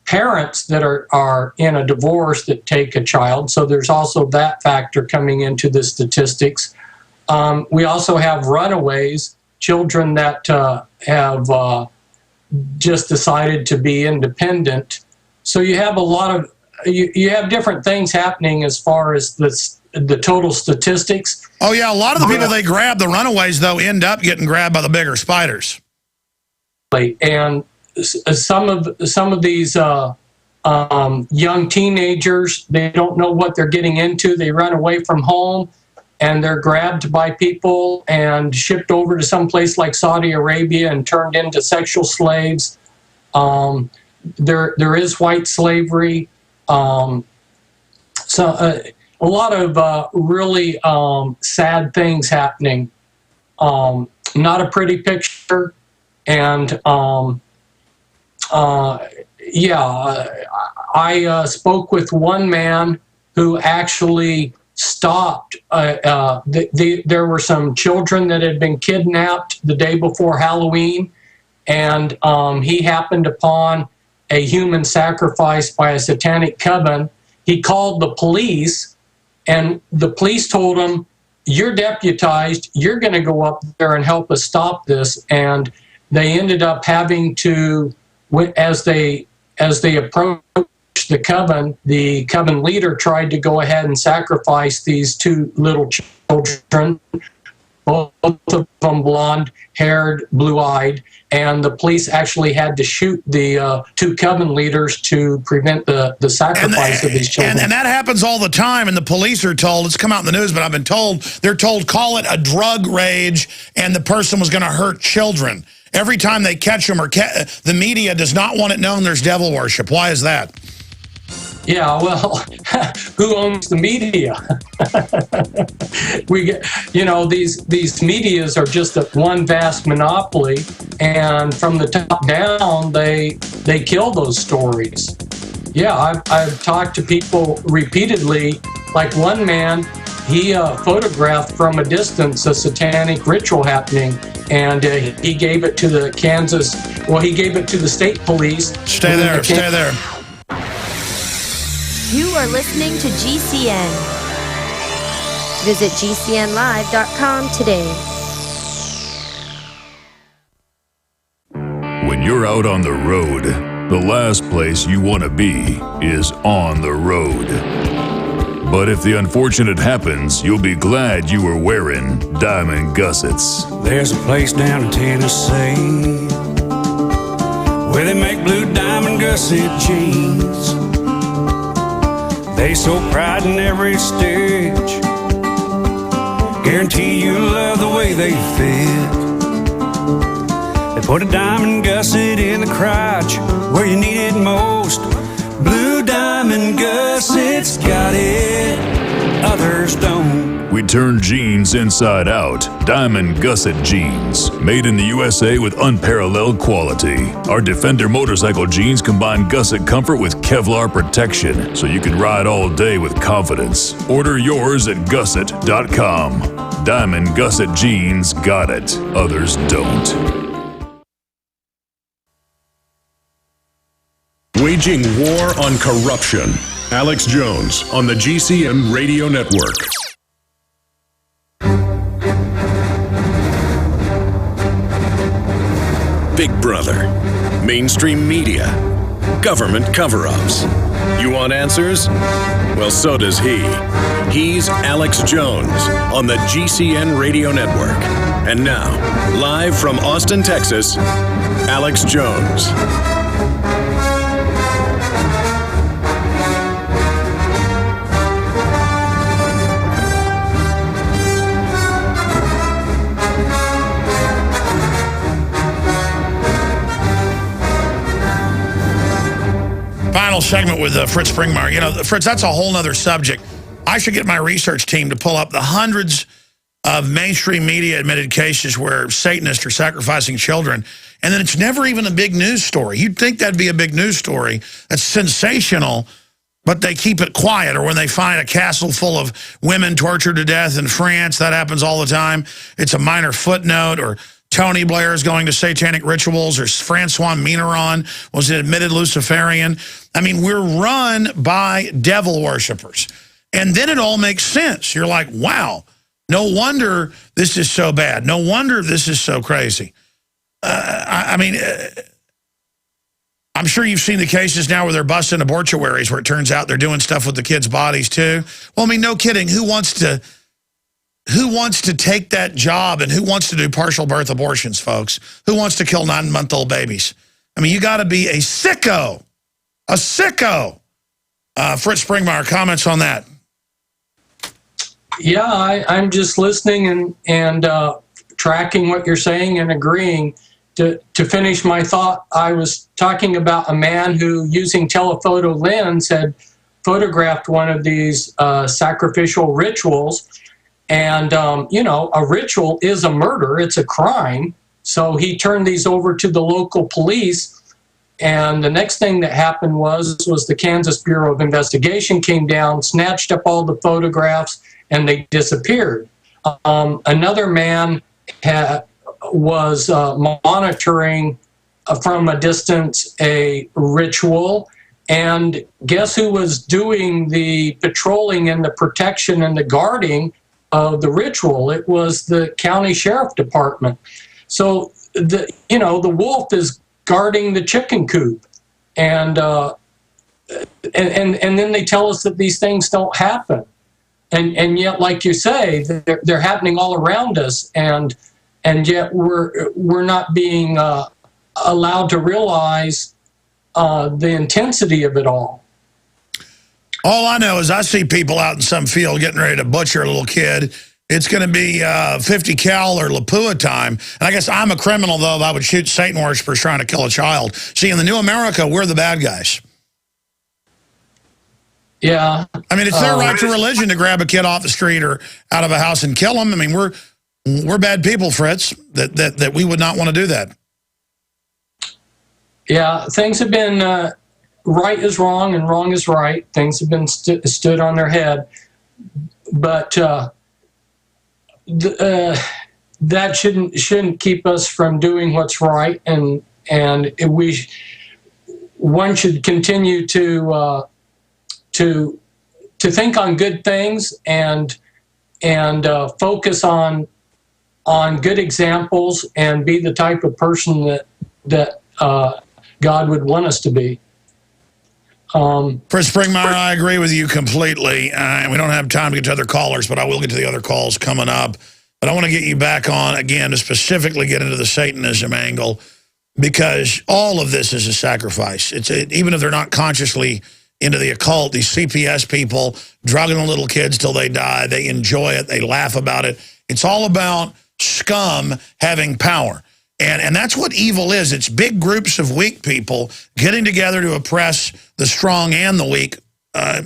parents that are in a divorce that take a child, so there's also that factor coming into the statistics. We also have runaways, children that have just decided to be independent. So you have a lot of, you have different things happening as far as the total statistics. Oh, yeah, a lot of the people they grab, the runaways, though, end up getting grabbed by the bigger spiders. And some of these young teenagers, they don't know what they're getting into. They run away from home, and they're grabbed by people and shipped over to some place like Saudi Arabia and turned into sexual slaves. There is white slavery. So a lot of really sad things happening. Not a pretty picture. And I spoke with one man who actually stopped. There were some children that had been kidnapped the day before Halloween, and he happened upon a human sacrifice by a satanic coven. He called the police, and the police told him, "You're deputized. You're going to go up there and help us stop this." And they ended up having to, as they approached the coven leader tried to go ahead and sacrifice these two little children, both of them blonde-haired, blue-eyed, and the police actually had to shoot the two coven leaders to prevent the sacrifice of these children. And that happens all the time, and the police are told, it's come out in the news, but I've been told, they're told, call it a drug rage, and the person was going to hurt children. Every time they catch them, the media does not want it known there's devil worship. Why is that? Yeah, well, who owns the media? We get, these medias are just one vast monopoly, and from the top down, they kill those stories. Yeah, I've talked to people repeatedly. Like one man, he photographed from a distance a satanic ritual happening, and he gave it to the he gave it to the state police. Stay there. You are listening to GCN. Visit GCNlive.com today. When you're out on the road, the last place you want to be is on the road. But if the unfortunate happens, you'll be glad you were wearing diamond gussets. There's a place down in Tennessee where they make blue diamond gusset jeans. They so pride in every stitch, guarantee you love the way they fit. They put a diamond gusset in the crotch where you need it most. Blue diamond gussets got it, others don't. We turn jeans inside out. Diamond gusset jeans. Made in the USA with unparalleled quality. Our Defender motorcycle jeans combine gusset comfort with Kevlar protection, so you can ride all day with confidence. Order yours at gusset.com. Diamond gusset jeans got it, others don't. Waging war on corruption. Alex Jones on the GCN Radio Network. Big Brother, mainstream media, government cover-ups. You want answers? Well, so does he. He's Alex Jones on the GCN Radio Network. And now, live from Austin, Texas, Alex Jones. Final segment with Fritz Springmeier. You know, Fritz, that's a whole nother subject. I should get my research team to pull up the hundreds of mainstream media admitted cases where Satanists are sacrificing children, and then it's never even a big news story. You'd think that'd be a big news story. That's sensational, but they keep it quiet. Or when they find a castle full of women tortured to death in France, that happens all the time. It's a minor footnote. Or Tony Blair is going to satanic rituals, or Francois Mitterrand was an admitted Luciferian. I mean, we're run by devil worshipers. And then it all makes sense. You're like, wow, no wonder this is so bad. No wonder this is so crazy. I mean, I'm sure you've seen the cases now where they're busting abortuaries, where it turns out they're doing stuff with the kids' bodies too. Well, I mean, no kidding. Who wants to take that job, and who wants to do partial birth abortions, folks? Who wants to kill 9-month-old babies? I mean, you got to be a sicko. A sicko. Fritz Springmeier, comments on that? Yeah, I'm just listening and tracking what you're saying and agreeing. To finish my thought, I was talking about a man who, using telephoto lens, had photographed one of these sacrificial rituals. And, you know, a ritual is a murder. It's a crime. So he turned these over to the local police. And the next thing that happened was the Kansas Bureau of Investigation came down, snatched up all the photographs, and they disappeared. Another man was monitoring from a distance a ritual. And guess who was doing the patrolling and the protection and the guarding of the ritual? It was the county sheriff department. So the wolf is guarding the chicken coop, and then they tell us that these things don't happen, and yet, like you say, they're happening all around us, and yet we're not being allowed to realize the intensity of it all. All I know is I see people out in some field getting ready to butcher a little kid. It's going to be 50 cal or Lapua time. And I guess I'm a criminal, though, if I would shoot Satan worshipers trying to kill a child. See, in the new America, we're the bad guys. Yeah. I mean, it's their right to religion to grab a kid off the street or out of a house and kill him. I mean, we're bad people, Fritz, that we would not want to do that. Yeah, things have been right is wrong and wrong is right. Things have been stood on their head. that shouldn't keep us from doing what's right, and one should continue to think on good things and focus on good examples and be the type of person that God would want us to be. Fritz Springmeier, I agree with you completely. And we don't have time to get to other callers, but I will get to the other calls coming up. But I want to get you back on again to specifically get into the Satanism angle, because all of this is a sacrifice. Even if they're not consciously into the occult, these CPS people drugging the little kids till they die, they enjoy it, they laugh about it. It's all about scum having power. And that's what evil is. It's big groups of weak people getting together to oppress the strong and the weak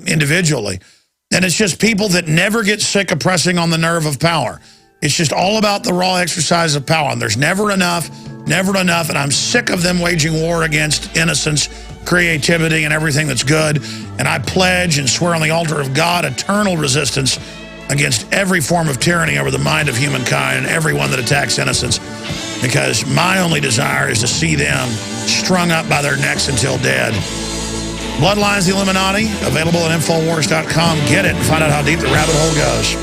individually. And it's just people that never get sick of pressing on the nerve of power. It's just all about the raw exercise of power. And there's never enough, and I'm sick of them waging war against innocence, creativity, and everything that's good. And I pledge and swear on the altar of God eternal resistance against every form of tyranny over the mind of humankind and everyone that attacks innocence, because my only desire is to see them strung up by their necks until dead. Bloodlines, the Illuminati, available at Infowars.com. Get it and find out how deep the rabbit hole goes.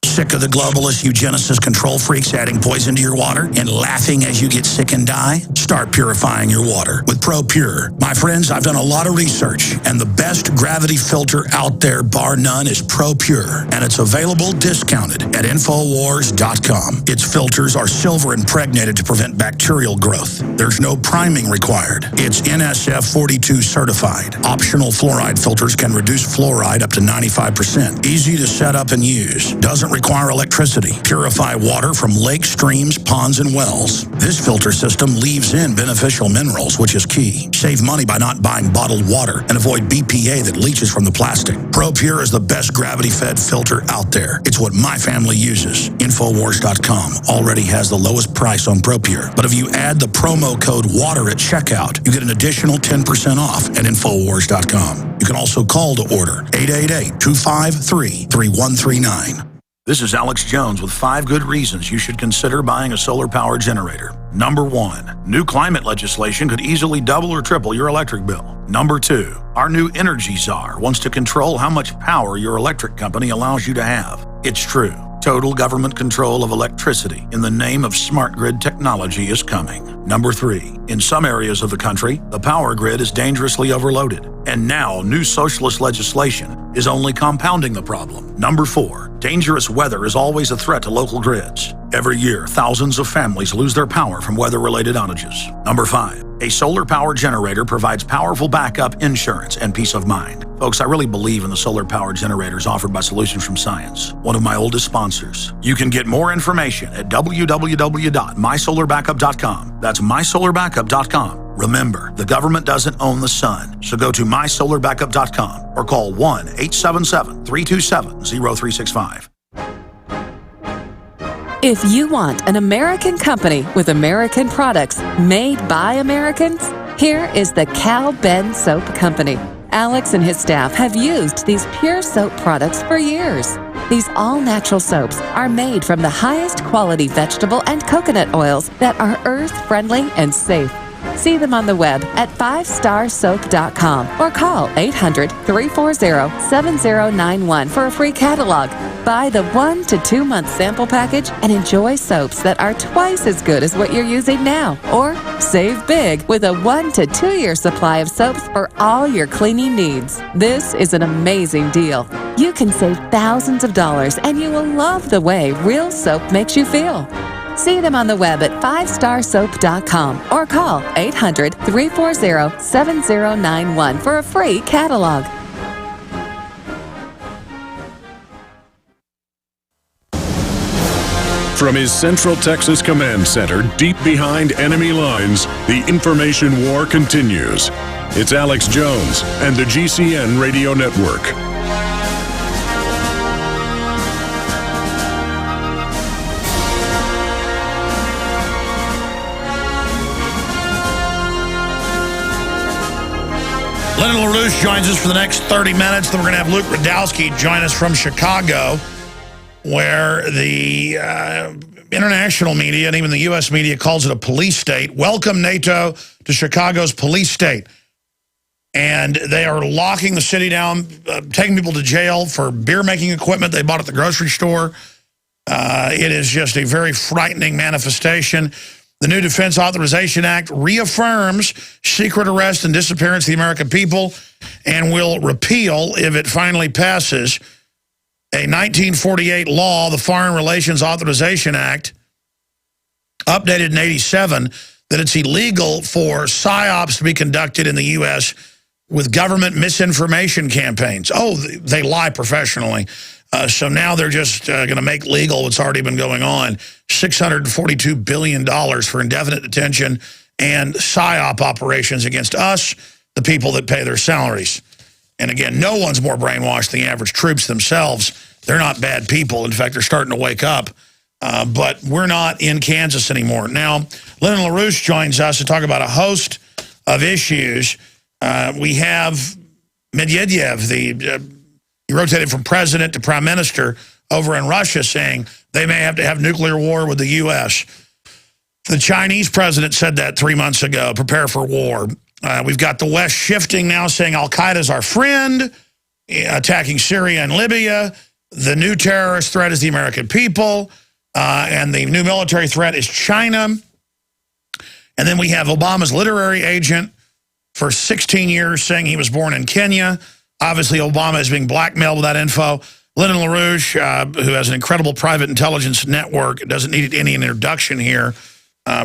Sick of the globalist eugenicist control freaks adding poison to your water and laughing as you get sick and die? Start purifying your water with ProPure. My friends, I've done a lot of research, and the best gravity filter out there, bar none, is ProPure, and it's available discounted at Infowars.com. Its filters are silver impregnated to prevent bacterial growth. There's no priming required. It's NSF 42 certified. Optional fluoride filters can reduce fluoride up to 95%. Easy to set up and use. Doesn't require electricity. Purify water from lakes, streams, ponds, and wells. This filter system leaves in beneficial minerals, which is key. Save money by not buying bottled water and avoid BPA that leaches from the plastic. ProPure is the best gravity-fed filter out there. It's what my family uses. Infowars.com already has the lowest price on ProPure. But if you add the promo code WATER at checkout, you get an additional 10% off at Infowars.com. You can also call to order 888-253-3139. This is Alex Jones with 5 good reasons you should consider buying a solar power generator. Number 1, new climate legislation could easily double or triple your electric bill. Number 2, our new energy czar wants to control how much power your electric company allows you to have. It's true. Total government control of electricity in the name of smart grid technology is coming. Number 3, in some areas of the country, the power grid is dangerously overloaded. And now, new socialist legislation is only compounding the problem. Number 4, dangerous weather is always a threat to local grids. Every year, thousands of families lose their power from weather-related outages. Number 5, a solar power generator provides powerful backup insurance and peace of mind. Folks, I really believe in the solar power generators offered by Solutions from Science, one of my oldest sponsors. You can get more information at www.mysolarbackup.com. That's mysolarbackup.com. Remember, the government doesn't own the sun, so go to mysolarbackup.com or call 1-877-327-0365. If you want an American company with American products made by Americans, here is the Cal Ben Soap Company. Alex and his staff have used these pure soap products for years. These all-natural soaps are made from the highest quality vegetable and coconut oils that are earth-friendly and safe. See them on the web at 5starsoap.com or call 800-340-7091 for a free catalog. Buy the 1 to 2 month sample package and enjoy soaps that are twice as good as what you're using now. Or save big with a 1 to 2 year supply of soaps for all your cleaning needs. This is an amazing deal. You can save thousands of dollars and you will love the way real soap makes you feel. See them on the web at 5starsoap.com or call 800-340-7091 for a free catalog. From his Central Texas Command Center, deep behind enemy lines, the information war continues. It's Alex Jones and the GCN Radio Network. Lyndon LaRouche joins us for the next 30 minutes. Then we're going to have Luke Radowski join us from Chicago, where the international media and even the U.S. media calls it a police state. Welcome, NATO, to Chicago's police state. And they are locking the city down, taking people to jail for beer-making equipment they bought at the grocery store. It is just a very frightening manifestation. The new Defense Authorization Act reaffirms secret arrest and disappearance of the American people and will repeal, if it finally passes, a 1948 law, the Foreign Relations Authorization Act, updated in '87, that it's illegal for PSYOPs to be conducted in the U.S. with government misinformation campaigns. Oh, they lie professionally. So now they're just going to make legal what's already been going on. $642 billion for indefinite detention and PSYOP operations against us, the people that pay their salaries. And again, no one's more brainwashed than the average troops themselves. They're not bad people. In fact, they're starting to wake up. But we're not in Kansas anymore. Now, Lyndon LaRouche joins us to talk about a host of issues. We have Medvedev, he rotated from president to prime minister over in Russia, saying they may have to have nuclear war with the U.S. The Chinese president said that 3 months ago, prepare for war. We've got the West shifting now, saying Al-Qaeda's our friend, attacking Syria and Libya. The new terrorist threat is the American people, and the new military threat is China. And then we have Obama's literary agent for 16 years saying he was born in Kenya. Obviously, Obama is being blackmailed with that info. Lyndon LaRouche, who has an incredible private intelligence network, doesn't need any introduction here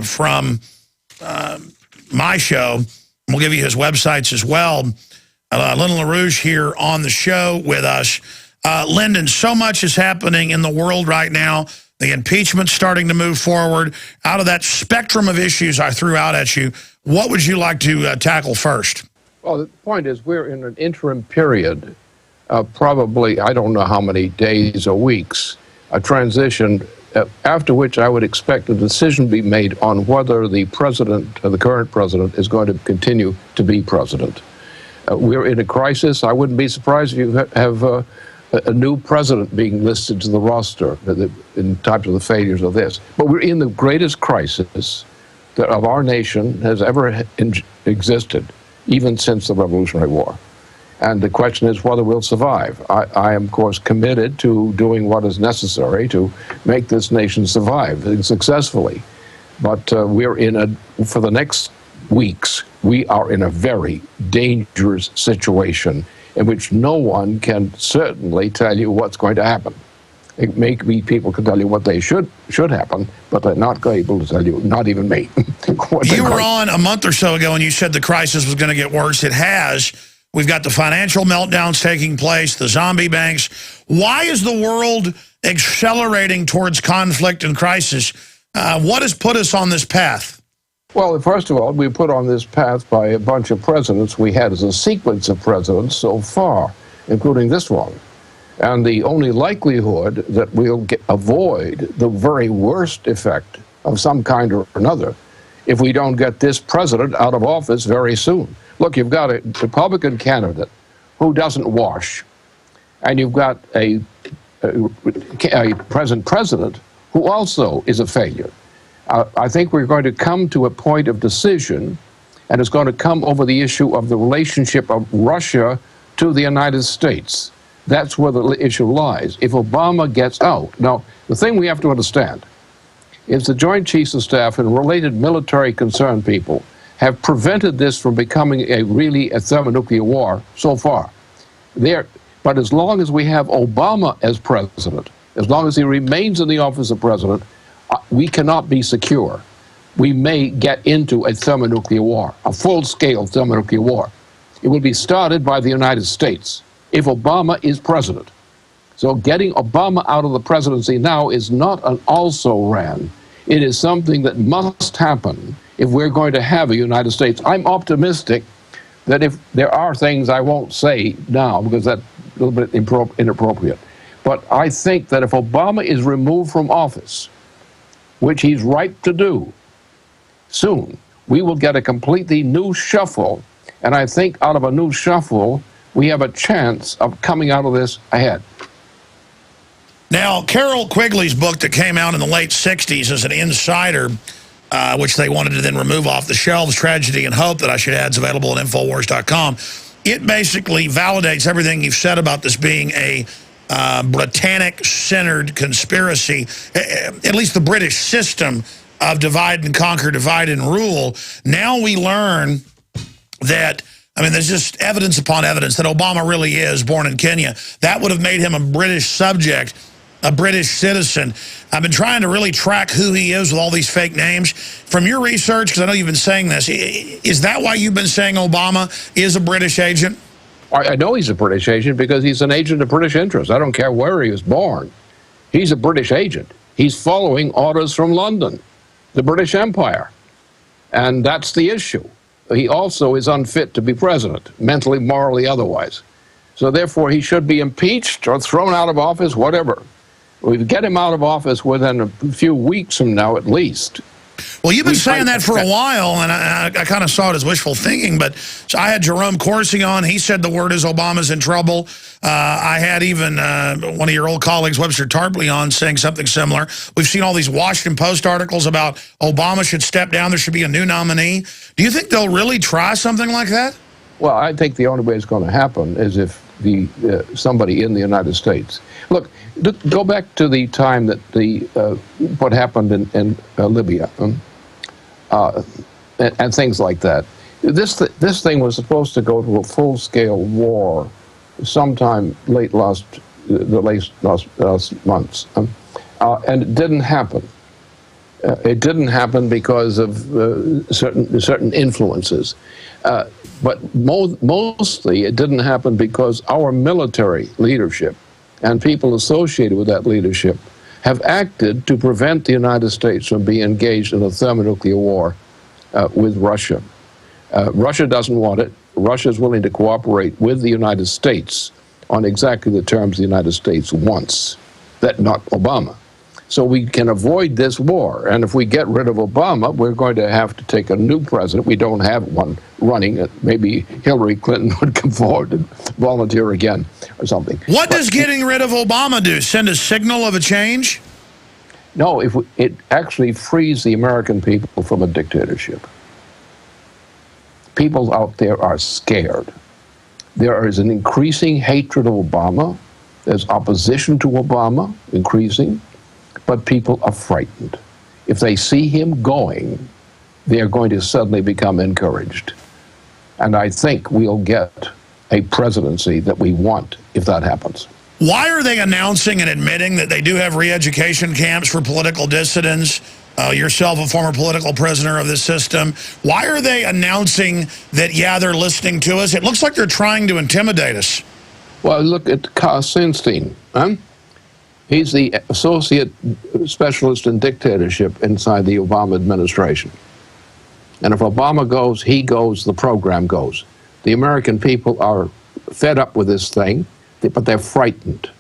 from my show. We'll give you his websites as well. Lyndon LaRouche here on the show with us. Lyndon, so much is happening in the world right now. The impeachment's starting to move forward. Out of that spectrum of issues I threw out at you, what would you like to tackle first? Well, the point is we're in an interim period, probably, I don't know how many days or weeks, a transition, after which I would expect a decision to be made on whether the president, the current president, is going to continue to be president. We're in a crisis. I wouldn't be surprised if you have a new president being listed to the roster in types of the failures of this. But we're in the greatest crisis that of our nation has ever existed, even since the Revolutionary War. And the question is whether we'll survive. I am, of course, committed to doing what is necessary to make this nation survive successfully. But for the next weeks, we are in a very dangerous situation in which no one can certainly tell you what's going to happen. It may be people can tell you what they should happen, but they're not able to tell you, not even me. You were on a month or so ago and you said the crisis was going to get worse. It has. We've got the financial meltdowns taking place, the zombie banks. Why is the world accelerating towards conflict and crisis? What has put us on this path? Well, first of all, we put on this path by a bunch of presidents we had as a sequence of presidents so far, including this one. And the only likelihood that we'll avoid the very worst effect of some kind or another if we don't get this president out of office very soon. Look, you've got a Republican candidate who doesn't wash, and you've got a present president who also is a failure. I think we're going to come to a point of decision, and it's going to come over the issue of the relationship of Russia to the United States. That's where the issue lies. If Obama gets out. Now, the thing we have to understand is the Joint Chiefs of Staff and related military concerned people have prevented this from becoming a thermonuclear war so far. But as long as we have Obama as president, as long as he remains in the office of president, we cannot be secure. We may get into a thermonuclear war, a full-scale thermonuclear war. It will be started by the United States if Obama is president. So getting Obama out of the presidency now is not an also-ran. It is something that must happen if we're going to have a United States. I'm optimistic that if there are things I won't say now because that's a little bit inappropriate, but I think that if Obama is removed from office, which he's ripe to do soon, we will get a completely new shuffle And I think out of a new shuffle, we have a chance of coming out of this ahead. Now, Carol Quigley's book that came out in the late 60s as an insider, which they wanted to then remove off the shelves, Tragedy and Hope, that I should add, is available at Infowars.com. It basically validates everything you've said about this being a Britannic-centered conspiracy, at least the British system of divide and conquer, divide and rule. Now we learn that, I mean, there's just evidence upon evidence that Obama really is born in Kenya. That would have made him a British subject, a British citizen. I've been trying to really track who he is with all these fake names. From your research, because I know you've been saying this, is that why you've been saying Obama is a British agent? I know he's a British agent because he's an agent of British interests. I don't care where he was born. He's a British agent. He's following orders from London, the British Empire. And that's the issue. He also is unfit to be president, mentally, morally, otherwise. So therefore, he should be impeached or thrown out of office, whatever. We get him out of office within a few weeks from now, at least. Well, you've been saying that for a while, and I kind of saw it as wishful thinking, but so I had Jerome Corsi on. He said the word is Obama's in trouble. I had even one of your old colleagues, Webster Tarpley, on saying something similar. We've seen all these Washington Post articles about Obama should step down, there should be a new nominee. Do you think they'll really try something like that? Well, I think the only way it's going to happen is if somebody in the United States. Look, go back to the time that what happened in Libya and things like that. This thing was supposed to go to a full-scale war sometime late last months, and it didn't happen. It didn't happen because of certain influences. But mostly it didn't happen because our military leadership and people associated with that leadership have acted to prevent the United States from being engaged in a thermonuclear war with Russia. Russia doesn't want it. Russia is willing to cooperate with the United States on exactly the terms the United States wants, not Obama. So we can avoid this war. And if we get rid of Obama, we're going to have to take a new president. We don't have one running. Maybe Hillary Clinton would come forward and volunteer again or something. What does getting rid of Obama do? Send a signal of a change? No, it actually frees the American people from a dictatorship. People out there are scared. There is an increasing hatred of Obama. There's opposition to Obama increasing. But people are frightened. If they see him going, they are going to suddenly become encouraged. And I think we'll get a presidency that we want if that happens. Why are they announcing and admitting that they do have re-education camps for political dissidents? Yourself, a former political prisoner of this system. Why are they announcing that, yeah, they're listening to us? It looks like they're trying to intimidate us. Well, look at Kaczynski, huh? He's the associate specialist in dictatorship inside the Obama administration. And if Obama goes, he goes, the program goes. The American people are fed up with this thing, but they're frightened.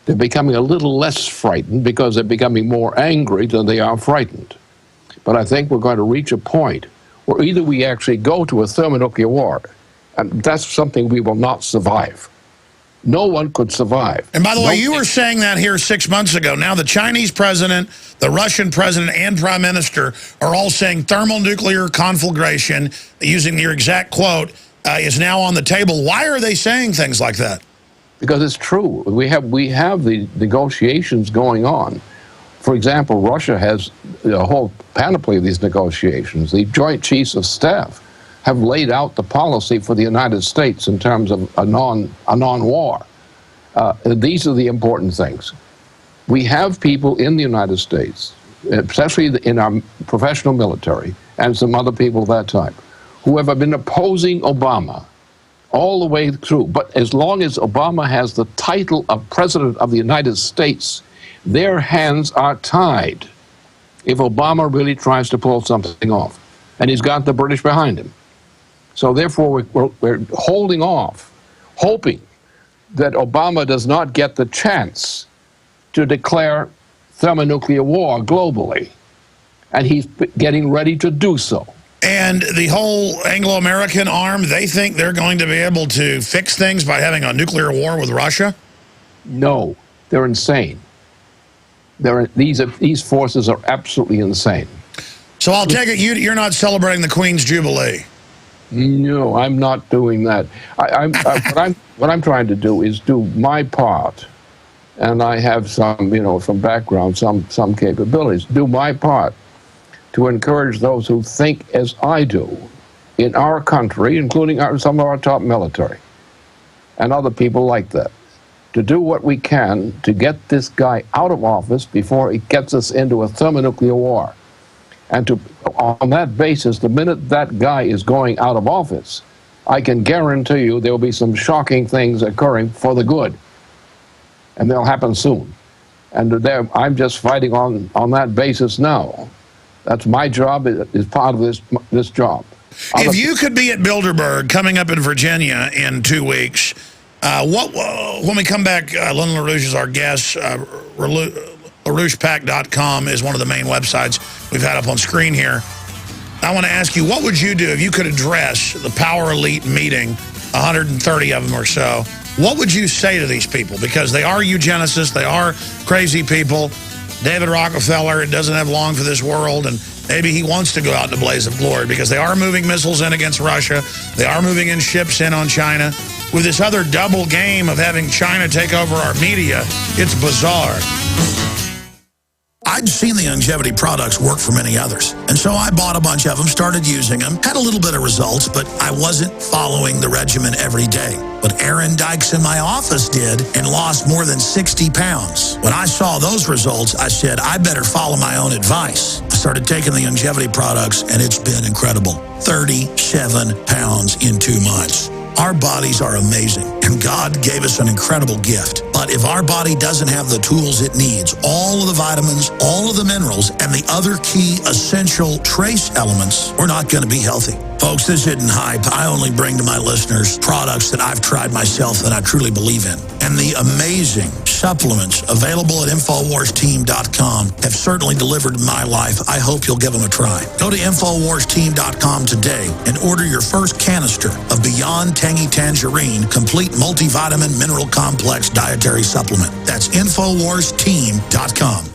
They're becoming a little less frightened because they're becoming more angry than they are frightened. But I think we're going to reach a point where either we actually go to a thermonuclear war, and that's something we will not survive. No one could survive. And by the way, you were saying that here 6 months ago. Now the Chinese president, the Russian president, and prime minister are all saying thermonuclear conflagration, using your exact quote, is now on the table. Why are they saying things like that? Because it's true. We have the negotiations going on. For example, Russia has a whole panoply of these negotiations. The Joint Chiefs of Staff have laid out the policy for the United States in terms of a non-war. These are the important things. We have people in the United States, especially in our professional military, and some other people of that type, who have been opposing Obama all the way through. But as long as Obama has the title of President of the United States, their hands are tied if Obama really tries to pull something off. And he's got the British behind him. So therefore, we're holding off, hoping that Obama does not get the chance to declare thermonuclear war globally. And he's getting ready to do so. And the whole Anglo-American arm, they think they're going to be able to fix things by having a nuclear war with Russia? No, they're insane. These forces are absolutely insane. So I'll take it you're not celebrating the Queen's Jubilee. No, I'm not doing that. What I'm trying to do is do my part, and I have some background, some capabilities. Do my part to encourage those who think as I do in our country, including some of our top military and other people like that, to do what we can to get this guy out of office before he gets us into a thermonuclear war. And on that basis, the minute that guy is going out of office, I can guarantee you there will be some shocking things occurring for the good. And they'll happen soon. And I'm just fighting on that basis now. That's my job, is part of this job. If you could be at Bilderberg coming up in Virginia in 2 weeks, when we come back, Lyndon LaRouche is our guest. LaRouchePack.com is one of the main websites we've had up on screen here. I want to ask you, what would you do if you could address the Power Elite meeting, 130 of them or so? What would you say to these people? Because they are eugenicists, they are crazy people. David Rockefeller, it doesn't have long for this world, and maybe he wants to go out in a blaze of glory because they are moving missiles in against Russia. They are moving in ships in on China. With this other double game of having China take over our media, it's bizarre. I'd seen the longevity products work for many others, and so I bought a bunch of them, started using them, had a little bit of results, but I wasn't following the regimen every day. But Aaron Dykes in my office did and lost more than 60 pounds. When I saw those results, I said, I better follow my own advice. I started taking the longevity products, and it's been incredible. 37 pounds in 2 months. Our bodies are amazing, and God gave us an incredible gift. But if our body doesn't have the tools it needs, all of the vitamins, all of the minerals, and the other key essential trace elements, we're not going to be healthy. Folks, this isn't hype. I only bring to my listeners products that I've tried myself that I truly believe in. And the amazing supplements available at InfoWarsTeam.com have certainly delivered in my life. I hope you'll give them a try. Go to InfoWarsTeam.com today and order your first canister of Beyond Tangy Tangerine Complete Multivitamin Mineral Complex Dietary Supplement. That's InfoWarsTeam.com.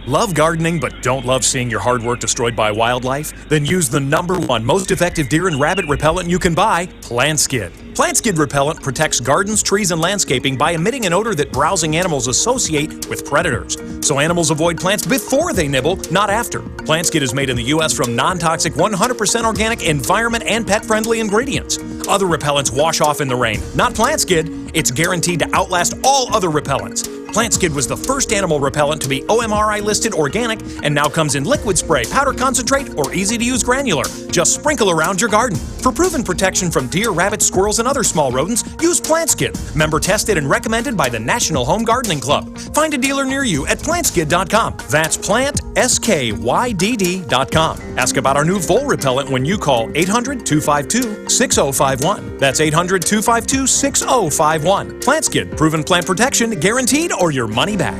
Love gardening but don't love seeing your hard work destroyed by wildlife? Then use the #1 most effective deer and rabbit repellent you can buy, Plant Skid. Plant Skid repellent protects gardens, trees, and landscaping by emitting an odor that browsing animals associate with predators. So animals avoid plants before they nibble, not after. Plant Skid is made in the U.S. from non-toxic, 100% organic, environment, and pet-friendly ingredients. Other repellents wash off in the rain. Not Plant Skid. It's guaranteed to outlast all other repellents. Plant Skid was the first animal repellent to be OMRI listed organic and now comes in liquid spray, powder concentrate, or easy-to-use granular. Just sprinkle around your garden. For proven protection from deer, rabbits, squirrels, and other small rodents, use Plant Skid. Member tested and recommended by the National Home Gardening Club. Find a dealer near you at plantskid.com. That's PlantSkydd.com. Ask about our new vole repellent when you call 800-252-6051. That's 800-252-6051. Plant Skid, proven plant protection, guaranteed, or your money back.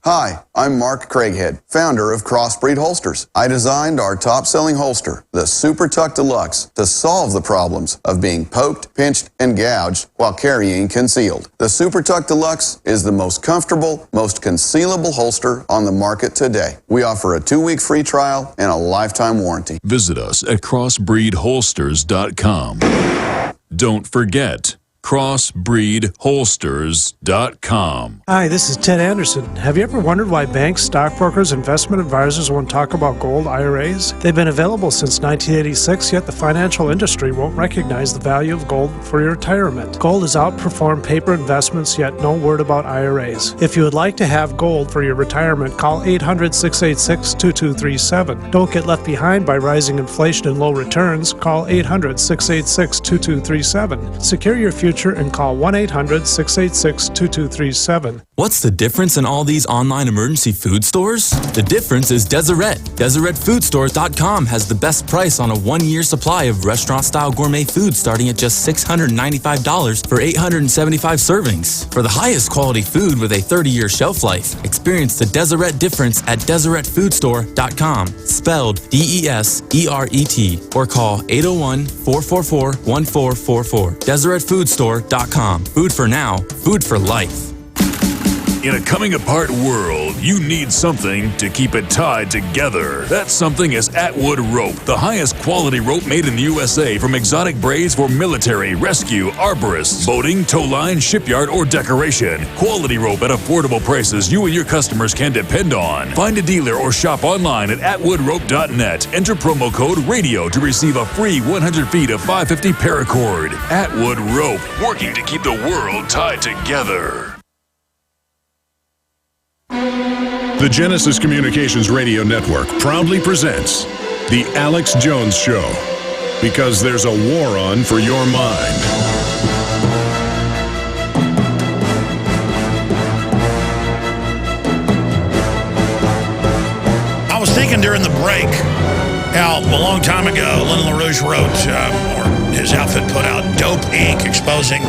Hi, I'm Mark Craighead, founder of Crossbreed Holsters. I designed our top-selling holster, the Super Tuck Deluxe, to solve the problems of being poked, pinched, and gouged while carrying concealed. The Super Tuck Deluxe is the most comfortable, most concealable holster on the market today. We offer a 2-week free trial and a lifetime warranty. Visit us at crossbreedholsters.com. Don't forget, crossbreedholsters.com. Hi, this is Ted Anderson. Have you ever wondered why banks, stockbrokers, investment advisors won't talk about gold IRAs? They've been available since 1986, yet the financial industry won't recognize the value of gold for your retirement. Gold has outperformed paper investments, yet no word about IRAs. If you would like to have gold for your retirement, call 800-686-2237. Don't get left behind by rising inflation and low returns. Call 800-686-2237. Secure your future future and call 1-800-686-2237. What's the difference in all these online emergency food stores? The difference is Deseret. DeseretFoodStores.com has the best price on a 1-year supply of restaurant-style gourmet food starting at just $695 for 875 servings. For the highest quality food with a 30-year shelf life, experience the Deseret difference at DeseretFoodStore.com, spelled DESERET, or call 801-444-1444. DeseretFoodStore.com. Food for now, food for life. In a coming-apart world, you need something to keep it tied together. That something is Atwood Rope, the highest quality rope made in the USA, from exotic braids for military, rescue, arborists, boating, tow line, shipyard, or decoration. Quality rope at affordable prices you and your customers can depend on. Find a dealer or shop online at atwoodrope.net. Enter promo code RADIO to receive a free 100 feet of 550 paracord. Atwood Rope, working to keep the world tied together. The Genesis Communications Radio Network proudly presents The Alex Jones Show, because there's a war on for your mind. I was thinking during the break how a long time ago Lyndon LaRouche wrote, or his outfit put out, Dope Inc., exposing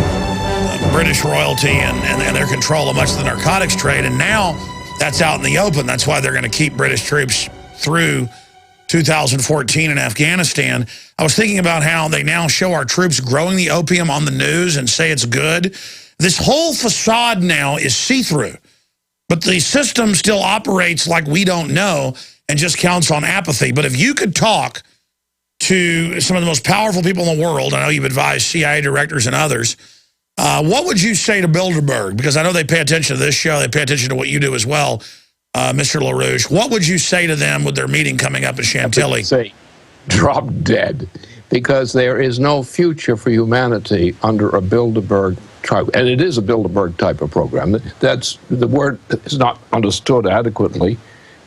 British royalty and their control of much of the narcotics trade, and now that's out in the open. That's why they're going to keep British troops through 2014 in Afghanistan. I was thinking about how they now show our troops growing the opium on the news and say it's good. This whole facade now is see-through, but the system still operates like we don't know and just counts on apathy. But if you could talk to some of the most powerful people in the world, I know you've advised CIA directors and others, what would you say to Bilderberg? Because I know they pay attention to this show. They pay attention to what you do as well, Mr. LaRouche. What would you say to them with their meeting coming up in Chantilly? I would say drop dead, because there is no future for humanity under a Bilderberg type. And it is a Bilderberg type of program. That's the word is not understood adequately.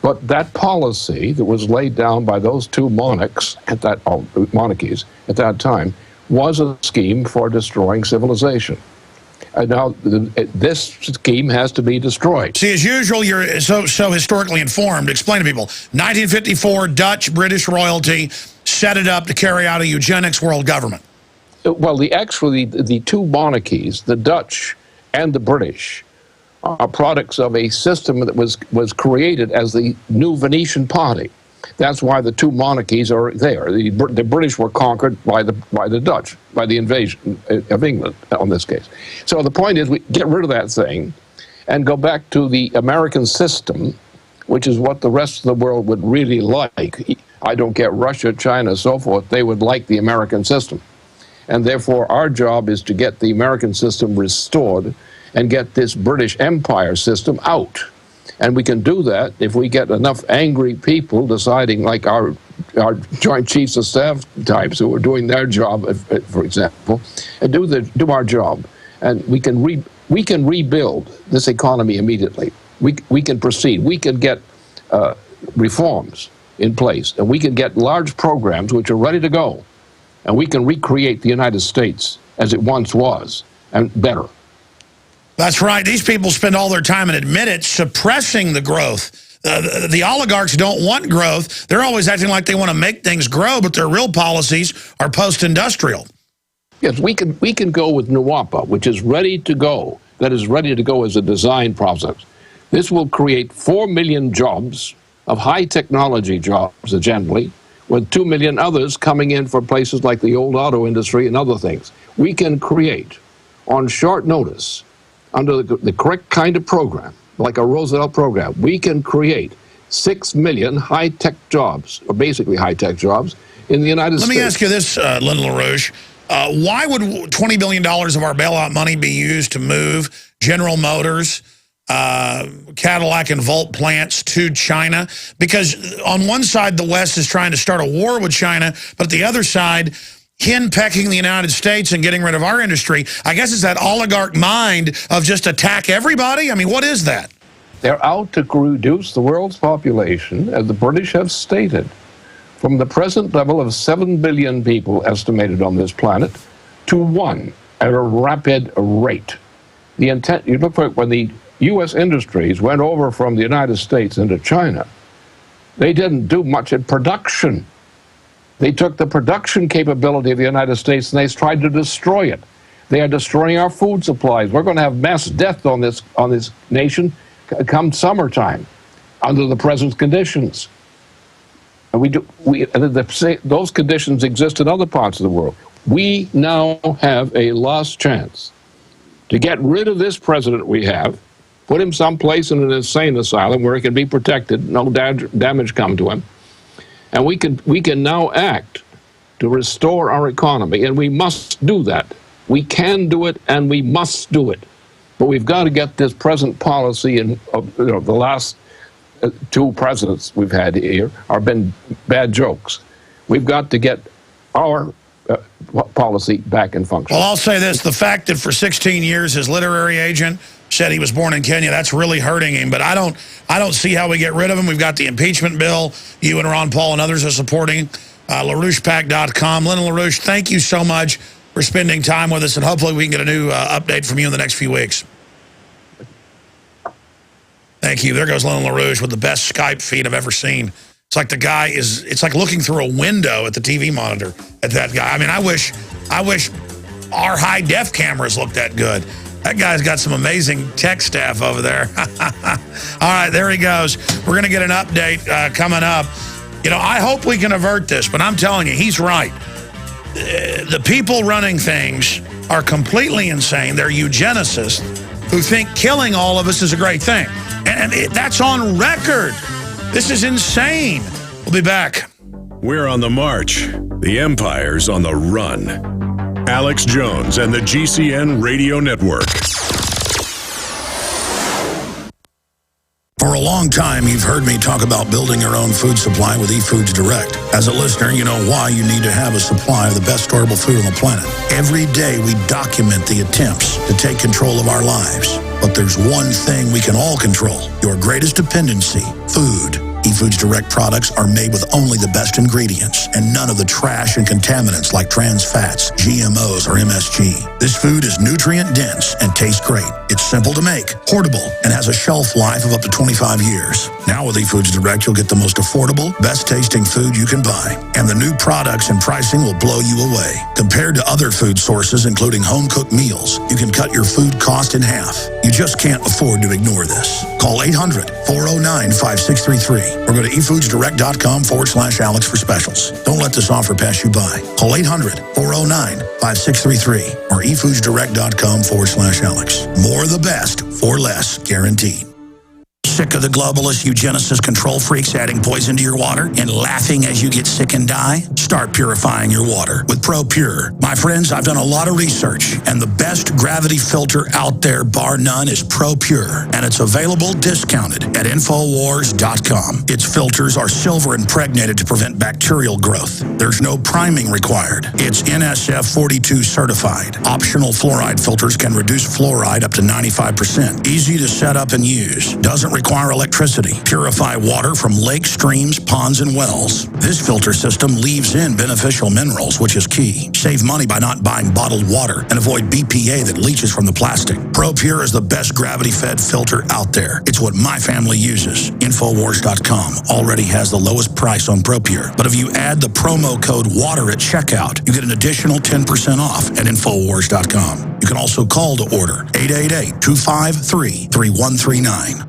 But that policy that was laid down by those two monarchies at that time was a scheme for destroying civilization. And now this scheme has to be destroyed. See, as usual, you're so historically informed. Explain to people. 1954, Dutch, British royalty set it up to carry out a eugenics world government. Well, the two monarchies, the Dutch and the British, are products of a system that was created as the new Venetian party. That's why the two monarchies are there. The British were conquered by the Dutch, by the invasion of England, in this case. So the point is, we get rid of that thing and go back to the American system, which is what the rest of the world would really like. I don't get Russia, China, so forth. They would like the American system. And therefore, our job is to get the American system restored and get this British Empire system out. And we can do that if we get enough angry people deciding, like our Joint Chiefs of Staff types who are doing their job, for example, and do our job. And we can rebuild this economy immediately. We can proceed. We can get reforms in place, and we can get large programs which are ready to go, and we can recreate the United States as it once was, and better. That's right. These people spend all their time, and admit it, suppressing the growth. The oligarchs don't want growth. They're always acting like they want to make things grow, but their real policies are post-industrial. Yes, we can go with NWAPA, which is ready to go. That is ready to go as a design process. This will create 4 million jobs of high technology jobs, generally, with 2 million others coming in for places like the old auto industry and other things. We can create, on short notice, under the correct kind of program, like a Roosevelt program, we can create 6 million high-tech jobs, or basically high-tech jobs, in the United States. Let me ask you this, Lyndon LaRouche. Why would $20 billion of our bailout money be used to move General Motors, Cadillac and Volt plants to China? Because on one side, the West is trying to start a war with China, but the other side, henpecking the United States and getting rid of our industry. I guess it's that oligarch mind of just attack everybody. I mean, what is that? They're out to reduce the world's population, as the British have stated, from the present level of 7 billion people estimated on this planet to 1. at a rapid rate. The intent, you look for when the U.S. industries went over from the United States into China, they didn't do much in production. They took the production capability of the United States and they tried to destroy it. They are destroying our food supplies. We're going to have mass death on this nation come summertime under the present conditions. And those conditions exist in other parts of the world. We now have a last chance to get rid of this president we have, put him someplace in an insane asylum where he can be protected, no damage come to him, and we can now act to restore our economy, and we must do that. We can do it, and we must do it. But we've got to get this present policy, and the last two presidents we've had here have been bad jokes. We've got to get our policy back in function. Well, I'll say this. The fact that for 16 years his literary agent said he was born in Kenya, that's really hurting him. But I don't see how we get rid of him. We've got the impeachment bill. You and Ron Paul and others are supporting. LaRouchePack.com. Lyndon LaRouche, thank you so much for spending time with us, and hopefully we can get a new update from you in the next few weeks. Thank you. There goes Lyndon LaRouche with the best Skype feed I've ever seen. It's like the guy is, it's like looking through a window at the TV monitor at that guy. I mean, I wish our high-def cameras looked that good. That guy's got some amazing tech staff over there. All right, there he goes. We're going to get an update coming up. You know, I hope we can avert this, but I'm telling you, he's right. The people running things are completely insane. They're eugenicists who think killing all of us is a great thing. And that's on record. This is insane. We'll be back. We're on the march. The empire's on the run. Alex Jones and the GCN Radio Network. For a long time, you've heard me talk about building your own food supply with eFoods Direct. As a listener, you know why you need to have a supply of the best storable food on the planet. Every day, we document the attempts to take control of our lives. But there's one thing we can all control, your greatest dependency, food. eFoods Direct products are made with only the best ingredients and none of the trash and contaminants like trans fats, GMOs, or MSG. This food is nutrient-dense and tastes great. It's simple to make, portable, and has a shelf life of up to 25 years. Now with eFoods Direct, you'll get the most affordable, best-tasting food you can buy. And the new products and pricing will blow you away. Compared to other food sources, including home-cooked meals, you can cut your food cost in half. You just can't afford to ignore this. Call 800-409-5633 or go to efoodsdirect.com/Alex for specials. Don't let this offer pass you by. Call 800-409-5633 or efoodsdirect.com/Alex. More of the best for less, guaranteed. Sick of the globalist eugenicist control freaks adding poison to your water and laughing as you get sick and die? Start purifying your water with ProPure. My friends, I've done a lot of research, and the best gravity filter out there, bar none, is ProPure, and it's available discounted at Infowars.com. Its filters are silver impregnated to prevent bacterial growth. There's no priming required. It's NSF 42 certified. Optional fluoride filters can reduce fluoride up to 95%. Easy to set up and use. Doesn't require electricity. Purify water from lakes, streams, ponds, and wells. This filter system leaves in beneficial minerals, which is key. Save money by not buying bottled water and avoid BPA that leaches from the plastic. ProPure is the best gravity-fed filter out there. It's what my family uses. Infowars.com already has the lowest price on ProPure. But if you add the promo code WATER at checkout, you get an additional 10% off at Infowars.com. You can also call to order 888-253-3139.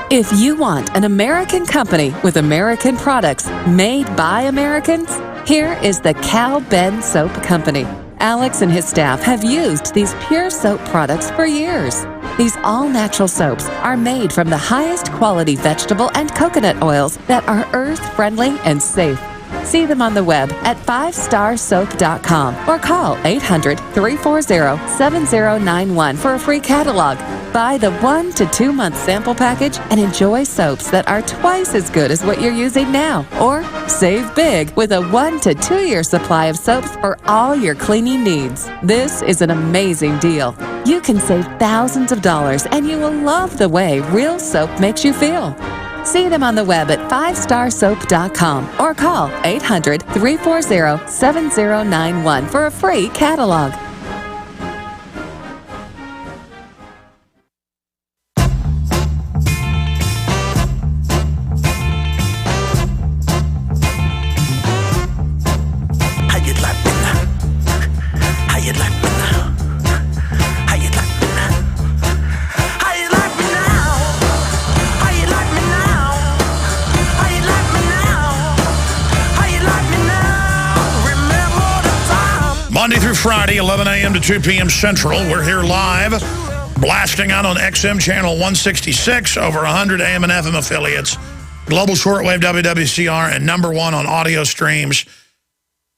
If you want an American company with American products made by Americans, here is the Cal Ben Soap Company. Alex and his staff have used these pure soap products for years. These all-natural soaps are made from the highest quality vegetable and coconut oils that are earth-friendly and safe. See them on the web at 5starsoap.com or call 800-340-7091 for a free catalog. Buy the 1 to 2 month sample package and enjoy soaps that are twice as good as what you're using now. Or save big with a 1 to 2 year supply of soaps for all your cleaning needs. This is an amazing deal. You can save thousands of dollars and you will love the way real soap makes you feel. See them on the web at 5starsoap.com or call 800-340-7091 for a free catalog. Monday through Friday, 11 a.m. to 2 p.m. Central. We're here live, blasting out on XM Channel 166, over 100 AM and FM affiliates, Global Shortwave WWCR, and #1 on audio streams,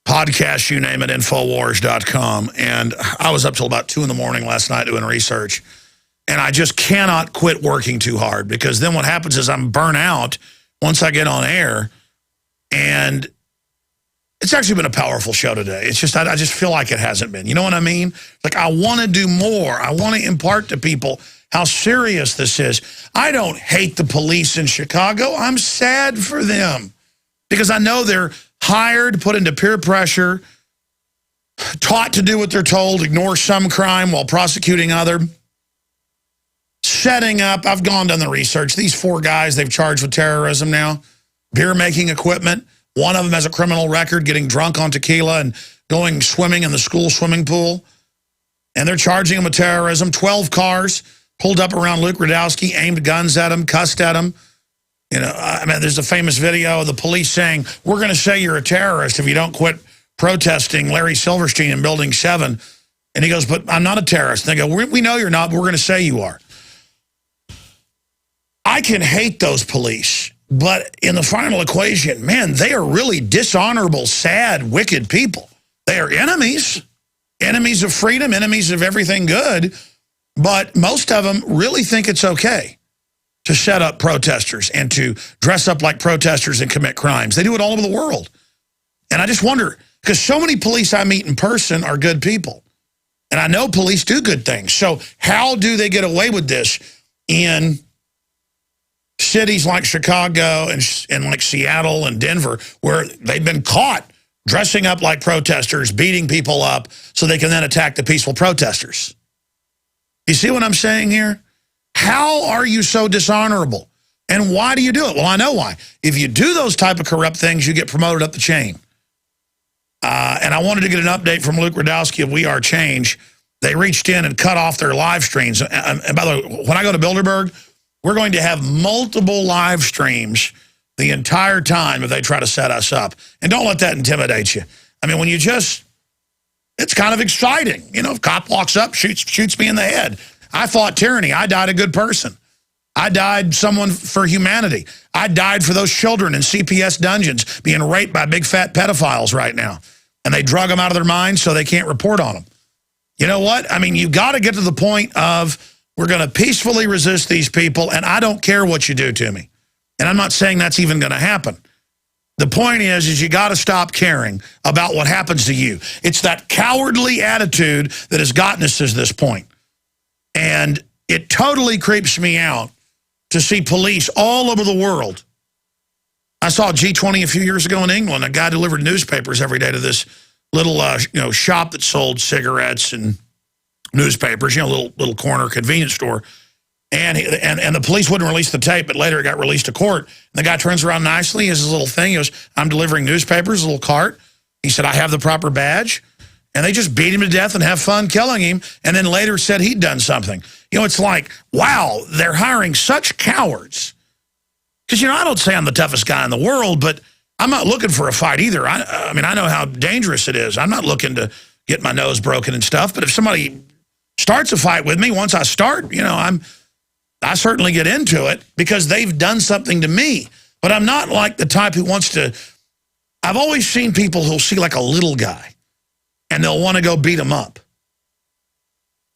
podcasts, you name it, Infowars.com. And I was up till about 2 in the morning last night doing research, and I just cannot quit working too hard, because then what happens is I'm burnt out once I get on air, and it's actually been a powerful show today. It's just, I just feel like it hasn't been. You know what I mean? Like, I want to do more. I want to impart to people how serious this is. I don't hate the police in Chicago. I'm sad for them, because I know they're hired, put into peer pressure, taught to do what they're told, ignore some crime while prosecuting other, setting up. I've done the research. These 4 guys they've charged with terrorism now, beer-making equipment. One of them has a criminal record, getting drunk on tequila and going swimming in the school swimming pool. And they're charging him with terrorism. 12 cars pulled up around Luke Radowski, aimed guns at him, cussed at him. You know, I mean, there's a famous video of the police saying, "We're going to say you're a terrorist if you don't quit protesting Larry Silverstein in Building 7. And he goes, "But I'm not a terrorist." And they go, "We know you're not, but we're going to say you are." I can hate those police, but in the final equation, man, they are really dishonorable, sad, wicked people. They are enemies, enemies of freedom, enemies of everything good, but most of them really think it's okay to set up protesters and to dress up like protesters and commit crimes. They do it all over the world. And I just wonder, because so many police I meet in person are good people, and I know police do good things. So how do they get away with this in cities like Chicago and like Seattle and Denver, where they've been caught dressing up like protesters, beating people up so they can then attack the peaceful protesters? You see what I'm saying here? How are you so dishonorable? And why do you do it? Well, I know why. If you do those type of corrupt things, you get promoted up the chain. And I wanted to get an update from Luke Radowski of We Are Change. They reached in and cut off their live streams. And by the way, when I go to Bilderberg, we're going to have multiple live streams the entire time if they try to set us up. And don't let that intimidate you. I mean, when you just, it's kind of exciting. You know, if a cop walks up, shoots me in the head. I fought tyranny. I died a good person. I died someone for humanity. I died for those children in CPS dungeons being raped by big fat pedophiles right now. And they drug them out of their minds so they can't report on them. You know what? I mean, you got to get to the point of, we're going to peacefully resist these people, and I don't care what you do to me. And I'm not saying that's even going to happen. The point is you got to stop caring about what happens to you. It's that cowardly attitude that has gotten us to this point. And it totally creeps me out to see police all over the world. I saw G20 a few years ago in England. A guy delivered newspapers every day to this little shop that sold cigarettes and newspapers, little corner convenience store. And the police wouldn't release the tape, but later it got released to court. And the guy turns around nicely, has his little thing. He goes, "I'm delivering newspapers," a little cart. He said, "I have the proper badge." And they just beat him to death and have fun killing him, and then later said he'd done something. You know, it's like, wow, they're hiring such cowards. Because, I don't say I'm the toughest guy in the world, but I'm not looking for a fight either. I mean, I know how dangerous it is. I'm not looking to get my nose broken and stuff, but if somebody starts a fight with me, once I start, I certainly get into it because they've done something to me. But I'm not like the type who wants to. I've always seen people who'll see like a little guy and they'll want to go beat him up.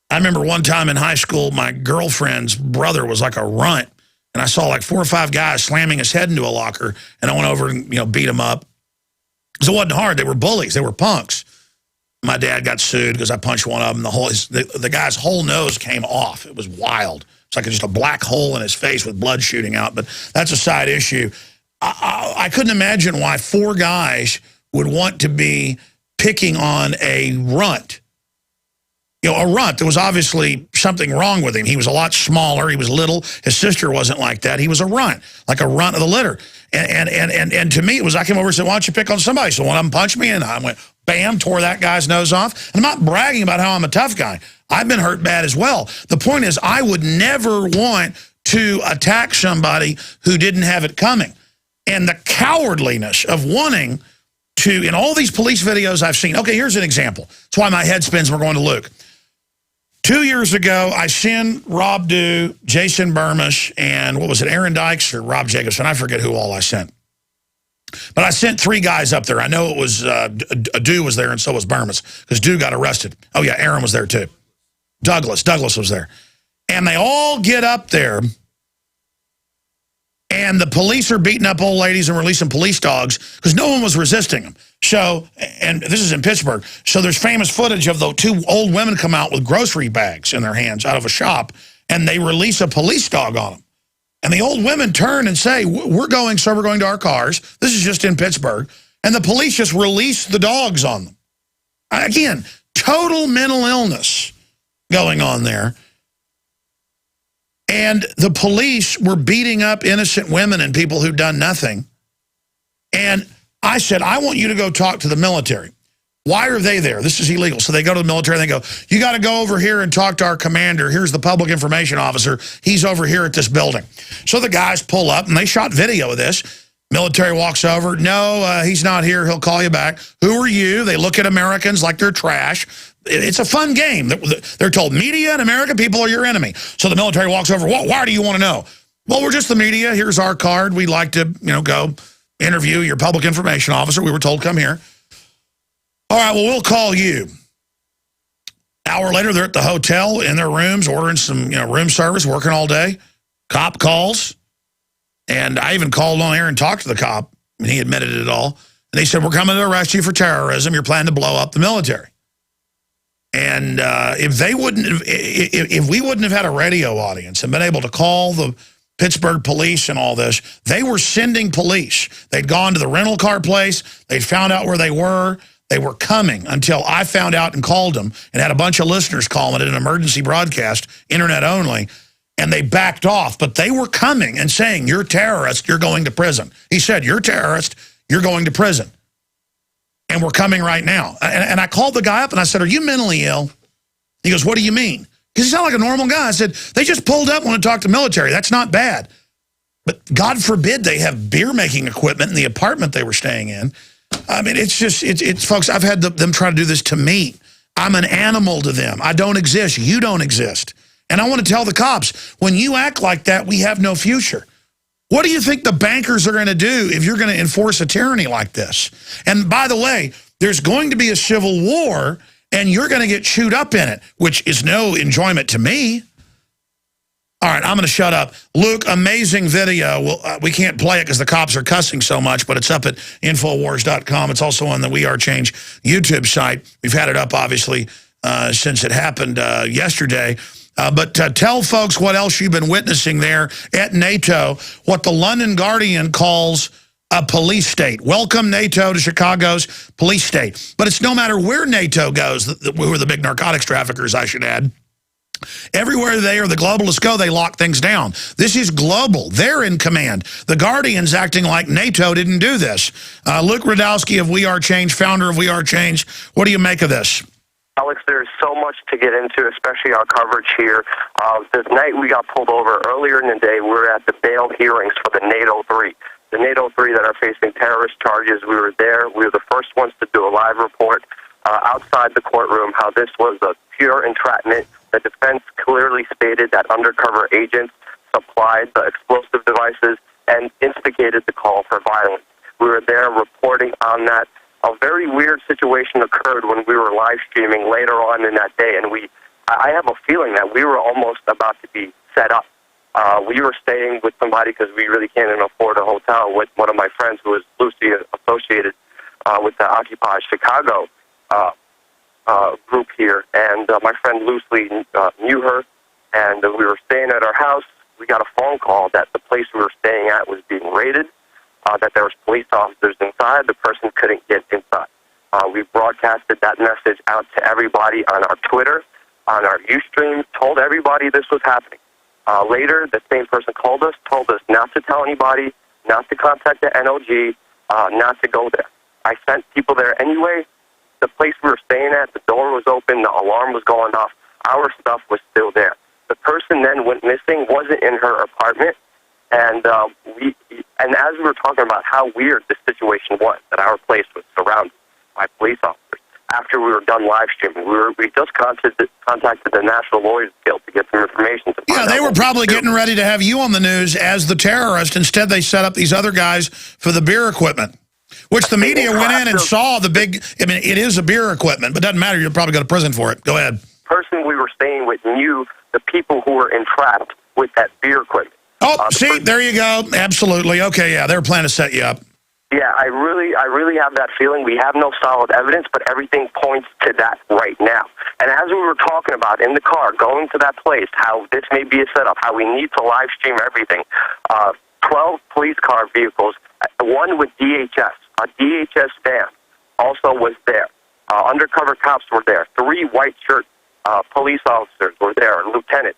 I remember one time in high school, my girlfriend's brother was like a runt, and I saw like 4 or 5 guys slamming his head into a locker, and I went over and beat him up. Because it wasn't hard. They were bullies. They were punks. my dad got sued because I punched one of them. The guy's whole nose came off. It was wild. It's like just a black hole in his face with blood shooting out. But that's a side issue. I couldn't imagine why 4 guys would want to be picking on a runt. You know, a runt. There was obviously something wrong with him. He was a lot smaller. He was little. His sister wasn't like that. He was a runt, like a runt of the litter. And to me, it was, I came over and said, why don't you pick on somebody? So one of them punched me, and I went, bam, tore that guy's nose off. And I'm not bragging about how I'm a tough guy. I've been hurt bad as well. The point is, I would never want to attack somebody who didn't have it coming. And the cowardliness of wanting to, in all these police videos I've seen, okay, here's an example. That's why my head spins. We're going to Luke. 2 years ago, I sent Rob Dew, Jason Burmish, and what was it, Aaron Dykes or Rob Jacobson? I forget who all I sent. But I sent 3 guys up there. I know it was, Dew was there, and so was Burmish, because Dew got arrested. Oh, yeah, Aaron was there, too. Douglas was there. And they all get up there, and the police are beating up old ladies and releasing police dogs because no one was resisting them. So, and this is in Pittsburgh, so there's famous footage of the 2 old women come out with grocery bags in their hands out of a shop, and they release a police dog on them. And the old women turn and say, we're going, sir, we're going to our cars. This is just in Pittsburgh. And the police just release the dogs on them. Again, total mental illness going on there. And the police were beating up innocent women and people who'd done nothing. And I said, I want you to go talk to the military. Why are they there? This is illegal. So they go to the military and they go, you got to go over here and talk to our commander. Here's the public information officer. He's over here at this building. So the guys pull up, and they shot video of this. Military walks over. No, he's not here. He'll call you back. Who are you? They look at Americans like they're trash. It's a fun game. They're told media and American people are your enemy. So the military walks over. Why do you want to know? Well, we're just the media. Here's our card. We'd like to, go interview your public information officer. We were told, come here. All right, well, we'll call you. Hour later, they're at the hotel in their rooms ordering some, room service, working all day. Cop calls. And I even called on air and talked to the cop, and he admitted it all. And they said, we're coming to arrest you for terrorism. You're planning to blow up the military. And if we wouldn't have had a radio audience and been able to call the Pittsburgh police and all this, they were sending police. They'd gone to the rental car place. They'd found out where they were. They were coming until I found out and called them and had a bunch of listeners call it an emergency broadcast, internet only, and they backed off. But they were coming and saying, you're a terrorist, you're going to prison. He said, you're a terrorist, you're going to prison. And we're coming right now. And I called the guy up and I said, are you mentally ill? He goes, what do you mean? Because he sounded like a normal guy. I said, they just pulled up, want to talk to military. That's not bad. But God forbid they have beer-making equipment in the apartment they were staying in. I mean, it's just, it's folks, I've had them try to do this to me. I'm an animal to them. I don't exist. You don't exist. And I want to tell the cops, when you act like that, we have no future. What do you think the bankers are going to do if you're going to enforce a tyranny like this? And by the way, there's going to be a civil war, and you're going to get chewed up in it, which is no enjoyment to me. All right, I'm going to shut up. Luke, amazing video. Well, we can't play it because the cops are cussing so much, but it's up at Infowars.com. It's also on the We Are Change YouTube site. We've had it up, obviously, since it happened yesterday. But tell folks what else you've been witnessing there at NATO, what the London Guardian calls a police state. Welcome, NATO, to Chicago's police state. But it's no matter where NATO goes, who are the big narcotics traffickers, I should add. Everywhere they or the globalists go, they lock things down. This is global. They're in command. The Guardian's acting like NATO didn't do this. Luke Radowski of We Are Change, founder of We Are Change. What do you make of this? Alex, there's so much to get into, especially our coverage here. This night we got pulled over. Earlier in the day, we were at the bail hearings for the NATO 3. The NATO 3 that are facing terrorist charges, we were there. We were the first ones to do a live report outside the courtroom, how this was a pure entrapment. The defense clearly stated that undercover agents supplied the explosive devices and instigated the call for violence. We were there reporting on that. A very weird situation occurred when we were live streaming later on in that day, and I have a feeling that we were almost about to be set up. We were staying with somebody because we really can't afford a hotel with one of my friends who is loosely associated with the Occupy Chicago group here, and my friend loosely knew her, and we were staying at our house. We got a phone call that the place we were staying at was being raided, that there was police officers inside. The person couldn't get inside. We broadcasted that message out to everybody on our Twitter, on our Ustream, told everybody this was happening. Later, the same person called us, told us not to tell anybody, not to contact the NOG, not to go there. I sent people there anyway. The place we were staying at, the door was open, the alarm was going off. Our stuff was still there. The person then went missing, wasn't in her apartment, and as we were talking about how weird this situation was, that our place was surrounded by police officers, after we were done live streaming, we just contacted the National Lawyers Guild to get some information. Yeah, they were probably getting ready to have you on the news as the terrorist. Instead, they set up these other guys for the beer equipment, which the media went in and saw the big, I mean, it is a beer equipment, but it doesn't matter. You'll probably go to prison for it. Go ahead. The person we were staying with knew the people who were entrapped with that beer equipment. Oh, see, there you go. Absolutely. Okay, yeah, they were planning to set you up. Yeah, I really have that feeling. We have no solid evidence, but everything points to that right now. And as we were talking about in the car, going to that place, how this may be a setup, how we need to live stream everything, 12 police car vehicles, one with DHS, a DHS van also was there. Undercover cops were there. 3 white shirt police officers were there, lieutenants.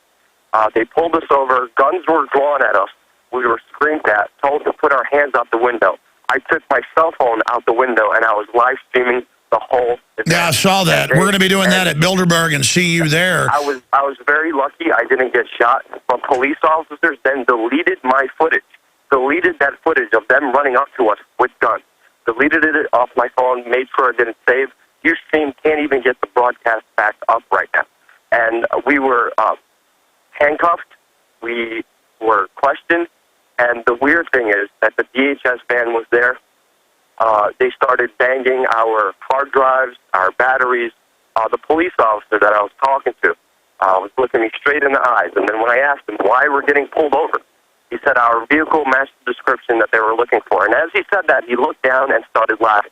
They pulled us over. Guns were drawn at us. We were screamed at, told to put our hands out the window. I took my cell phone out the window, and I was live streaming the whole event. Yeah, I saw that. We're going to be doing that at Bilderberg and see you there. I was very lucky I didn't get shot, but police officers then deleted my footage, deleted that footage of them running up to us with guns, deleted it off my phone, made sure it didn't save. Ustream can't even get the broadcast back up right now. And we were handcuffed. We were questioned. And the weird thing is that the DHS van was there. They started banging our hard drives, our batteries. The police officer that I was talking to was looking me straight in the eyes. And then when I asked him why we're getting pulled over, he said our vehicle matched the description that they were looking for. And as he said that, he looked down and started laughing.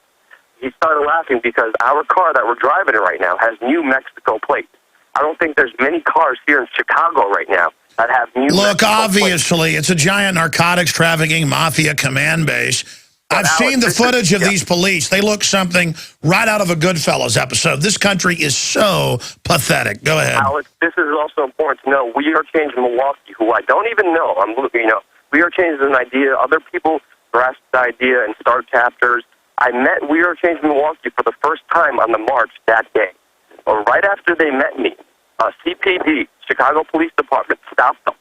He started laughing because our car that we're driving in right now has New Mexico plates. I don't think there's many cars here in Chicago right now that have New Mexico obviously, plates. It's a giant narcotics trafficking mafia command base. I've seen the footage of these police. They look something right out of a Goodfellas episode. This country is so pathetic. Go ahead. Alex, this is also important to know. We Are Changing Milwaukee, who I don't even know. We Are Changing is an idea. Other people grasped the idea and start chapters. I met We Are Changing Milwaukee for the first time on the march that day. Right after they met me, CPD, Chicago Police Department, stopped them.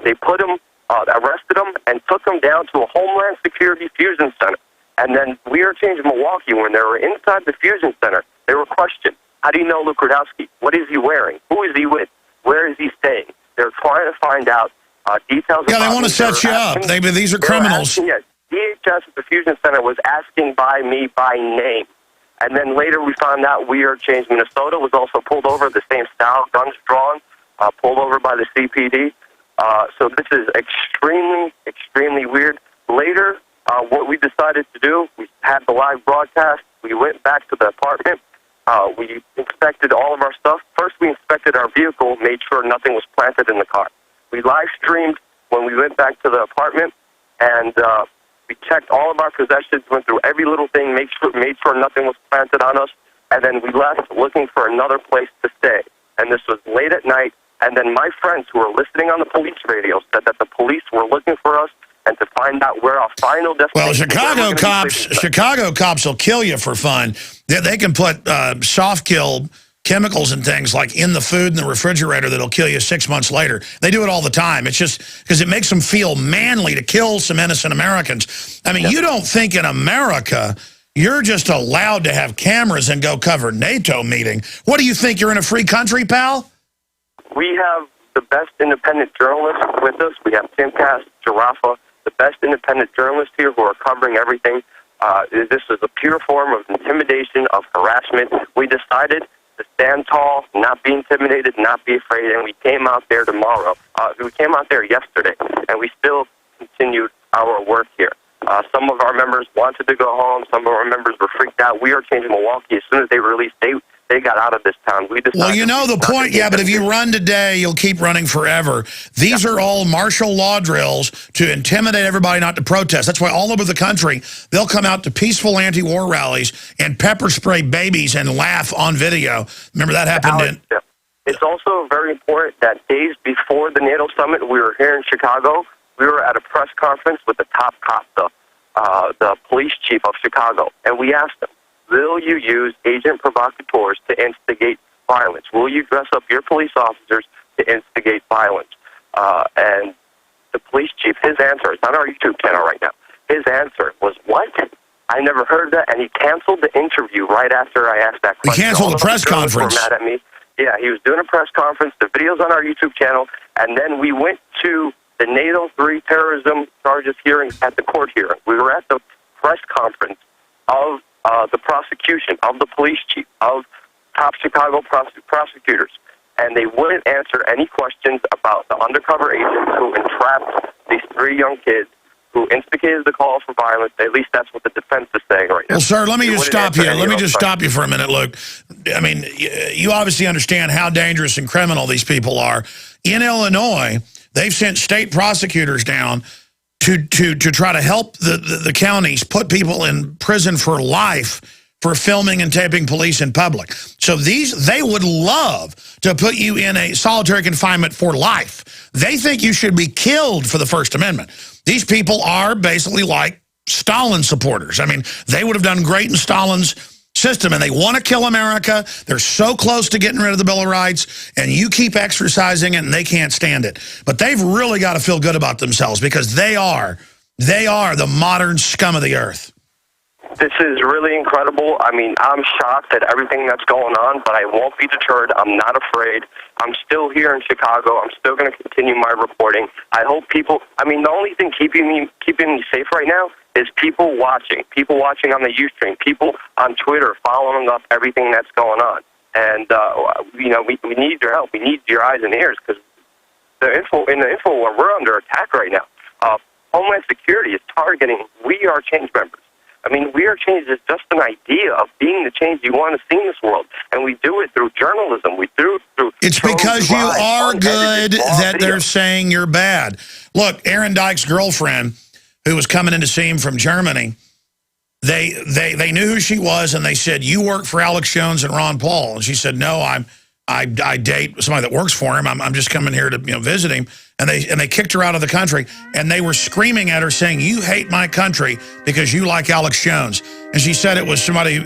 They put him, arrested him, and took him down to a Homeland Security Fusion Center. And then We Are Changing Milwaukee, when they were inside the Fusion Center, they were questioned. How do you know Luke Rudowski? What is he wearing? Who is he with? Where is he staying? They're trying to find out details. Yeah, they want to set you up. These are criminals. DHS at the Fusion Center was asking by me by name. And then later we found out We Are Changing Minnesota was also pulled over, the same style, guns drawn, pulled over by the CPD. So this is extremely, extremely weird. Later, what we decided to do, we had the live broadcast. We went back to the apartment. We inspected all of our stuff. First, we inspected our vehicle, made sure nothing was planted in the car. We live streamed when we went back to the apartment, and we checked all of our possessions, went through every little thing, made sure nothing was planted on us, and then we left looking for another place to stay. And this was late at night, and then my friends who were listening on the police radio said that the police were looking for us and to find out where our final destination. Well, Chicago cops will kill you for fun. They can put soft kill chemicals and things like in the food in the refrigerator that'll kill you 6 months later. They do it all the time. It's just because it makes them feel manly to kill some innocent Americans. I mean, you don't think in America you're just allowed to have cameras and go cover NATO meeting. What do you think? You're in a free country, pal? We have the best independent journalists with us. We have Timcast, Giraffa, the best independent journalists here who are covering everything. This is a pure form of intimidation, of harassment. We decided to stand tall, not be intimidated, not be afraid, and we came out there tomorrow. We came out there yesterday, and we still continued our work here. Some of our members wanted to go home. Some of our members were freaked out. We Are Changing Milwaukee. As soon as they released, they they got out of this town. We decided. Well, you know the point, yeah, but if you run today, you'll keep running forever. These are all martial law drills to intimidate everybody not to protest. That's why all over the country, they'll come out to peaceful anti-war rallies and pepper spray babies and laugh on video. Remember that happened It's also very important that days before the NATO summit, we were here in Chicago. We were at a press conference with the top cop, the police chief of Chicago, and we asked him, will you use agent provocateurs to instigate violence? Will you dress up your police officers to instigate violence? And the police chief, his answer, it's on our YouTube channel right now, his answer was, what? I never heard that, and he canceled the interview right after I asked that question. He canceled the press conference. Were mad at me. Yeah, he was doing a press conference. The video's on our YouTube channel, and then we went to the NATO 3 terrorism charges hearing at the court hearing. We were at the press conference of the prosecution, of the police chief, of top Chicago prosecutors, and they wouldn't answer any questions about the undercover agents who entrapped these 3 young kids, who instigated the call for violence. At least that's what the defense is saying right now. Well, sir, let me just stop you. Let me just stop you for a minute, Luke. I mean, you obviously understand how dangerous and criminal these people are. In Illinois, they've sent state prosecutors down to try to help the counties put people in prison for life for filming and taping police in public. So they would love to put you in a solitary confinement for life. They think you should be killed for the First Amendment. These people are basically like Stalin supporters. I mean, they would have done great in Stalin's system, and they want to kill America. They're so close to getting rid of the Bill of Rights, and you keep exercising it, and they can't stand it. But they've really got to feel good about themselves, because they are the modern scum of the earth. This is really incredible. I mean, I'm shocked at everything that's going on, but I won't be deterred. I'm not afraid. I'm still here in Chicago. I'm still going to continue my reporting. I hope people, I mean, the only thing keeping me safe right now is people watching on the Ustream, people on Twitter following up everything that's going on. And, you know, we need your help. We need your eyes and ears, because in the info war, we're under attack right now. Homeland Security is targeting We Are Change members. I mean, We Are Change is just an idea of being the change you want to see in this world. And we do it through journalism. We do it through... It's because you are good that they're saying you're bad. Look, Aaron Dyke's girlfriend, who was coming in to see him from Germany, they knew who she was, and they said, you work for Alex Jones and Ron Paul. And she said, no, I date somebody that works for him. I'm just coming here to visit him. And they kicked her out of the country, and they were screaming at her saying, you hate my country because you like Alex Jones. And she said it was somebody,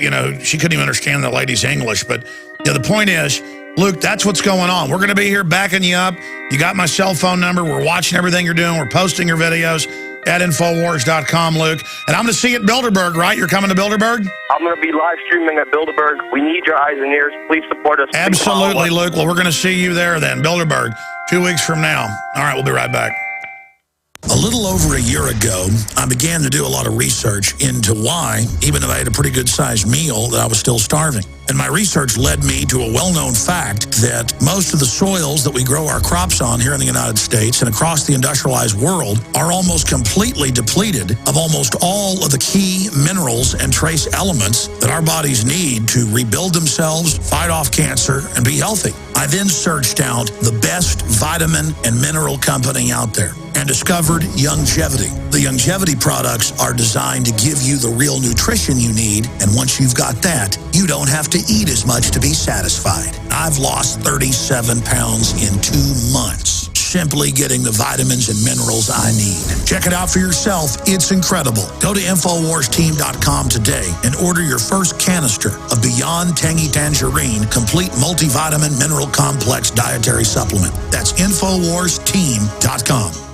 she couldn't even understand the lady's English. But the point is, Luke, that's what's going on. We're going to be here backing you up. You got my cell phone number. We're watching everything you're doing. We're posting your videos at Infowars.com, Luke. And I'm going to see you at Bilderberg, right? You're coming to Bilderberg? I'm going to be live streaming at Bilderberg. We need your eyes and ears. Please support us. Absolutely, Luke. Well, we're going to see you there then, Bilderberg, 2 weeks from now. All right, we'll be right back. A little over a year ago, I began to do a lot of research into why, even though I had a pretty good-sized meal, that I was still starving. And my research led me to a well-known fact that most of the soils that we grow our crops on here in the United States and across the industrialized world are almost completely depleted of almost all of the key minerals and trace elements that our bodies need to rebuild themselves, fight off cancer, and be healthy. I then searched out the best vitamin and mineral company out there and discovered Youngevity. The Youngevity products are designed to give you the real nutrition you need, and once you've got that, you don't have to eat as much to be satisfied. I've lost 37 pounds in 2 months, simply getting the vitamins and minerals I need. Check it out for yourself. It's incredible. Go to InfoWarsTeam.com today and order your first canister of Beyond Tangy Tangerine Complete Multivitamin Mineral Complex Dietary Supplement. That's InfoWarsTeam.com.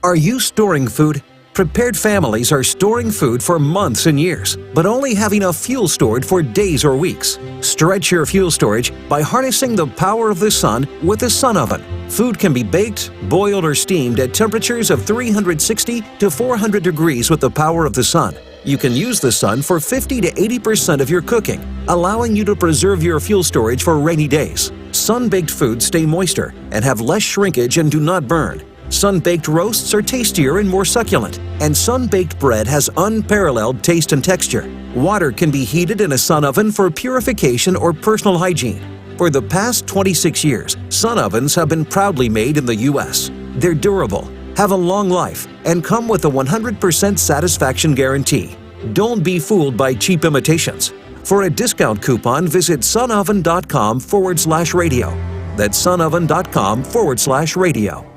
Are you storing food? Prepared families are storing food for months and years, but only have enough fuel stored for days or weeks. Stretch your fuel storage by harnessing the power of the sun with a sun oven. Food can be baked, boiled, or steamed at temperatures of 360 to 400 degrees with the power of the sun. You can use the sun for 50 to 80% of your cooking, allowing you to preserve your fuel storage for rainy days. Sun-baked foods stay moister and have less shrinkage and do not burn. Sun-baked roasts are tastier and more succulent, and sun-baked bread has unparalleled taste and texture. Water can be heated in a sun oven for purification or personal hygiene. For the past 26 years, sun ovens have been proudly made in the U.S. They're durable, have a long life, and come with a 100% satisfaction guarantee. Don't be fooled by cheap imitations. For a discount coupon, visit sunoven.com/radio. That's sunoven.com/radio.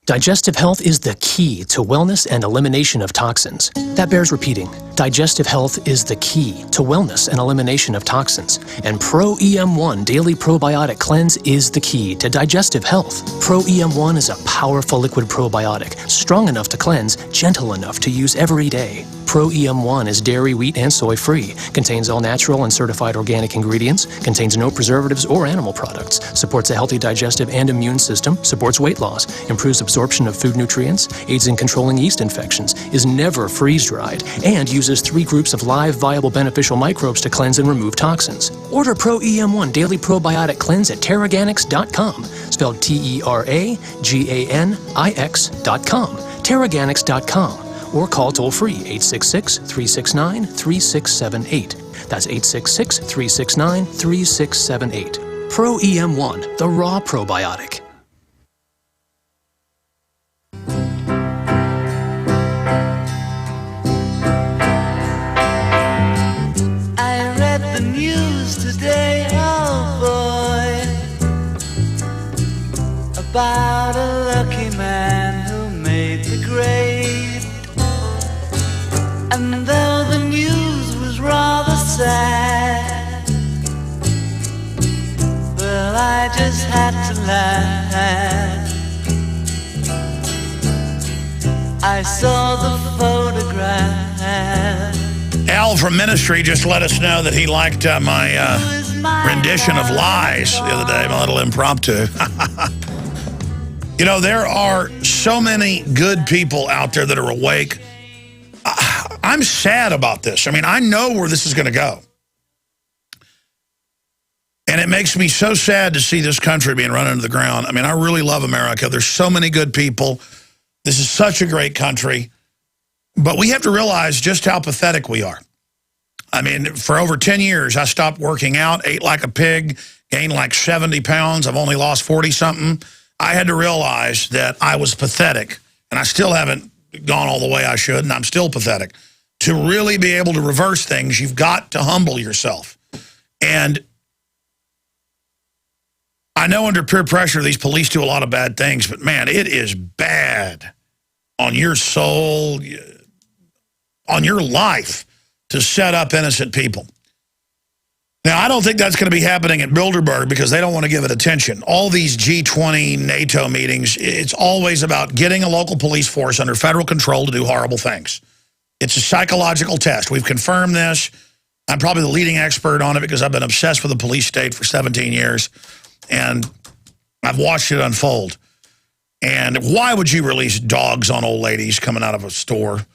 Digestive health is the key to wellness and elimination of toxins. That bears repeating. Digestive health is the key to wellness and elimination of toxins. And Pro EM1 Daily Probiotic Cleanse is the key to digestive health. Pro EM1 is a powerful liquid probiotic, strong enough to cleanse, gentle enough to use every day. Pro EM1 is dairy, wheat, and soy-free, contains all natural and certified organic ingredients, contains no preservatives or animal products, supports a healthy digestive and immune system, supports weight loss, improves absorption of food nutrients, aids in controlling yeast infections, is never freeze-dried, and uses 3 groups of live, viable, beneficial microbes to cleanse and remove toxins. Order Pro EM1 Daily Probiotic Cleanse at Terraganics.com, spelled TerraGanix.com, Terraganics.com. Or call toll-free 866-369-3678. That's 866-369-3678. Pro EM1, the raw probiotic. I read the news today, oh boy, about a lucky man who made the grade. And though the news was rather sad, well, I just had to laugh. I saw the photograph. Al from Ministry just let us know that he liked my rendition of Lies the other day, my little impromptu. You know, there are so many good people out there that are awake. I'm sad about this. I mean, I know where this is going to go. And it makes me so sad to see this country being run into the ground. I mean, I really love America. There's so many good people. This is such a great country. But we have to realize just how pathetic we are. I mean, for over 10 years, I stopped working out, ate like a pig, gained like 70 pounds. I've only lost 40-something. I had to realize that I was pathetic. And I still haven't gone all the way I should, and I'm still pathetic. To really be able to reverse things, you've got to humble yourself. And I know under peer pressure, these police do a lot of bad things, but man, it is bad on your soul, on your life, to set up innocent people. Now, I don't think that's going to be happening at Bilderberg because they don't want to give it attention. All these G20 NATO meetings, it's always about getting a local police force under federal control to do horrible things. It's a psychological test. We've confirmed this. I'm probably the leading expert on it because I've been obsessed with the police state for 17 years, and I've watched it unfold. And why would you release dogs on old ladies coming out of a store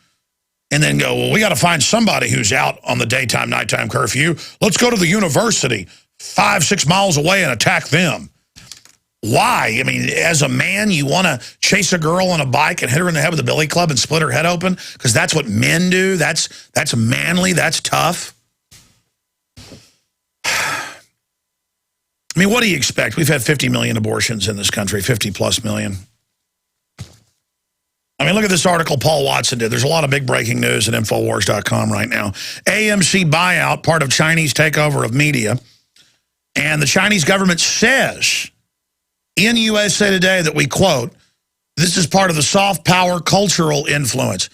and then go, well, we got to find somebody who's out on the daytime, nighttime curfew. Let's go to the university 5-6 miles away and attack them. Why? I mean, as a man, you want to chase a girl on a bike and hit her in the head with a billy club and split her head open? Because that's what men do. That's manly. That's tough. I mean, what do you expect? We've had 50 million abortions in this country, 50+ million. I mean, look at this article Paul Watson did. There's a lot of big breaking news at Infowars.com right now. AMC buyout, part of Chinese takeover of media. And the Chinese government says in USA Today that we quote, this is part of the soft power cultural influence.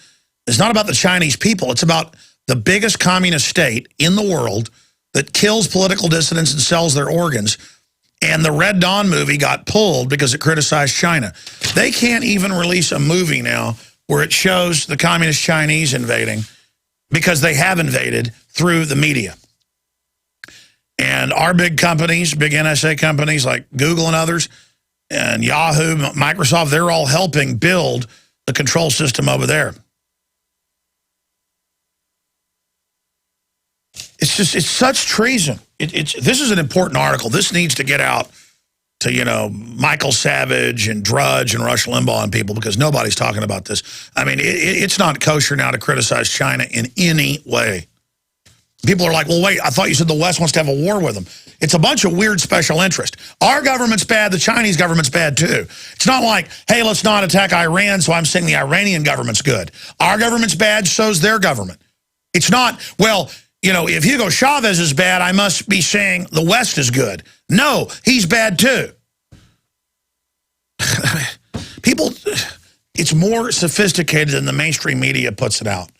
It's not about the Chinese people. It's about the biggest communist state in the world that kills political dissidents and sells their organs. And the Red Dawn movie got pulled because it criticized China. They can't even release a movie now where it shows the communist Chinese invading because they have invaded through the media. And our big companies, big NSA companies like Google and others, and Yahoo, Microsoft, they're all helping build the control system over there. It's such treason. This is an important article. This needs to get out to, you know, Michael Savage and Drudge and Rush Limbaugh and people because nobody's talking about this. I mean, it's not kosher now to criticize China in any way. People are like, well, wait, I thought you said the West wants to have a war with them. It's a bunch of weird special interest. Our government's bad, the Chinese government's bad too. It's not like, hey, let's not attack Iran, so I'm saying the Iranian government's good. Our government's bad, so's their government. It's not, well, you know, if Hugo Chavez is bad, I must be saying the West is good. No, he's bad too. People, it's more sophisticated than the mainstream media puts it out.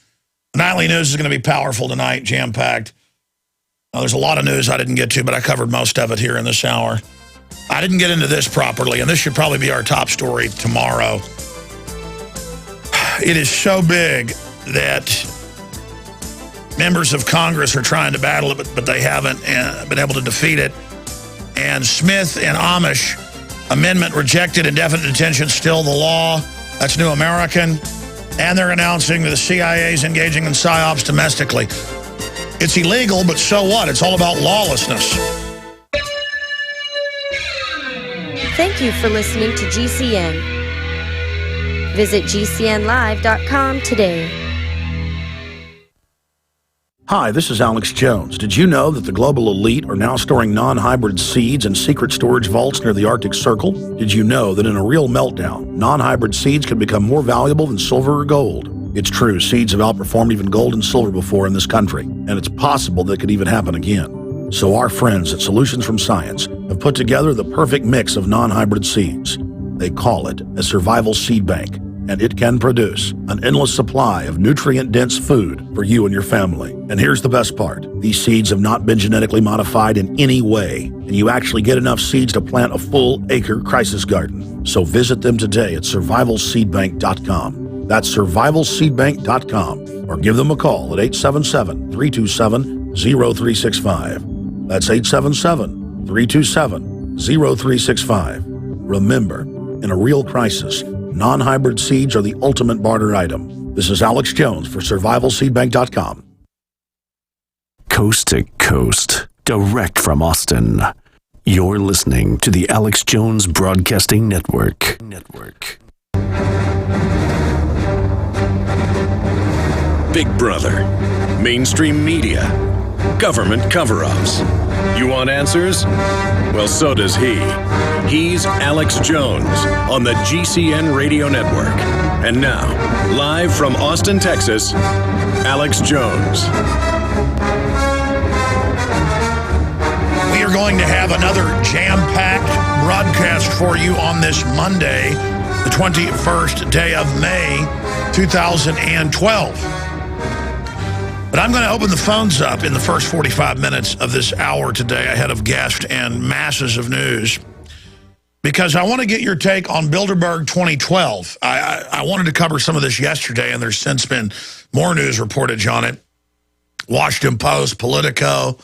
Nightly news is going to be powerful tonight, jam-packed. There's a lot of news I didn't get to, but I covered most of it here in this hour. I didn't get into this properly, and this should probably be our top story tomorrow. It is so big that members of Congress are trying to battle it, but they haven't been able to defeat it. And Smith and Amish amendment rejected, indefinite detention still the law. That's New American. And they're announcing that the CIA is engaging in psyops domestically. It's illegal, but so what? It's all about lawlessness. Thank you for listening to GCN. Visit GCNlive.com today. Hi, this is Alex Jones. Did you know that the global elite are now storing non-hybrid seeds in secret storage vaults near the Arctic Circle? Did you know that in a real meltdown, non-hybrid seeds can become more valuable than silver or gold? It's true, seeds have outperformed even gold and silver before in this country, and it's possible that could even happen again. So our friends at Solutions from Science have put together the perfect mix of non-hybrid seeds. They call it a survival seed bank, and it can produce an endless supply of nutrient-dense food for you and your family. And here's the best part. These seeds have not been genetically modified in any way, and you actually get enough seeds to plant a full-acre crisis garden. So visit them today at survivalseedbank.com. That's survivalseedbank.com, or give them a call at 877-327-0365. That's 877-327-0365. Remember, in a real crisis, non-hybrid seeds are the ultimate barter item. This is Alex Jones for survivalseedbank.com. Coast to coast, direct from Austin. You're listening to the Alex Jones Broadcasting Network. Big Brother, mainstream media, government cover-ups. You want answers? Well, so does he. He's Alex Jones on the GCN Radio Network. And now, live from Austin, Texas, Alex Jones. We are going to have another jam-packed broadcast for you on this Monday, the 21st day of May, 2012. But I'm going to open the phones up in the first 45 minutes of this hour today ahead of guests and masses of news, because I want to get your take on Bilderberg 2012. I wanted to cover some of this yesterday, and there's since been more news reportage on it. Washington Post, Politico,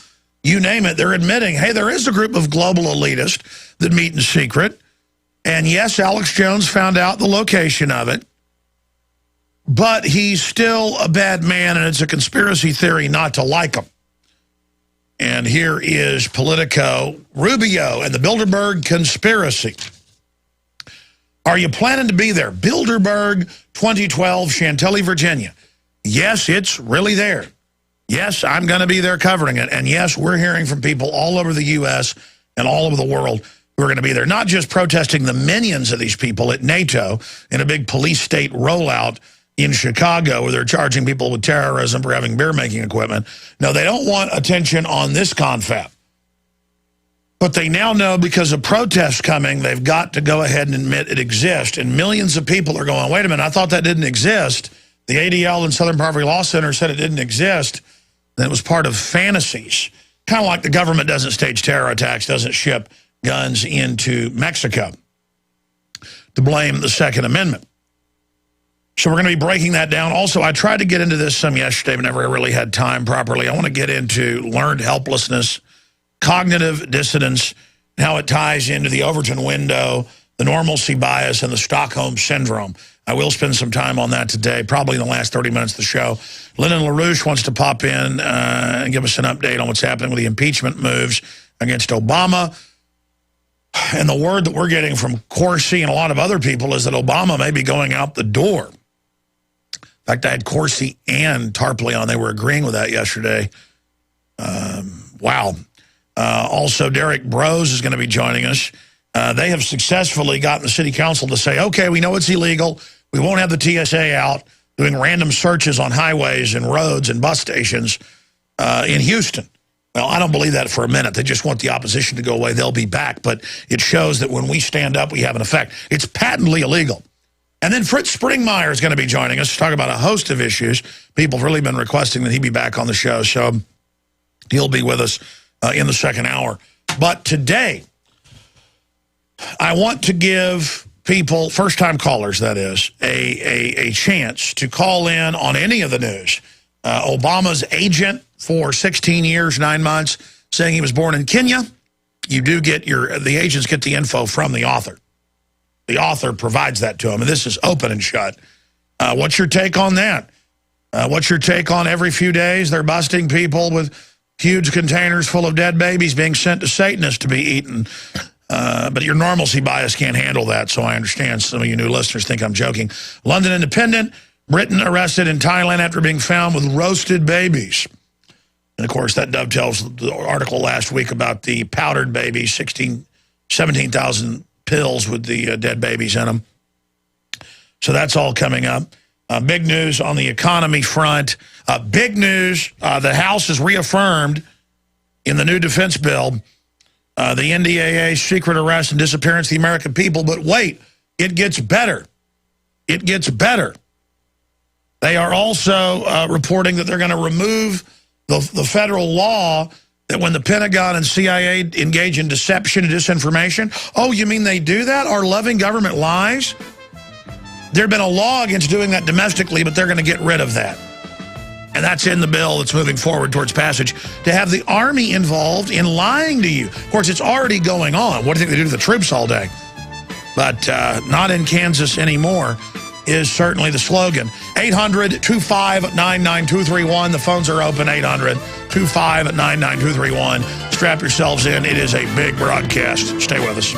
you name it, they're admitting, hey, there is a group of global elitists that meet in secret. And yes, Alex Jones found out the location of it. But he's still a bad man, and it's a conspiracy theory not to like him. And here is Politico, Rubio, and the Bilderberg conspiracy. Are you planning to be there? Bilderberg 2012, Chantilly, Virginia. Yes, it's really there. Yes, I'm going to be there covering it. And yes, we're hearing from people all over the U.S. and all over the world who are going to be there, not just protesting the minions of these people at NATO in a big police state rollout in Chicago, where they're charging people with terrorism for having beer-making equipment. No, they don't want attention on this confab. But they now know, because of protests coming, they've got to go ahead and admit it exists. And millions of people are going, wait a minute, I thought that didn't exist. The ADL and Southern Poverty Law Center said it didn't exist. And it was part of fantasies. Kind of like the government doesn't stage terror attacks, doesn't ship guns into Mexico to blame the Second Amendment. So we're going to be breaking that down. Also, I tried to get into this some yesterday, but never really had time properly. I want to get into learned helplessness, cognitive dissonance, and how it ties into the Overton window, the normalcy bias, and the Stockholm syndrome. I will spend some time on that today, probably in the last 30 minutes of the show. Lyndon LaRouche wants to pop in and give us an update on what's happening with the impeachment moves against Obama. And the word that we're getting from Corsi and a lot of other people is that Obama may be going out the door. In fact, I had Corsi and Tarpley on. They were agreeing with that yesterday. Wow. Also, Derek Brose is going to be joining us. They have successfully gotten the city council to say, okay, we know it's illegal. We won't have the TSA out doing random searches on highways and roads and bus stations in Houston. Well, I don't believe that for a minute. They just want the opposition to go away. They'll be back. But it shows that when we stand up, we have an effect. It's patently illegal. And then Fritz Springmeier is going to be joining us to talk about a host of issues. People have really been requesting that he be back on the show. So he'll be with us in the second hour. But today, I want to give people, first-time callers, that is, a chance to call in on any of the news. Obama's agent for 16 years, 9 months, saying he was born in Kenya. You do get the agents get the info from the author. The author provides that to them, and this is open and shut. What's your take on that? What's your take on every few days they're busting people with huge containers full of dead babies being sent to Satanists to be eaten? But your normalcy bias can't handle that, so I understand some of you new listeners think I'm joking. London Independent, Britain arrested in Thailand after being found with roasted babies. And, of course, that dovetails the article last week about the powdered babies, 17,000 pills with the dead babies in them. So that's all coming up. Big news on the economy front. Big news, the House has reaffirmed in the new defense bill the NDAA's secret arrest and disappearance of the American people. But wait, it gets better. It gets better. They are also reporting that they're going to remove the federal law that when the Pentagon and CIA engage in deception and disinformation. Oh, you mean they do that? Our loving government lies? There had been a law against doing that domestically, but they're going to get rid of that. And that's in the bill that's moving forward towards passage, to have the Army involved in lying to you. Of course, it's already going on. What do you think they do to the troops all day? But not in Kansas anymore is certainly the slogan. 800-259-9231. The phones are open, 800-259-9231. Strap yourselves in. It is a big broadcast. Stay with us.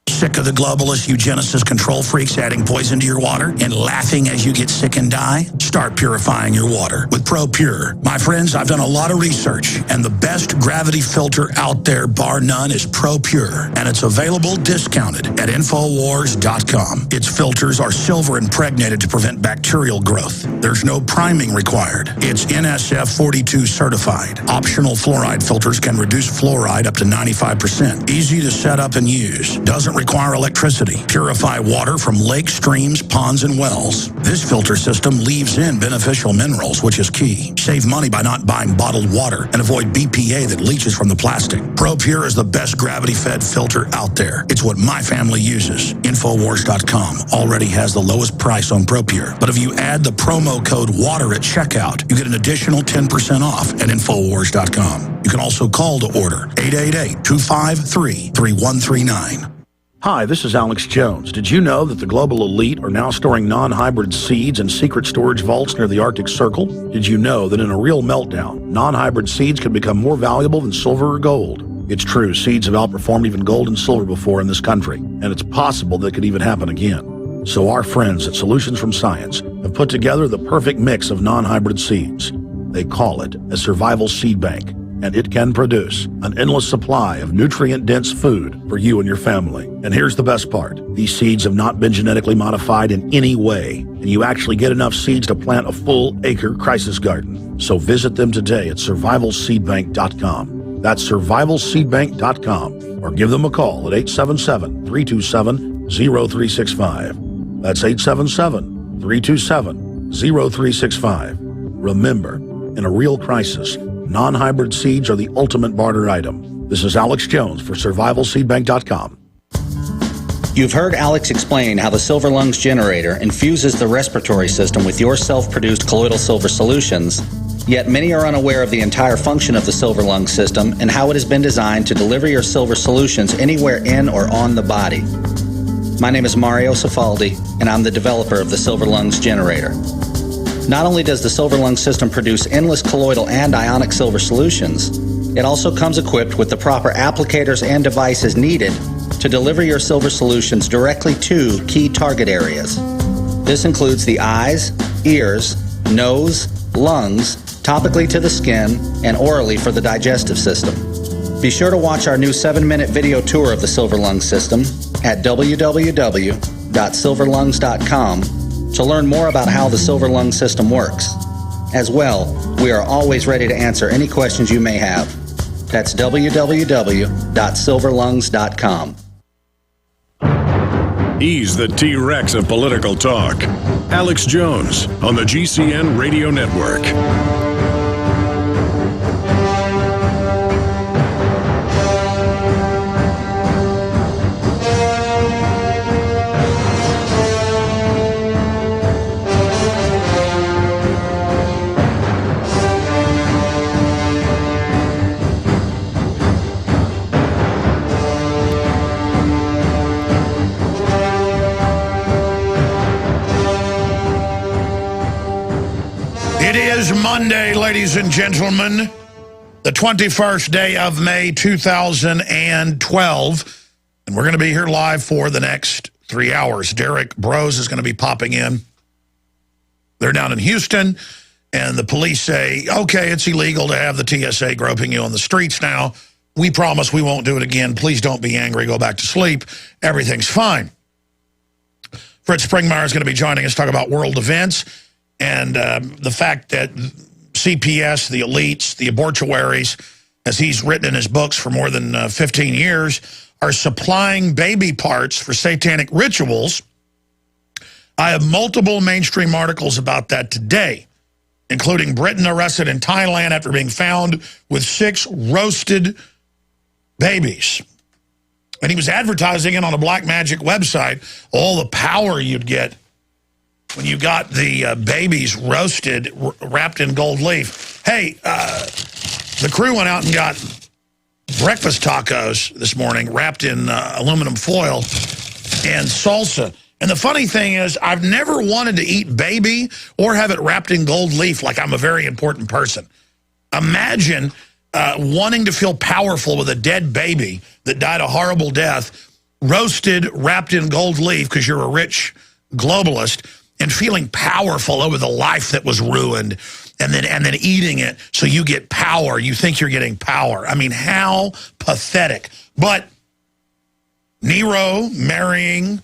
Sick of the globalists, eugenicists, control freaks adding poison to your water and laughing as you get sick and die? Start purifying your water with ProPure. My friends, I've done a lot of research, and the best gravity filter out there, bar none, is ProPure, and it's available discounted at Infowars.com. Its filters are silver impregnated to prevent bacterial growth. There's no priming required. It's NSF 42 certified. Optional fluoride filters can reduce fluoride up to 95%. Easy to set up and use. Doesn't require electricity. Purify water from lakes, streams, ponds, and wells. This filter system leaves in beneficial minerals, which is key. Save money by not buying bottled water and avoid BPA that leaches from the plastic. ProPure is the best gravity-fed filter out there. It's what my family uses. Infowars.com already has the lowest price on ProPure. But if you add the promo code WATER at checkout, you get an additional 10% off at Infowars.com. You can also call to order 888-253-3139. Hi, this is Alex Jones. Did you know that the global elite are now storing non-hybrid seeds in secret storage vaults near the Arctic Circle? Did you know that in a real meltdown, non-hybrid seeds can become more valuable than silver or gold? It's true, seeds have outperformed even gold and silver before in this country, and it's possible that it could even happen again. So our friends at Solutions from Science have put together the perfect mix of non-hybrid seeds. They call it a survival seed bank, and it can produce an endless supply of nutrient-dense food for you and your family. And here's the best part. These seeds have not been genetically modified in any way, and you actually get enough seeds to plant a full-acre crisis garden. So visit them today at survivalseedbank.com. That's survivalseedbank.com, or give them a call at 877-327-0365. That's 877-327-0365. Remember, in a real crisis, non-hybrid seeds are the ultimate barter item. This is Alex Jones for survivalseedbank.com. You've heard Alex explain how the Silver Lungs generator infuses the respiratory system with your self-produced colloidal silver solutions, yet many are unaware of the entire function of the Silver Lungs system and how it has been designed to deliver your silver solutions anywhere in or on the body. My name is Mario Cifaldi, and I'm the developer of the Silver Lungs generator. Not only does the Silver Lungs system produce endless colloidal and ionic silver solutions, it also comes equipped with the proper applicators and devices needed to deliver your silver solutions directly to key target areas. This includes the eyes, ears, nose, lungs, topically to the skin, and orally for the digestive system. Be sure to watch our new 7-minute video tour of the Silver Lung system at www.silverlungs.com to learn more about how the Silver Lung system works. As well, we are always ready to answer any questions you may have. That's www.silverlungs.com. He's the T-Rex of political talk. Alex Jones on the GCN Radio Network. It is Monday, ladies and gentlemen, the 21st day of May, 2012, and we're going to be here live for the next 3 hours. Derek Brose is going to be popping in. They're down in Houston, and the police say, okay, it's illegal to have the TSA groping you on the streets now. We promise we won't do it again. Please don't be angry. Go back to sleep. Everything's fine. Fritz Springmeier is going to be joining us to talk about world events. And the fact that CPS, the elites, the abortuaries, as he's written in his books for more than 15 years, are supplying baby parts for satanic rituals. I have multiple mainstream articles about that today, including Britain arrested in Thailand after being found with 6 roasted babies. And he was advertising it on a black magic website, all the power you'd get when you got the babies roasted, wrapped in gold leaf. Hey, the crew went out and got breakfast tacos this morning, wrapped in aluminum foil and salsa. And the funny thing is, I've never wanted to eat baby or have it wrapped in gold leaf like I'm a very important person. Imagine wanting to feel powerful with a dead baby that died a horrible death, roasted, wrapped in gold leaf because you're a rich globalist, and feeling powerful over the life that was ruined, and then eating it so you get power. You think you're getting power. I mean, how pathetic. But Nero marrying,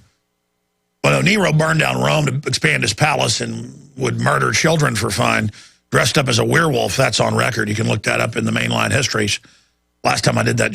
well, no, Nero burned down Rome to expand his palace and would murder children for fun, dressed up as a werewolf. That's on record. You can look that up in the mainline histories. Last time I did that